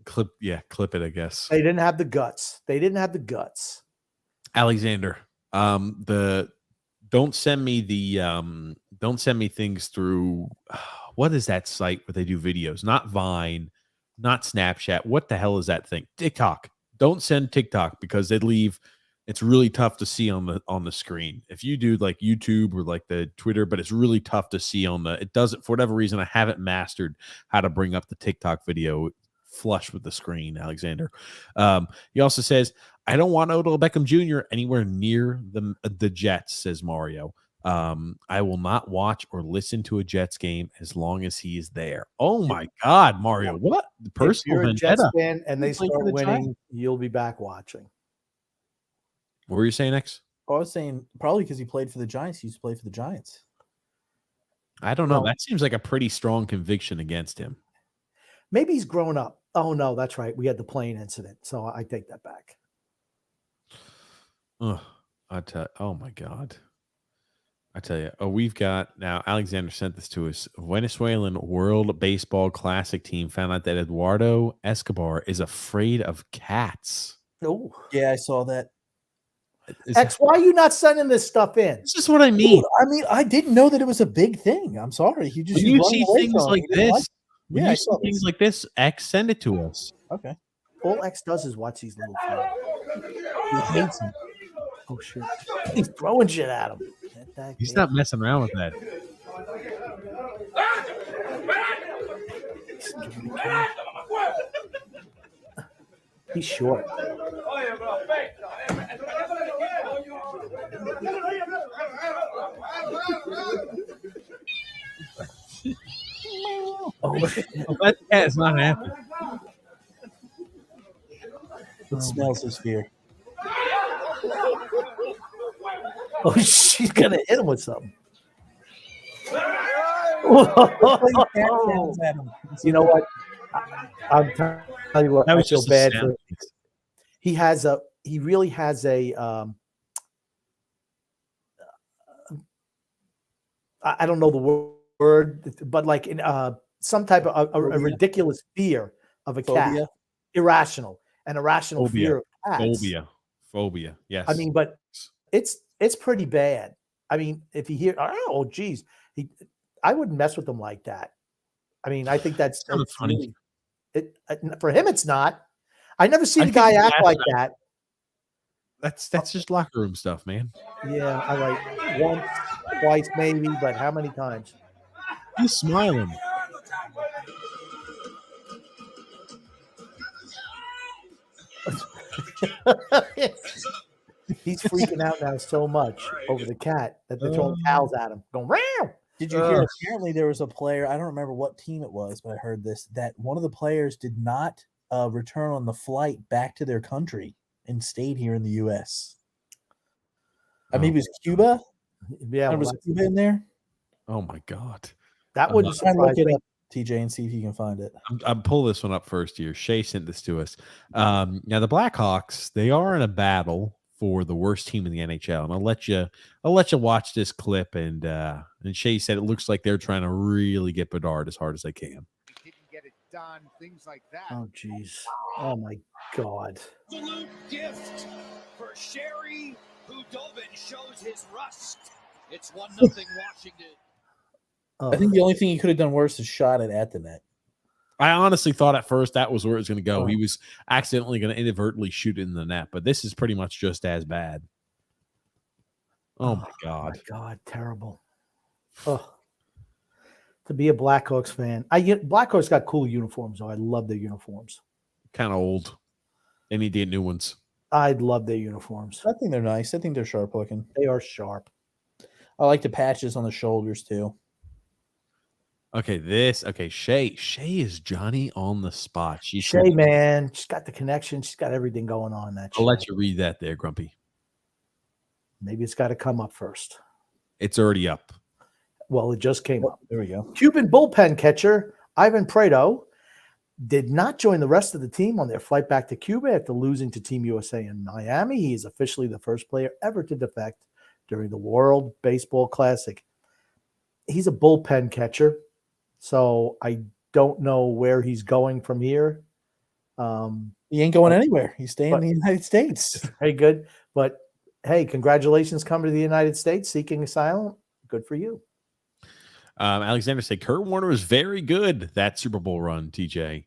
Clip it, I guess. They didn't have the guts. Alexander, don't send me things through what is that site where they do videos? Not Vine, not Snapchat. What the hell is that thing? TikTok. Don't send TikTok because it's really tough to see on the screen. If you do like YouTube or like the Twitter, but it's really tough to see it doesn't, for whatever reason, I haven't mastered how to bring up the TikTok video flush with the screen, Alexander. He also says, I don't want Odell Beckham Jr. anywhere near the Jets, says Mario. I will not watch or listen to a Jets game as long as he is there. Oh my God, Mario, what? The personal if you're a vendetta. Jets fan and they start winning, you'll be back watching. What were you saying, X? I was saying probably because he played for the Giants. He used to play for the Giants. I don't know. That seems like a pretty strong conviction against him. Maybe he's grown up. Oh, no, that's right. We had the plane incident, so I take that back. Oh my God. I tell you, we've got now. Alexander sent this to us. Venezuelan World Baseball Classic team found out that Eduardo Escobar is afraid of cats. Oh, yeah, I saw that. X, why are you not sending this stuff in? This is what I mean. I didn't know that it was a big thing. I'm sorry. When you see things like this, yeah, I saw things like this, X, send it to us. Okay. All X does is watch these little things. He hates them. Oh shit! He's throwing shit at him. He's not messing around with that. He's short. That cat's not happy. It smells his fear. Oh, she's gonna hit him with something. You know what? I'm telling you what. I feel bad for him. He really has a. I don't know the word, but like in some type of a ridiculous fear of a cat, irrational fear of cats. Phobia. Yes. I mean, but it's pretty bad. I mean, if you hear, oh, geez, I wouldn't mess with them like that. I mean, I think that's funny. Really, for him, it's not. I never seen a guy act like that. That's just locker room stuff, man. Yeah, I like once, twice, maybe, but how many times? He's smiling. He's freaking out now so much over the cat that they're throwing towels at him, going round. Did you hear? Apparently, there was a player. I don't remember what team it was, but I heard this that one of the players did not return on the flight back to their country and stayed here in the U.S. I mean, it was Cuba. Yeah, was Cuba in there? Oh my God, that wouldn't surprise me. TJ, and see if you can find it. I'm pull this one up first here. Shay sent this to us. Now the Blackhawks, they are in a battle for the worst team in the NHL, and I'll let you watch this clip. And Shay said it looks like they're trying to really get Bedard as hard as they can. Didn't get it done, things like that. Oh jeez. Oh my God. Absolute gift for Sherry Hudobin shows his rust. It's 1-0 Washington. I think the only thing he could have done worse is shot it at the net. I honestly thought at first that was where it was going to go. He was accidentally going to inadvertently shoot it in the net, but this is pretty much just as bad. Oh my God. My God, terrible. Oh. To be a Blackhawks fan. Blackhawks got cool uniforms, though. I love their uniforms. Kind of old. They need to get new ones. I love their uniforms. I think they're nice. I think they're sharp looking. They are sharp. I like the patches on the shoulders too. Okay, Shay is Johnny on the spot. Shay, man, she's got the connection. She's got everything going on. I'll let you read that there, Grumpy. Maybe it's got to come up first. It's already up. Well, it just came up. There we go. Cuban bullpen catcher Ivan Prado did not join the rest of the team on their flight back to Cuba after losing to Team USA in Miami. He is officially the first player ever to defect during the World Baseball Classic. he's a bullpen catcher, so I don't know where he's going from here. He ain't going anywhere. He's staying in the United States. Very good. But hey, congratulations coming to the United States seeking asylum. Good for you. Alexander said Kurt Warner was very good that Super Bowl run, TJ.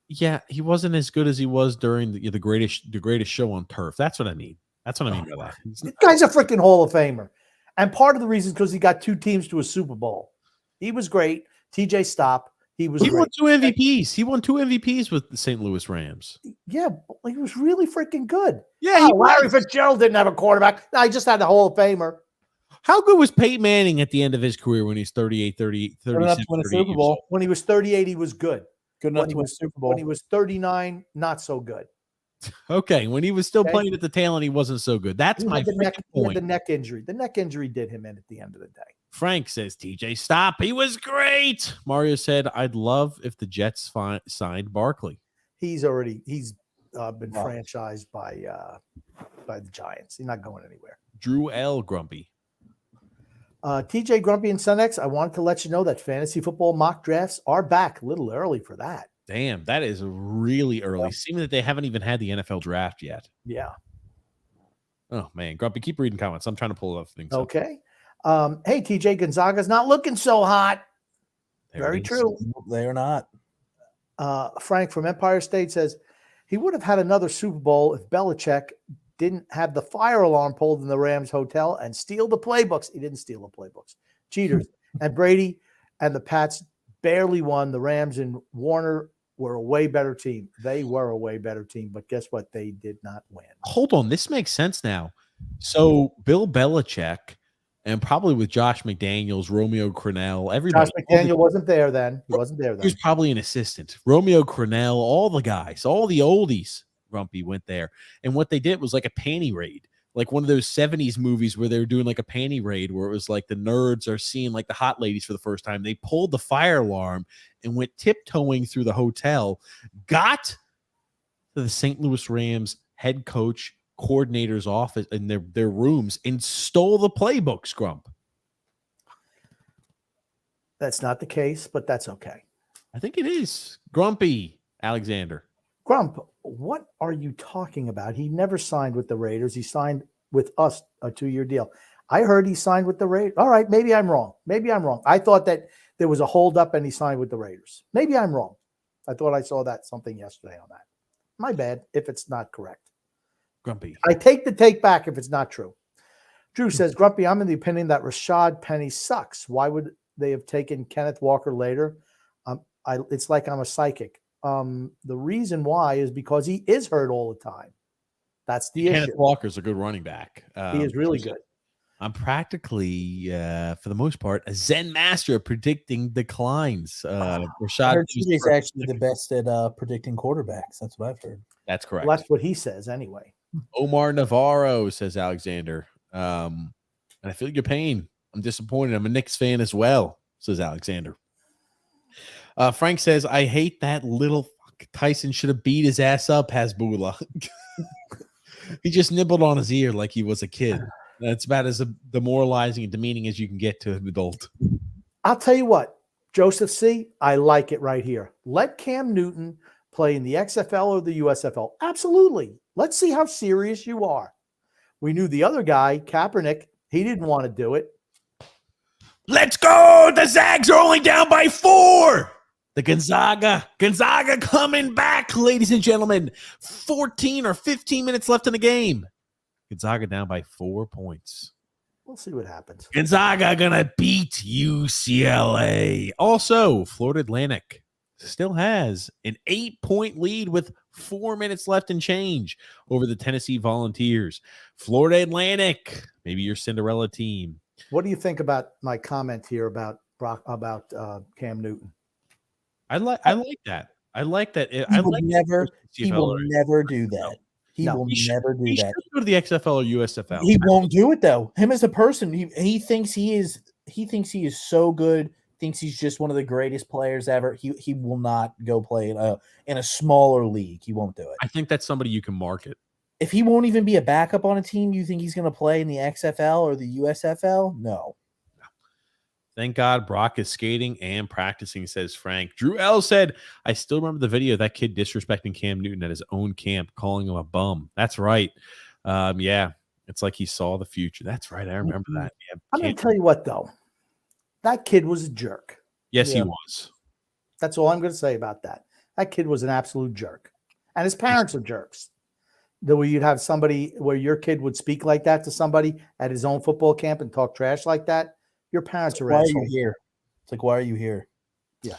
Yeah, he wasn't as good as he was during the greatest show on turf. That's what I mean. That's what I mean by that. This guy's a freaking Hall of Famer. And part of the reason is because he got 2 teams to a Super Bowl. He was great. TJ Stop. He won 2 MVPs. He won 2 MVPs with the St. Louis Rams. Yeah, he was really freaking good. Yeah, Larry Fitzgerald didn't have a quarterback. No, he just had the Hall of Famer. How good was Peyton Manning at the end of his career when he's 38, 30, 37, 38 Super Bowl. When he was 38, he was good. Good enough to win a Super Bowl. When he was 39, not so good. Okay, when he was still playing at the tail end, he wasn't so good. That's my point. He had point. the neck injury. The neck injury did him in at the end of the day. Frank says, TJ, stop. He was great. Mario said, I'd love if the Jets signed Barkley. He's been franchised by the Giants. He's not going anywhere. Drew L. Grumpy. TJ Grumpy and Sunex, I wanted to let you know that fantasy football mock drafts are back. A little early for that. Damn, that is really early. Seeming that they haven't even had the NFL draft yet. Yeah. Oh, man. Grumpy, keep reading comments. I'm trying to pull up things. Okay. Hey, TJ, Gonzaga's not looking so hot. Very true. They are not. Frank from Empire State says he would have had another Super Bowl if Belichick didn't have the fire alarm pulled in the Rams hotel and steal the playbooks. He didn't steal the playbooks. Cheaters. And Brady and the Pats barely won. The Rams and Warner were a way better team. They were a way better team, but guess what? They did not win. Hold on. This makes sense now. So Bill Belichick, and probably with Josh McDaniels, Romeo Crennel, everybody. Josh McDaniel wasn't there then. He wasn't there then. He was probably an assistant. Romeo Crennel, all the guys, all the oldies. Grumpy went there. And what they did was like a panty raid, like one of those 70s movies where they were doing like a panty raid where it was like the nerds are seeing like the hot ladies for the first time. They pulled the fire alarm and went tiptoeing through the hotel, got to the St. Louis Rams head coach coordinator's office in their rooms and stole the playbooks, Grump. That's not the case, but that's okay. I think it is. Grumpy Alexander. Grump, what are you talking about? He never signed with the Raiders. He signed with us a 2-year deal. I heard he signed with the Raiders. All right, maybe I'm wrong. I thought that there was a holdup and he signed with the Raiders. Maybe I'm wrong. I thought I saw something yesterday on that. My bad if it's not correct. Grumpy. I take the take back if it's not true. Drew says, Grumpy, I'm in the opinion that Rashad Penny sucks. Why would they have taken Kenneth Walker later? It's like I'm a psychic. The reason why is because he is hurt all the time. That's the issue. Kenneth Walker's a good running back. He is really good. I'm practically, for the most part, a Zen master of predicting declines. Rashad I heard TJ's actually the best at predicting quarterbacks. That's what I've heard. That's correct. Well, that's what he says anyway. Omar Navarro, says Alexander. And I feel your pain. I'm disappointed. I'm a Knicks fan as well, says Alexander. Frank says, I hate that little fuck. Tyson should have beat his ass up, Hasbullah. He just nibbled on his ear like he was a kid. That's about as demoralizing and demeaning as you can get to an adult. I'll tell you what, Joseph C., I like it right here. Let Cam Newton play in the XFL or the USFL. Absolutely. Let's see how serious you are. We knew the other guy, Kaepernick, he didn't want to do it. Let's go. The Zags are only down by 4. The Gonzaga coming back, ladies and gentlemen. 14 or 15 minutes left in the game. Gonzaga down by 4 points. We'll see what happens. Gonzaga gonna beat UCLA. Also, Florida Atlantic still has an 8-point lead with 4 minutes left and change over the Tennessee Volunteers. Florida Atlantic, maybe your Cinderella team. What do you think about my comment here about Cam Newton? I like that. I like that. He will never do that. He will never do that. Should go to the XFL or USFL. He won't do it though. Him as a person, he thinks he is so good. Thinks he's just one of the greatest players ever. He will not go play in a smaller league. He won't do it. I think that's somebody you can market. If he won't even be a backup on a team, you think he's going to play in the XFL or the USFL? No. Thank God Brock is skating and practicing, says Frank. Drew L said, I still remember the video of that kid disrespecting Cam Newton at his own camp, calling him a bum. That's right. Yeah, it's like he saw the future. That's right. I remember that. Yeah, I'm going to tell you what, though. That kid was a jerk. Yes, he was. That's all I'm going to say about that. That kid was an absolute jerk. And his parents are jerks. The way you'd have somebody where your kid would speak like that to somebody at his own football camp and talk trash like that. Your parents are assholes. Why are you here? It's like, why are you here? Yeah.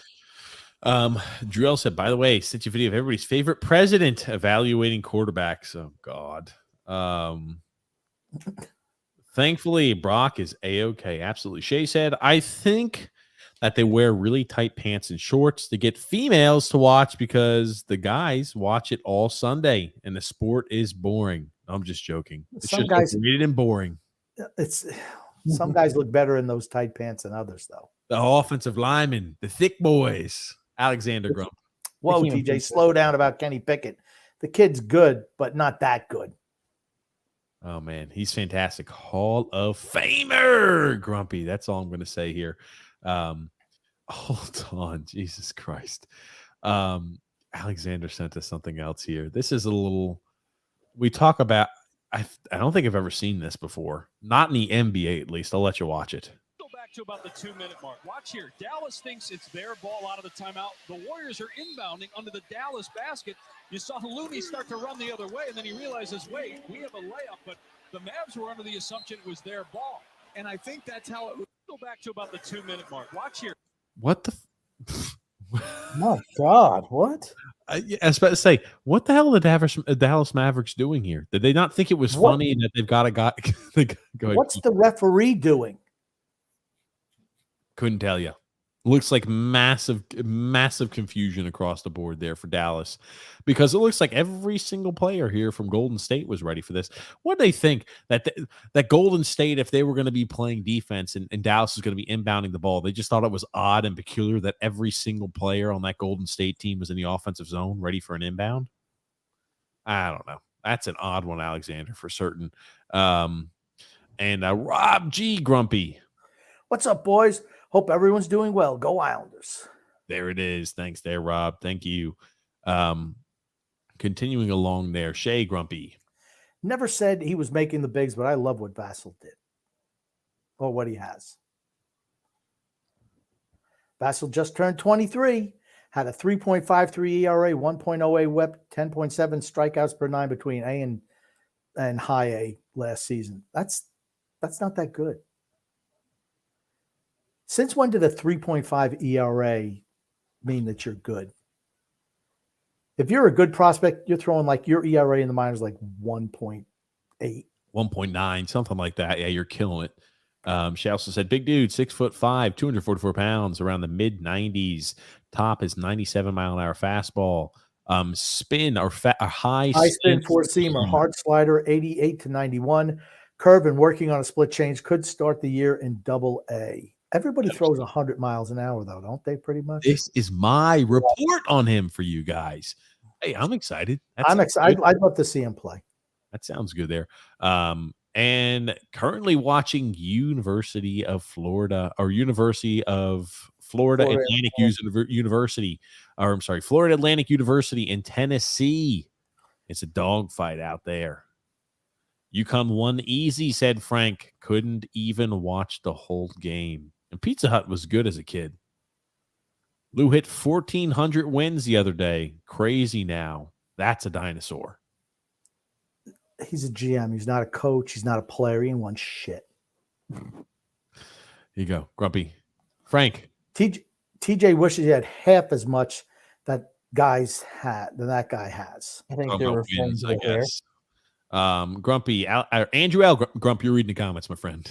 Drew L said, by the way, sent you a video of everybody's favorite president evaluating quarterbacks. Oh, God. Thankfully, Brock is A-okay. Absolutely. Shay said, I think that they wear really tight pants and shorts to get females to watch because the guys watch it all Sunday and the sport is boring. I'm just joking. It's Some just guys overrated and boring. Some guys look better in those tight pants than others, though. The offensive linemen, the thick boys. Alexander Grump. Whoa, TJ, slow down about Kenny Pickett. The kid's good, but not that good. Oh, man, he's fantastic. Hall of Famer, Grumpy. That's all I'm going to say here. Hold on. Jesus Christ. Alexander sent us something else here. This is a little – we talk about – I don't think I've ever seen this before. Not in the NBA, at least. I'll let you watch it. Go back to about the 2-minute mark. Watch here. Dallas thinks it's their ball out of the timeout. The Warriors are inbounding under the Dallas basket. You saw Looney start to run the other way, and then he realizes, wait, we have a layup, but the Mavs were under the assumption it was their ball. And I think that's how it would go back to about the 2-minute mark. Watch here. What the My God, what? I was about to say, what the hell are the Dallas Mavericks doing here? Did they not think it was funny that they've got a guy? Go ahead. What's the referee doing? Couldn't tell you. Looks like massive confusion across the board there for Dallas because it looks like every single player here from Golden State was ready for this. What do they think that Golden State, if they were going to be playing defense and Dallas was going to be inbounding the ball, they just thought it was odd and peculiar that every single player on that Golden State team was in the offensive zone ready for an inbound? I don't know. That's an odd one, Alexander, for certain. And Rob G. Grumpy. What's up, boys? Hope everyone's doing well. Go Islanders. There it is. Thanks there, Rob. Thank you. Continuing along there, Shay Grumpy. Never said he was making the bigs, but I love what Vassell did. Or what he has. Vassell just turned 23. Had a 3.53 ERA, 1.08 WHIP, 10.7 strikeouts per 9 between A and high A last season. That's not that good. Since when did a 3.5 ERA mean that you're good? If you're a good prospect, you're throwing like your ERA in the minors like 1.8. 1.9, something like that. Yeah, you're killing it. She also said, big dude, 6'5", 244 pounds, around the mid-90s. Top is 97-mile-an-hour fastball. Spin or high spin four-seamer, hard slider, 88 to 91. Curve and working on a split change. Could start the year in Double-A. Everybody throws 100 miles an hour, though, don't they, pretty much? This is my report on him for you guys. Hey, I'm excited. I'm excited. I'd love to see him play. That sounds good there. And currently watching University of Florida Atlantic University, or I'm sorry, Florida Atlantic University in Tennessee. It's a dogfight out there. UConn won easy, said Frank. Couldn't even watch the whole game. And Pizza Hut was good as a kid. Lou hit 1,400 wins the other day. Crazy now. That's a dinosaur. He's a GM. He's not a coach. He's not a player. He ain't won shit. Here you go, Grumpy. Frank. TJ wishes he had half as much that guys had than that guy has. I think there were wins, I guess. Grumpy, Andrew L. Grump, you're reading the comments, my friend.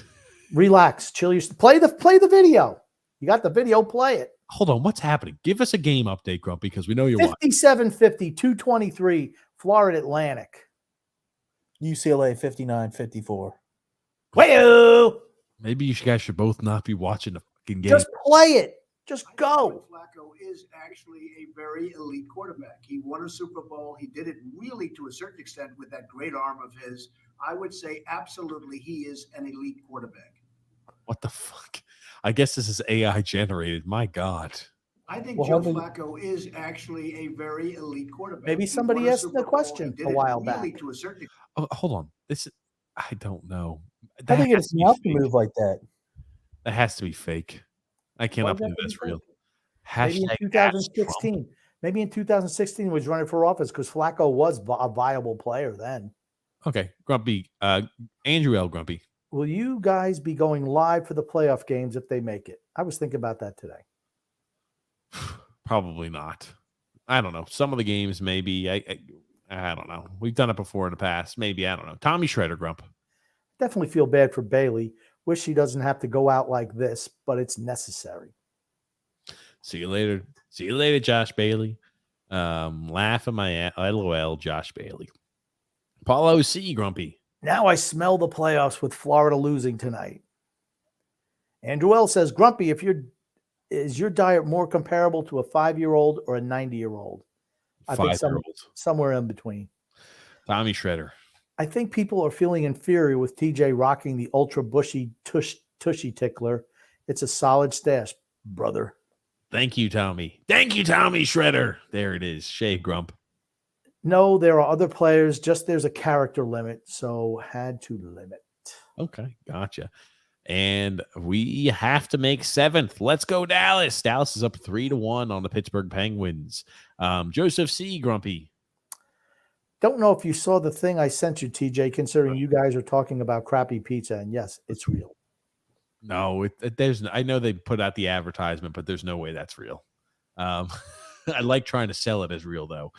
Relax, chill. Play the video. You got the video. Play it. Hold on, what's happening? Give us a game update, Grumpy, because we know you're watching. 57-50, 223, Florida Atlantic. UCLA 59-54. Well, maybe you guys should both not be watching the fucking game. Just play it. Just go. Flacco is actually a very elite quarterback. He won a Super Bowl. He did it really to a certain extent with that great arm of his. I would say absolutely he is an elite quarterback. What the fuck? I guess this is AI generated. My God. I think Joe Flacco is actually a very elite quarterback. Maybe somebody asked the question a while back. To a certain Oh, hold on. I don't know. How they get has his to be mouth to fake. move like that? That has to be fake. I cannot believe that's real. Maybe in Hashtag 2016. Maybe in 2016 he was running for office because Flacco was a viable player then. Okay, Grumpy. Andrew L. Grumpy. Will you guys be going live for the playoff games if they make it? I was thinking about that today. Probably not. I don't know. Some of the games, maybe. I don't know. We've done it before in the past. Maybe. I don't know. Tommy Shredder, Grump. Definitely feel bad for Bailey. Wish he doesn't have to go out like this, but it's necessary. See you later. See you later, Josh Bailey. Laugh at my LOL, Josh Bailey. Paulo C. Grumpy. Now I smell the playoffs with Florida losing tonight. Andrew L. says, Grumpy, is your diet more comparable to a 5-year-old or a 90-year-old? I think somewhere in between. Tommy Shredder. I think people are feeling inferior with TJ rocking the ultra bushy tushy tickler. It's a solid stash, brother. Thank you, Tommy. Thank you, Tommy Shredder. There it is. Shave Grump. No, there are other players. Just there's a character limit, so had to limit. Okay, gotcha. And we have to make 7th. Let's go, Dallas. Dallas is up 3-1 on the Pittsburgh Penguins. Joseph C. Grumpy. Don't know if you saw the thing I sent you, TJ, considering you guys are talking about crappy pizza. And yes, it's real. No, I know they put out the advertisement, but there's no way that's real. I like trying to sell it as real, though.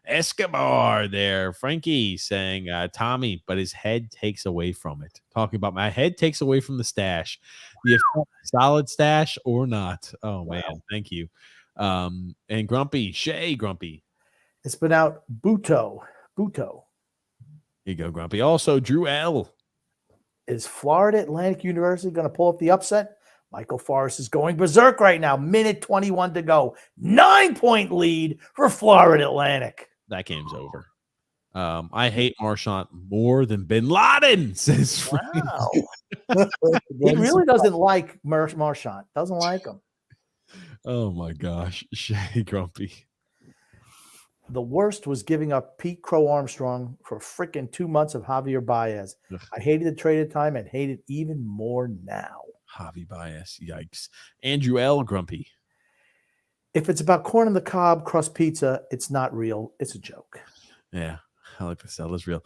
Escobar there. Frankie saying, Tommy, but his head takes away from it. Talking about my head takes away from the stash. The solid stash or not. Oh, wow. Man. Thank you. And Grumpy, Shay Grumpy. It's been out. Buto. Here you go, Grumpy. Also, Drew L. Is Florida Atlantic University going to pull up the upset? Michael Forrest is going berserk right now. Minute 21 to go. 9-point lead for Florida Atlantic. That game's over. I hate Marchand more than Bin Laden, says Frank. Wow. He really doesn't like Marchand. Doesn't like him. Oh, my gosh. Shay Grumpy. The worst was giving up Pete Crow Armstrong for freaking 2 months of Javier Baez. I hated the trade at the time and hate it even more now. Javi Baez, yikes. Andrew L. Grumpy. If it's about corn on the cob crust pizza, it's not real. It's a joke. Yeah, I like to sell is real.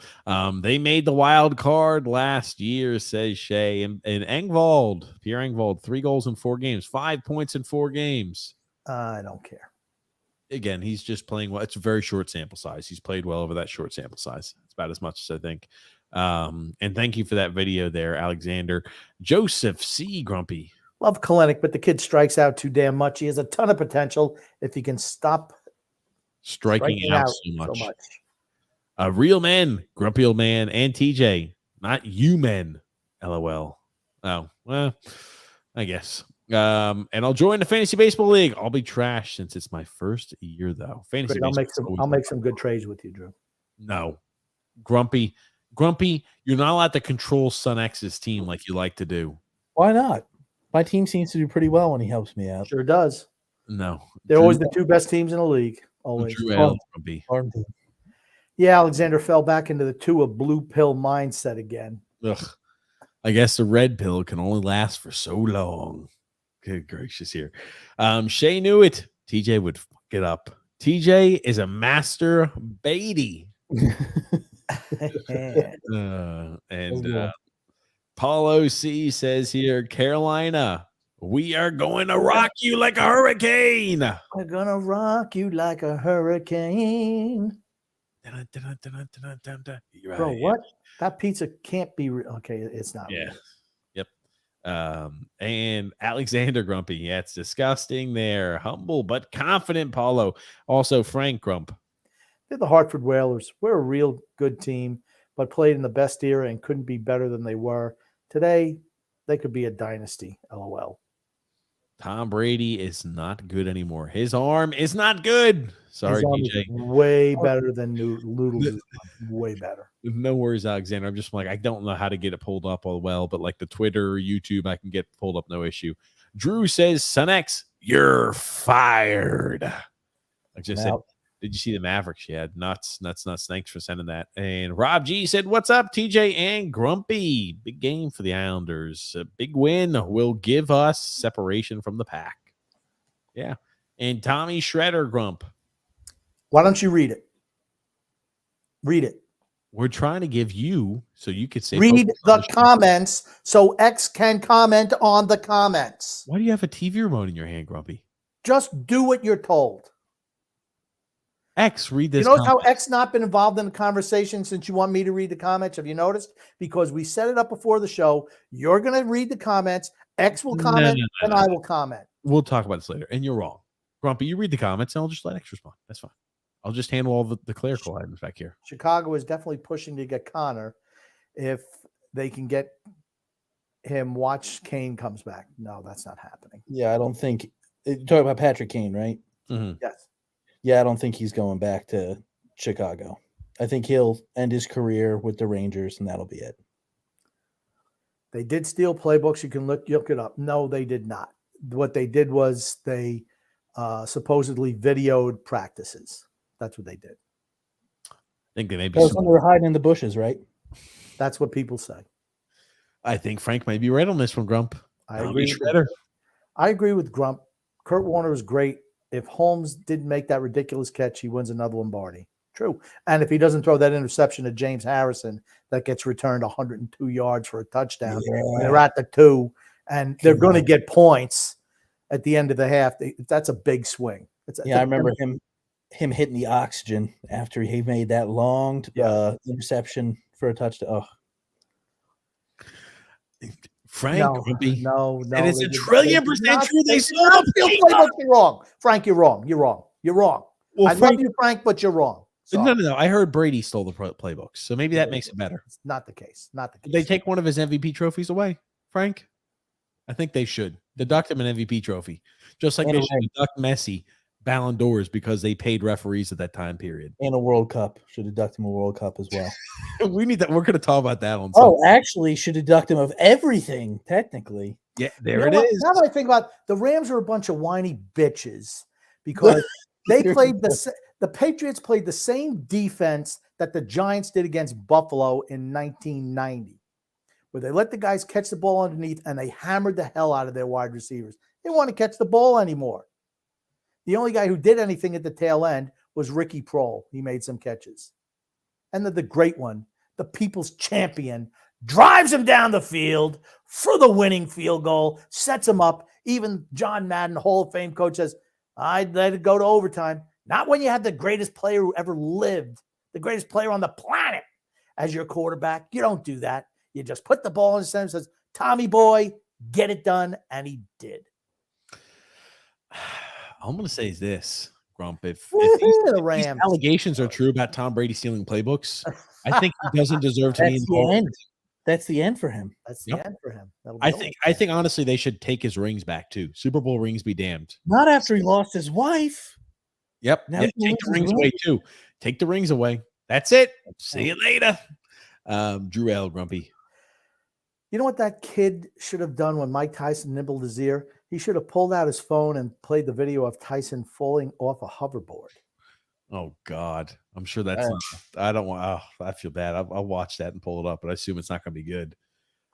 They made the wild card last year, says Shay. And Pierre Engvald, 3 goals in 4 games, 5 points in 4 games. I don't care. Again, he's just playing well. It's a very short sample size. He's played well over that short sample size. It's about as much as I think. And thank you for that video there, Alexander. Joseph C. Grumpy. Love Kalenic, but the kid strikes out too damn much. He has a ton of potential if he can stop striking out so much. A real man, Grumpy old man, and TJ, not you men. LOL. Oh, well, I guess. And I'll join the Fantasy Baseball League. I'll be trash since it's my first year, though. Fantasy Great, I'll make some good trades with you, Drew. No. Grumpy, you're not allowed to control Sun X's team like you like to do. Why not? My team seems to do pretty well when he helps me out. Sure does. No. They're always the 2 best teams in the league. Always. Grumpy. Yeah, Alexander fell back into the 2 of blue pill mindset again. Ugh. I guess the red pill can only last for so long. Good gracious here. Shay knew it. TJ would fuck it up. TJ is a master baity. Paulo C says here, Carolina, we are going to rock you like a hurricane. We're going to rock you like a hurricane. Bro, what? That pizza can't be okay. It's not. Yeah. Yep. And Alexander Grumpy. Yeah, it's disgusting there. Humble but confident Paulo. Also Frank Grump. They're the Hartford Whalers. We're a real good team, but played in the best era and couldn't be better than they were. Today, they could be a dynasty. LOL. Tom Brady is not good anymore. His arm is not good. Sorry, His arm DJ. is way better than Noodle. Way better. No worries, Alexander. I'm just like, I don't know how to get it pulled up all well, but like the Twitter, YouTube, I can get pulled up, no issue. Drew says, Son X, you're fired. I just said, did you see the Mavericks? Yeah, nuts. Thanks for sending that. And Rob G said, what's up, TJ and Grumpy? Big game for the Islanders. A big win will give us separation from the pack. Yeah. And Tommy Shredder, Grump. Why don't you read it? Read it. We're trying to give you so you could say read the comments so X can comment on the comments. Why do you have a TV remote in your hand, Grumpy? Just do what you're told. X, read this. You notice how X not been involved in the conversation since you want me to read the comments? Have you noticed? Because we set it up before the show. You're going to read the comments. X will comment, and I will comment. We'll talk about this later. And you're wrong. Grumpy, you read the comments, and I'll just let X respond. That's fine. I'll just handle all the clerical items back here. Chicago is definitely pushing to get Connor if they can get him. Watch Kane comes back. No, that's not happening. Yeah, I don't think you're talking about Patrick Kane, right? Mm-hmm. Yes. Yeah, I don't think he's going back to Chicago. I think he'll end his career with the Rangers, and that'll be it. They did steal playbooks. You can look it up. No, they did not. What they did was they supposedly videoed practices. That's what they did. I think they may be. When they were hiding in the bushes, right? That's what people say. I think Frank may be right on this one, Grump. I agree with Grump. Kurt Warner is great. If Holmes didn't make that ridiculous catch, he wins another Lombardi. True. And if he doesn't throw that interception to James Harrison that gets returned 102 yards for a touchdown, they're at the 2, and they're going to get points at the end of the half. That's a big swing. I remember him hitting the oxygen after he made that long interception for a touchdown. Oh. Frank, no. And it's a trillion percent true. They saw You're wrong. Frank, you're wrong. Well, I love you, Frank, but you're wrong. Sorry. No. I heard Brady stole the playbooks, so maybe that makes it better. It's not the case. Did they take one of his MVP trophies away, Frank? I think they should deduct him an MVP trophy, just like they should deduct Messi Ballon d'Ors because they paid referees at that time period. And a World Cup. Should deduct him a World Cup as well. We need that. We're going to talk about that on. Actually, should deduct him of everything. Technically, yeah. There it is. Now that I think about it, the Rams are a bunch of whiny bitches because they played the Patriots played the same defense that the Giants did against Buffalo in 1990, where they let the guys catch the ball underneath and they hammered the hell out of their wide receivers. They didn't want to catch the ball anymore. The only guy who did anything at the tail end was Ricky Prohl. He made some catches. And then the great one, the people's champion, drives him down the field for the winning field goal, sets him up. Even John Madden, Hall of Fame coach, says, I'd let it go to overtime. Not when you have the greatest player who ever lived, the greatest player on the planet as your quarterback. You don't do that. You just put the ball in his hand and says, Tommy boy, get it done. And he did. All I'm going to say is this, Grump. If these allegations are true about Tom Brady stealing playbooks, I think he doesn't deserve to be involved. That's the end for him. That's the end for him. I think honestly they should take his rings back too. Super Bowl rings be damned. Not after he lost his wife. Yep. Take the rings away too. Take the rings away. That's it. See you later. Drew L. Grumpy. You know what that kid should have done when Mike Tyson nibbled his ear? He should have pulled out his phone and played the video of Tyson falling off a hoverboard. Oh God, I'm sure that's. I don't want. Oh, I feel bad. I'll watch that and pull it up, but I assume it's not going to be good.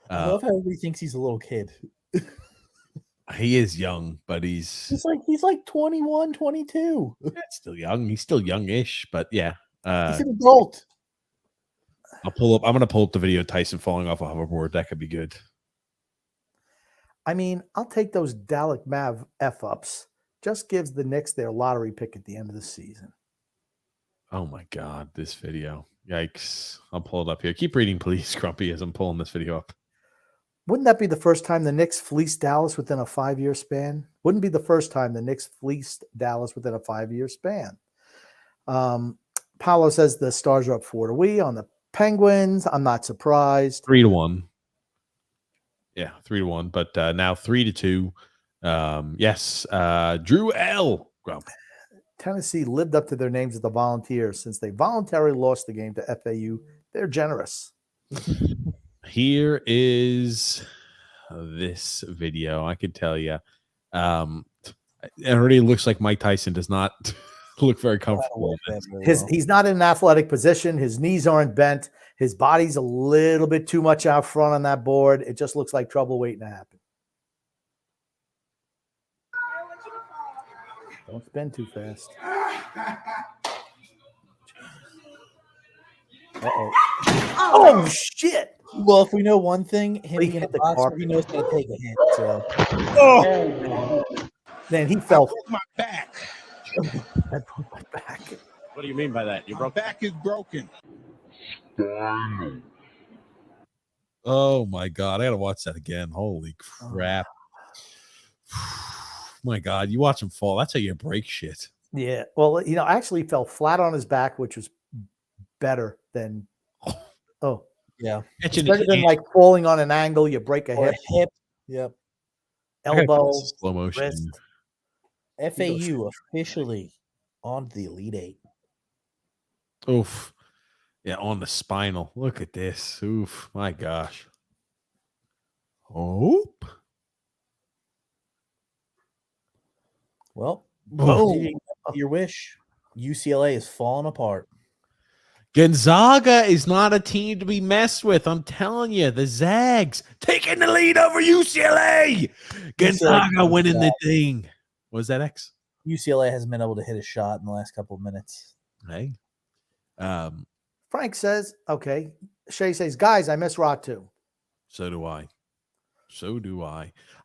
I love how everybody thinks he's a little kid. He is young, but he's like 21, 22. Still young. He's still youngish, but yeah. He's an adult. I'm going to pull up the video of Tyson falling off a hoverboard. That could be good. I mean, I'll take those Dalek Mav F-ups. Just gives the Knicks their lottery pick at the end of the season. Oh, my God, this video. Yikes. I'll pull it up here. Keep reading, please, Grumpy, as I'm pulling this video up. Wouldn't that be the first time the Knicks fleeced Dallas within a 5-year span? Wouldn't be the first time the Knicks fleeced Dallas within a 5-year span. Paolo says the Stars are up 4-1 on the Penguins. I'm not surprised. 3-1. Yeah, 3-1, but now 3-2 Yes. Drew L. Grump. Tennessee lived up to their names as the Volunteers since they voluntarily lost the game to FAU. They're generous. Here is this video. I could tell you. It already looks like Mike Tyson does not look very comfortable. He's not in an athletic position. His knees aren't bent. His body's a little bit too much out front on that board. It just looks like trouble waiting to happen. Don't spin too fast. Uh-oh. Oh, shit. Well, if we know one thing, him being a boxer, he knows how to take a hit. So. Oh. Man, he fell. My back. I broke my back. What do you mean by that? My back is broken. Oh my God, I gotta watch that again. Holy crap. My God, you watch him fall. That's how you break shit. Yeah. Well, actually fell flat on his back, which was better than yeah. It's better than like falling on an angle, you break a hip. Yep. Elbow. Slow motion. Wrist. FAU officially on the Elite Eight. Oof. Yeah, on the spinal. Look at this. Oof. My gosh. Oop. Well, boom. Your wish. UCLA is falling apart. Gonzaga is not a team to be messed with. I'm telling you, the Zags taking the lead over UCLA. Gonzaga winning the thing. Was that X? UCLA hasn't been able to hit a shot in the last couple of minutes. Hey. Frank says, okay. Shay says, guys, I miss Rod too. So do I.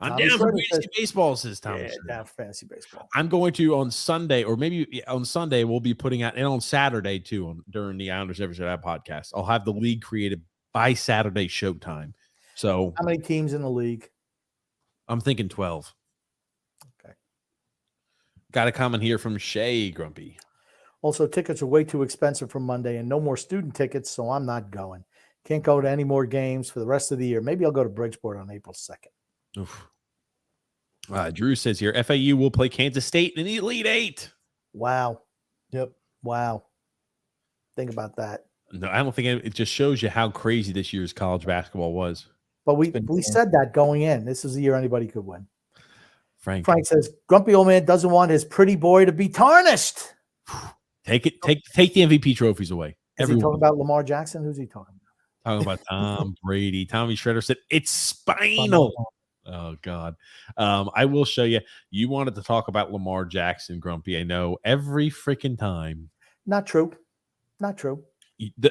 I'm Tommy down for Schroeder fantasy baseball, says Tommy. Yeah, Schroeder. down for fantasy baseball. I'm going to on Sunday, or maybe on Sunday, we'll be putting out, and on Saturday too, during the Islanders Never Say That podcast. I'll have the league created by Saturday showtime. So, how many teams in the league? I'm thinking 12. Okay. Got a comment here from Shay Grumpy. Also, tickets are way too expensive for Monday, and no more student tickets, so I'm not going. Can't go to any more games for the rest of the year. Maybe I'll go to Bridgeport on April 2nd. Oof. Drew says here, FAU will play Kansas State in the Elite Eight. Wow. Yep. Wow. Think about that. No, I don't think it just shows you how crazy this year's college basketball was. But we said that going in. This is the year anybody could win. Frank says, grumpy old man doesn't want his pretty boy to be tarnished. Take it. Take the MVP trophies away. Is he talking about Lamar Jackson? Who's he talking about? Talking about Tom Brady. Tommy Shredder said it's spinal. Oh God. I will show you. You wanted to talk about Lamar Jackson, Grumpy. I know every freaking time. Not true. Not true.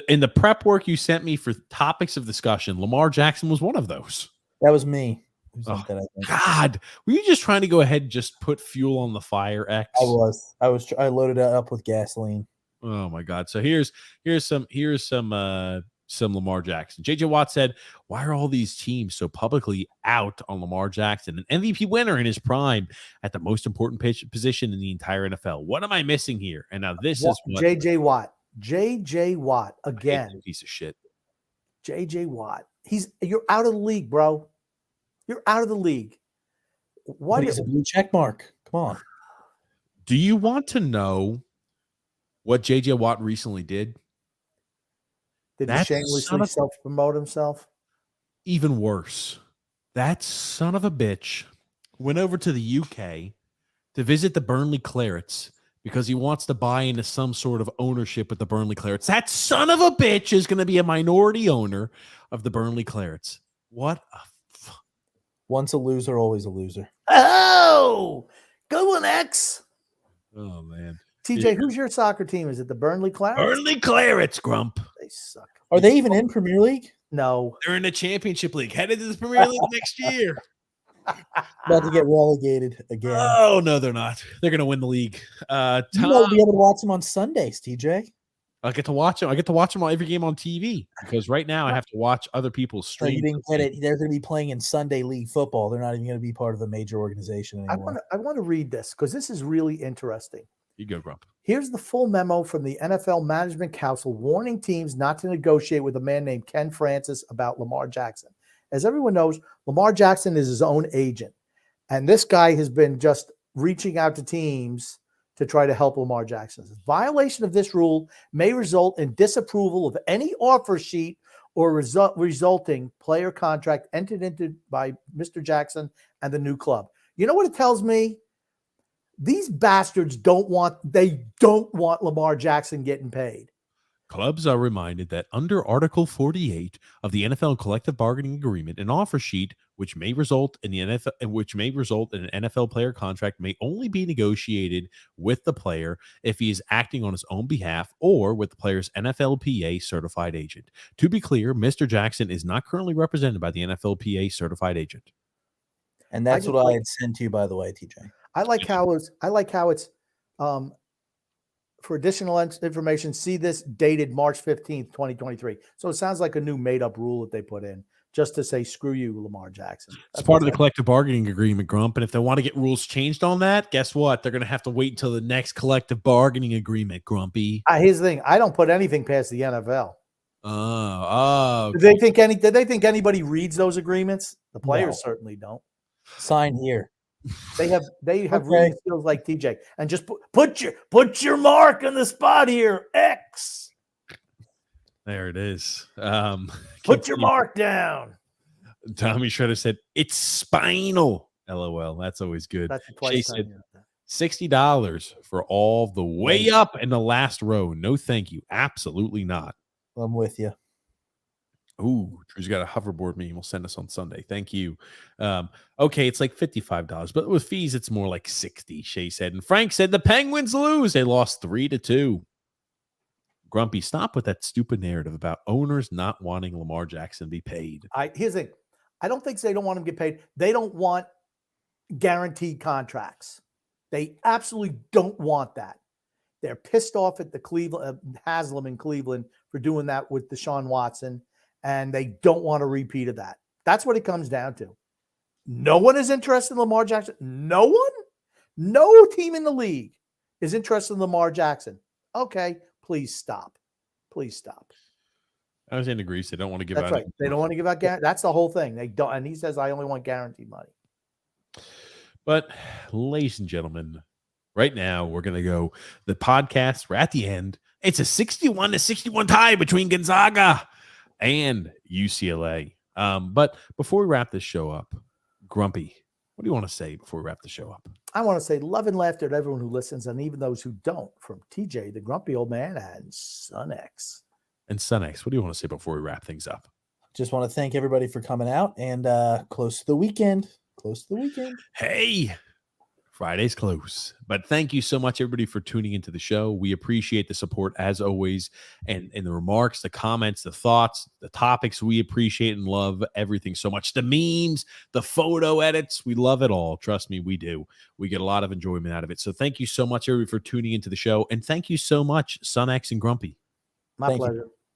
In the prep work you sent me for topics of discussion, Lamar Jackson was one of those. That was me. Oh, God, were you just trying to go ahead and just put fuel on the fire, X? I loaded it up with gasoline. Oh my God. So here's some Lamar Jackson. JJ Watt said, why are all these teams so publicly out on Lamar Jackson, an MVP winner in his prime at the most important position in the entire NFL? What am I missing here? And now this is what JJ Watt again. Piece of shit. JJ Watt. You're out of the league, bro. You're out of the league. What is a blue check mark? Come on. Do you want to know what JJ Watt recently did? Did he shamelessly self-promote himself? Even worse. That son of a bitch went over to the UK to visit the Burnley Clarets because he wants to buy into some sort of ownership with the Burnley Clarets. That son of a bitch is going to be a minority owner of the Burnley Clarets. What a once a loser, always a loser. Oh, good one, X. Oh, man. TJ, who's your soccer team? Is it the Burnley Clarets? Burnley Clarets, Grump. They suck. Are they even in Premier League? No. They're in the Championship League, headed to the Premier League next year. About to get relegated again. Oh, no, they're not. They're going to win the league. You won't be able to watch them on Sundays, TJ. I get to watch them. I get to watch them on every game on TV because right now I have to watch other people's streams. You didn't get it. They're going to be playing in Sunday League football. They're not even going to be part of a major organization anymore. I want to read this because this is really interesting. You go, Grump. Here's the full memo from the NFL Management Council warning teams not to negotiate with a man named Ken Francis about Lamar Jackson. As everyone knows, Lamar Jackson is his own agent. And this guy has been just reaching out to teams to try to help Lamar Jackson. Violation of this rule may result in disapproval of any offer sheet or resulting player contract entered into by Mr. Jackson and the new club. You know what it tells me? These bastards don't want Lamar Jackson getting paid. Clubs are reminded that under Article 48 of the NFL Collective Bargaining Agreement, an offer sheet which may result in an NFL player contract may only be negotiated with the player if he is acting on his own behalf or with the player's NFLPA certified agent. To be clear, Mr. Jackson is not currently represented by the NFLPA certified agent. And that's what I had sent you, by the way, TJ. I like how it's for additional information, see this dated March 15th, 2023. So it sounds like a new made-up rule that they put in just to say, screw you, Lamar Jackson. It's part of the collective bargaining agreement, Grump. And if they want to get rules changed on that, guess what? They're going to have to wait until the next collective bargaining agreement, Grumpy. Here's the thing. I don't put anything past the NFL. Okay. Did they think anybody reads those agreements? The players certainly don't. Sign here. They have reading skills like TJ, and just put your mark on the spot here. X. There it is. Put your mark down. Tommy Shredder said it's spinal. LOL. That's always good. That's Shay said $60 for all the way up in the last row. No, thank you. Absolutely not. I'm with you. Ooh, Drew's got a hoverboard meme. We'll send us on Sunday. Thank you. Okay, it's like $55, but with fees, it's more like $60, Shay said. And Frank said the Penguins lose. They lost 3-2. Grumpy, stop with that stupid narrative about owners not wanting Lamar Jackson to be paid. Here's the thing. I don't think they don't want him to get paid. They don't want guaranteed contracts. They absolutely don't want that. They're pissed off at the Cleveland Haslam in Cleveland for doing that with Deshaun Watson. And they don't want a repeat of that. That's what it comes down to. No one is interested in Lamar Jackson. No one? No team in the league is interested in Lamar Jackson. Okay, please stop. Please stop. I was in Greece. They don't want to give That's out. right. They don't want to give out. That's the whole thing. They don't. And he says, I only want guaranteed money. But, ladies and gentlemen, right now we're going to go the podcast. We're at the end. It's a 61-61 tie between Gonzaga and UCLA. But before we wrap this show up, Grumpy, what do you want to say before we wrap the show up? I want to say love and laughter to everyone who listens and even those who don't, from TJ, the grumpy old man, and Son X. And Son X, what do you want to say before we wrap things up? Just want to thank everybody for coming out and close to the weekend. Close to the weekend. Hey, Friday's close. But thank you so much, everybody, for tuning into the show. We appreciate the support as always. And the remarks, the comments, the thoughts, the topics, we appreciate and love everything so much. The memes, the photo edits, we love it all. Trust me, we do. We get a lot of enjoyment out of it. So thank you so much, everybody, for tuning into the show. And thank you so much, Son X and Grumpy. My pleasure.